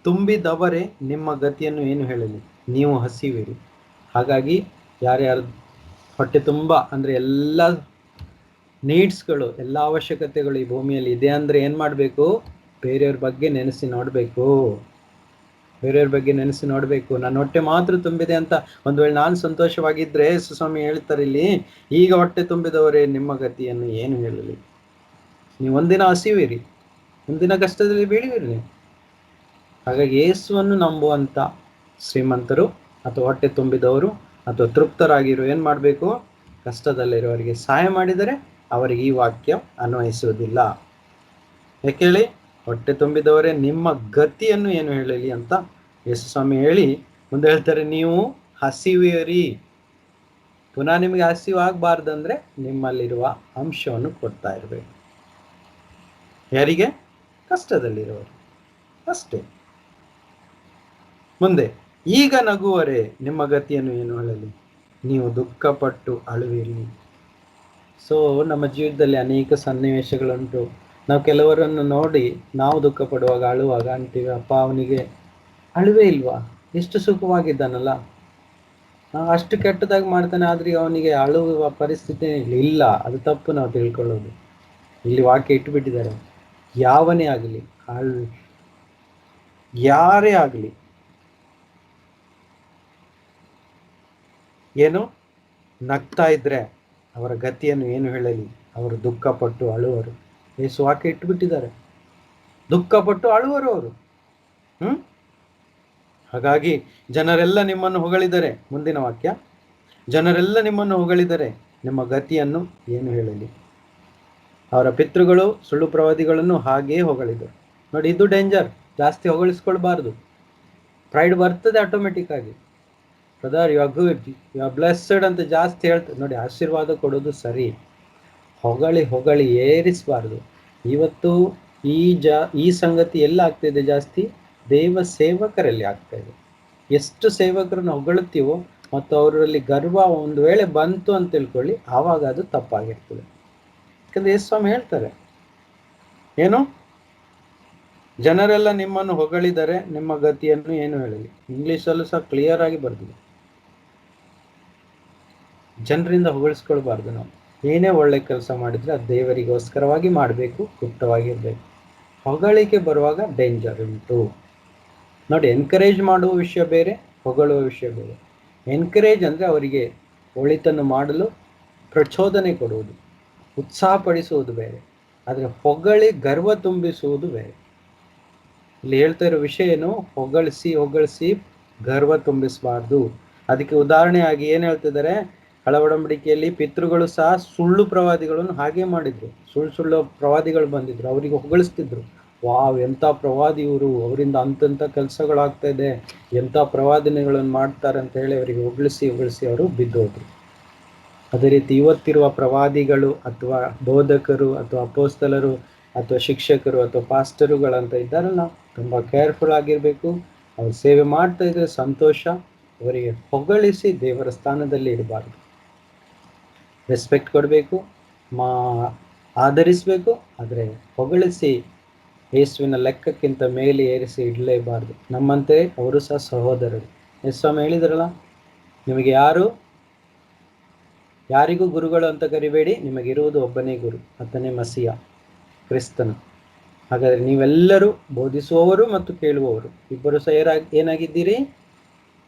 ತುಂಬಿದವರೇ ನಿಮ್ಮ ಗತಿಯನ್ನು ಏನು ಹೇಳಲಿ? ನೀವು ಹಸಿವಿರಿ. ಹಾಗಾಗಿ ಯಾರ್ಯಾರು ಹೊಟ್ಟೆ ತುಂಬ ಅಂದರೆ ಎಲ್ಲ ನೀಡ್ಸ್ಗಳು, ಎಲ್ಲ ಅವಶ್ಯಕತೆಗಳು ಈ ಭೂಮಿಯಲ್ಲಿ ಇದೆ ಅಂದರೆ ಏನು ಮಾಡಬೇಕು? ಬೇರೆಯವ್ರ ಬಗ್ಗೆ ನೆನೆಸಿ ನೋಡಬೇಕು. ಬೇರೆಯವ್ರ ಬಗ್ಗೆ ನೆನೆಸಿ ನೋಡಬೇಕು. ನನ್ನ ಹೊಟ್ಟೆ ಮಾತ್ರ ತುಂಬಿದೆ ಅಂತ ಒಂದು ವೇಳೆ ನಾನು ಸಂತೋಷವಾಗಿದ್ದರೆ, ಸ್ವಾಮಿ ಹೇಳ್ತಾರೆ ಇಲ್ಲಿ, ಈಗ ಹೊಟ್ಟೆ ತುಂಬಿದವರೇ ನಿಮ್ಮ ಗತಿಯನ್ನು ಏನು ಹೇಳಲಿ? ನೀವು ಒಂದಿನ ಹಸಿವಿರಿ, ಒಂದಿನ ಕಷ್ಟದಲ್ಲಿ ಬೀಳುವಿರಿ ನೀವು. ಹಾಗಾಗಿ ಯೇಸುವನ್ನು ನಂಬುವಂಥ ಶ್ರೀಮಂತರು ಅಥವಾ ಹೊಟ್ಟೆ ತುಂಬಿದವರು ಅಥವಾ ತೃಪ್ತರಾಗಿರೋ ಏನು ಮಾಡಬೇಕು? ಕಷ್ಟದಲ್ಲಿರೋರಿಗೆ ಸಹಾಯ ಮಾಡಿದರೆ ಅವರಿಗೆ ಈ ವಾಕ್ಯ ಅನ್ವಯಿಸುವುದಿಲ್ಲ. ಯಾಕೆ ಹೇಳಿ? ಹೊಟ್ಟೆ ತುಂಬಿದವರೇ ನಿಮ್ಮ ಗತಿಯನ್ನು ಏನು ಹೇಳಲಿ ಅಂತ ಯೇಸು ಸ್ವಾಮಿ ಹೇಳಿ ಮುಂದೆ ಹೇಳ್ತಾರೆ, ನೀವು ಹಸಿವಿರಿ. ಪುನಃ ನಿಮಗೆ ಹಸಿವು ಆಗಬಾರ್ದಂದ್ರೆ ನಿಮ್ಮಲ್ಲಿರುವ ಅಂಶವನ್ನು ಕೊಡ್ತಾ ಇರಬೇಕು. ಯಾರಿಗೆ? ಕಷ್ಟದಲ್ಲಿರೋರು ಅಷ್ಟೇ. ಮುಂದೆ, ಈಗ ನಗುವರೆ ನಿಮ್ಮ ಗತಿಯನ್ನು ಏನು ಹೇಳಲಿ? ನೀವು ದುಃಖಪಟ್ಟು ಅಳುವಿರಿ. ಸೊ ನಮ್ಮ ಜೀವಿತದಲ್ಲಿ ಅನೇಕ ಸನ್ನಿವೇಶಗಳುಂಟು. ನಾವು ಕೆಲವರನ್ನು ನೋಡಿ ನಾವು ದುಃಖ ಪಡುವಾಗ, ಅಳುವಾಗ ಅಂತೀವಿ, ಅಪ್ಪ ಅವನಿಗೆ ಅಳುವೇ ಇಲ್ವಾ, ಎಷ್ಟು ಸುಖವಾಗಿದ್ದಾನಲ್ಲ, ನಾವು ಅಷ್ಟು ಕೆಟ್ಟದಾಗಿ ಮಾಡ್ತಾನೆ ಆದ್ರೆ ಅವನಿಗೆ ಅಳುವ ಪರಿಸ್ಥಿತಿ ಇಲ್ಲ. ಅದು ತಪ್ಪು ನಾವು ತಿಳ್ಕೊಳ್ಳೋದು. ಇಲ್ಲಿ ವಾಕ್ಯ ಇಟ್ಟುಬಿಟ್ಟಿದ್ದಾರೆ, ಯಾವನೇ ಆಗಲಿ, ಯಾರೇ ಆಗಲಿ, ಏನು ನಗ್ತಾ ಇದ್ರೆ ಅವರ ಗತಿಯನ್ನು ಏನು ಹೇಳಲಿ? ಅವರು ದುಃಖಪಟ್ಟು ಅಳುವರು. ಯೇಸು ವಾಕ್ಯ ಇಟ್ಟುಬಿಟ್ಟಿದ್ದಾರೆ, ದುಃಖಪಟ್ಟು ಅಳುವರು ಅವರು. ಹಾಗಾಗಿ ಜನರೆಲ್ಲ ನಿಮ್ಮನ್ನು ಹೊಗಳಿದರೆ, ಮುಂದಿನ ವಾಕ್ಯ, ಜನರೆಲ್ಲ ನಿಮ್ಮನ್ನು ಹೊಗಳಿದರೆ ನಿಮ್ಮ ಗತಿಯನ್ನು ಏನು ಹೇಳಲಿ? ಅವರ ಪಿತೃಗಳು ಸುಳ್ಳು ಪ್ರವಾದಿಗಳನ್ನು ಹಾಗೇ ಹೊಗಳಿದರು. ನೋಡಿ, ಇದು ಡೇಂಜರ್. ಜಾಸ್ತಿ ಹೊಗಳಿಸ್ಕೊಳ್ಬಾರ್ದು. ಪ್ರೈಡ್ ಬರ್ತದೆ ಆಟೋಮೆಟಿಕ್ ಆಗಿ. Brother you are good, you are blessed ಅಂತ ಜಾಸ್ತಿ ಹೇಳ್ತಾರೆ. ನೋಡಿ, ಆಶೀರ್ವಾದ ಕೊಡೋದು ಸರಿ, ಹೊಗಳಿ ಹೊಗಳಿ ಏರಿಸಬಾರ್ದು. ಇವತ್ತು ಈ ಸಂಗತಿ ಎಲ್ಲ ಆಗ್ತಾಯಿದೆ ಜಾಸ್ತಿ? ದೇವ ಸೇವಕರಲ್ಲಿ ಆಗ್ತಾ ಇದೆ. ಎಷ್ಟು ಸೇವಕರನ್ನು ಹೊಗಳುತ್ತೀವೋ ಮತ್ತು ಅವರಲ್ಲಿ ಗರ್ವ ಒಂದು ವೇಳೆ ಬಂತು ಅಂತ ತಿಳ್ಕೊಳ್ಳಿ, ಆವಾಗ ಅದು ತಪ್ಪಾಗಿರ್ತದೆ. ಯಾಕಂದ್ರೆ ಯೇಸು ಸ್ವಾಮಿ ಹೇಳ್ತಾರೆ, ಏನು? ಜನರೆಲ್ಲ ನಿಮ್ಮನ್ನು ಹೊಗಳಿದರೆ ನಿಮ್ಮ ಗತಿಯನ್ನು ಏನು ಹೇಳಲಿ? ಇಂಗ್ಲೀಷಲ್ಲೂ ಸಹ ಕ್ಲಿಯರ್ ಆಗಿ ಬರ್ದಿದೆ. ಜನರಿಂದ ಹೊಗಳಿಸ್ಕೊಳ್ಬಾರ್ದು. ನಾವು ಏನೇ ಒಳ್ಳೆ ಕೆಲಸ ಮಾಡಿದ್ರೆ ಅದು ದೇವರಿಗೋಸ್ಕರವಾಗಿ ಮಾಡಬೇಕು, ಗುಪ್ತವಾಗಿರ್ಬೇಕು. ಹೊಗಳಿಕೆ ಬರುವಾಗ ಡೇಂಜರ್ ಉಂಟು. ನೋಡಿ, ಎನ್ಕರೇಜ್ ಮಾಡುವ ವಿಷಯ ಬೇರೆ, ಹೊಗಳುವ ವಿಷಯ ಬೇರೆ. ಎನ್ಕರೇಜ್ ಅಂದರೆ ಅವರಿಗೆ ಒಳಿತನ್ನು ಮಾಡಲು ಪ್ರಚೋದನೆ ಕೊಡುವುದು, ಉತ್ಸಾಹಪಡಿಸುವುದು ಬೇರೆ. ಆದರೆ ಹೊಗಳಿ ಗರ್ವ ತುಂಬಿಸುವುದು ಬೇರೆ. ಇಲ್ಲಿ ಹೇಳ್ತಾ ಇರೋ ವಿಷಯ ಏನು? ಹೊಗಳಿಸಿ ಗರ್ವ ತುಂಬಿಸಬಾರ್ದು. ಅದಕ್ಕೆ ಉದಾಹರಣೆಯಾಗಿ ಏನು ಹೇಳ್ತಿದ್ದಾರೆ? ಹಳ ಒಡಂಬಡಿಕೆಯಲ್ಲಿ ಪಿತೃಗಳು ಸಹ ಸುಳ್ಳು ಪ್ರವಾದಿಗಳನ್ನು ಹಾಗೆ ಮಾಡಿದ್ರು. ಸುಳ್ಳು ಪ್ರವಾದಿಗಳು ಬಂದಿದ್ರು, ಅವರಿಗೆ ಹೊಗಳಿಸ್ತಿದ್ರು. ವಾವ್, ಎಂಥ ಪ್ರವಾದಿ ಇವರು, ಅವರಿಂದ ಅಂಥ ಕೆಲಸಗಳಾಗ್ತಾ ಇದೆ, ಎಂಥ ಪ್ರವಾದನೆಗಳನ್ನು ಮಾಡ್ತಾರೆ ಅಂತ ಹೇಳಿ ಅವರಿಗೆ ಹೊಗಳಿಸಿ ಅವರು ಬಿದ್ದೋದ್ರು. ಅದೇ ರೀತಿ ಇವತ್ತಿರುವ ಪ್ರವಾದಿಗಳು ಅಥವಾ ಬೋಧಕರು ಅಥವಾ ಅಪೋಸ್ತಲರು ಅಥವಾ ಶಿಕ್ಷಕರು ಅಥವಾ ಪಾಸ್ಟರುಗಳಂತ ಇದ್ದಾರಲ್ಲ, ತುಂಬ ಕೇರ್ಫುಲ್ ಆಗಿರಬೇಕು. ಅವ್ರು ಸೇವೆ ಮಾಡ್ತಾ ಇದ್ರೆ ಸಂತೋಷ, ಅವರಿಗೆ ಹೊಗಳಿಸಿ ದೇವರ ಸ್ಥಾನದಲ್ಲಿ ಇಡಬಾರ್ದು. ರೆಸ್ಪೆಕ್ಟ್ ಕೊಡಬೇಕು, ಆಧರಿಸಬೇಕು, ಆದರೆ ಹೊಗಳಿಸಿ ಯೇಸುವಿನ ಲೆಕ್ಕಕ್ಕಿಂತ ಮೇಲೆ ಏರಿಸಿ ಇಡಲೇಬಾರ್ದು. ನಮ್ಮಂತೆ ಅವರು ಸಹ ಸಹೋದರರು. ಯೇಸು ಸ್ವಾಮಿ ಹೇಳಿದ್ರಲ್ಲ, ನಿಮಗೆ ಯಾರಿಗೂ ಗುರುಗಳು ಅಂತ ಕರಿಬೇಡಿ, ನಿಮಗಿರುವುದು ಒಬ್ಬನೇ ಗುರು, ಆತನೇ ಮಸಿಯ, ಕ್ರಿಸ್ತನು. ಹಾಗಾದರೆ ನೀವೆಲ್ಲರೂ ಬೋಧಿಸುವವರು ಮತ್ತು ಕೇಳುವವರು, ಇಬ್ಬರು ಸಹ ಏನಾಗಿದ್ದೀರಿ?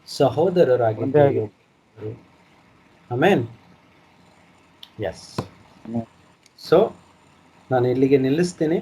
ಸಹೋದರರಾಗಿದ್ದೀರಿ. ಆಮೇನ್. ಎಸ್. ಸೊ ನಾನು ಇಲ್ಲಿಗೆ ನಿಲ್ಲಿಸ್ತೀನಿ.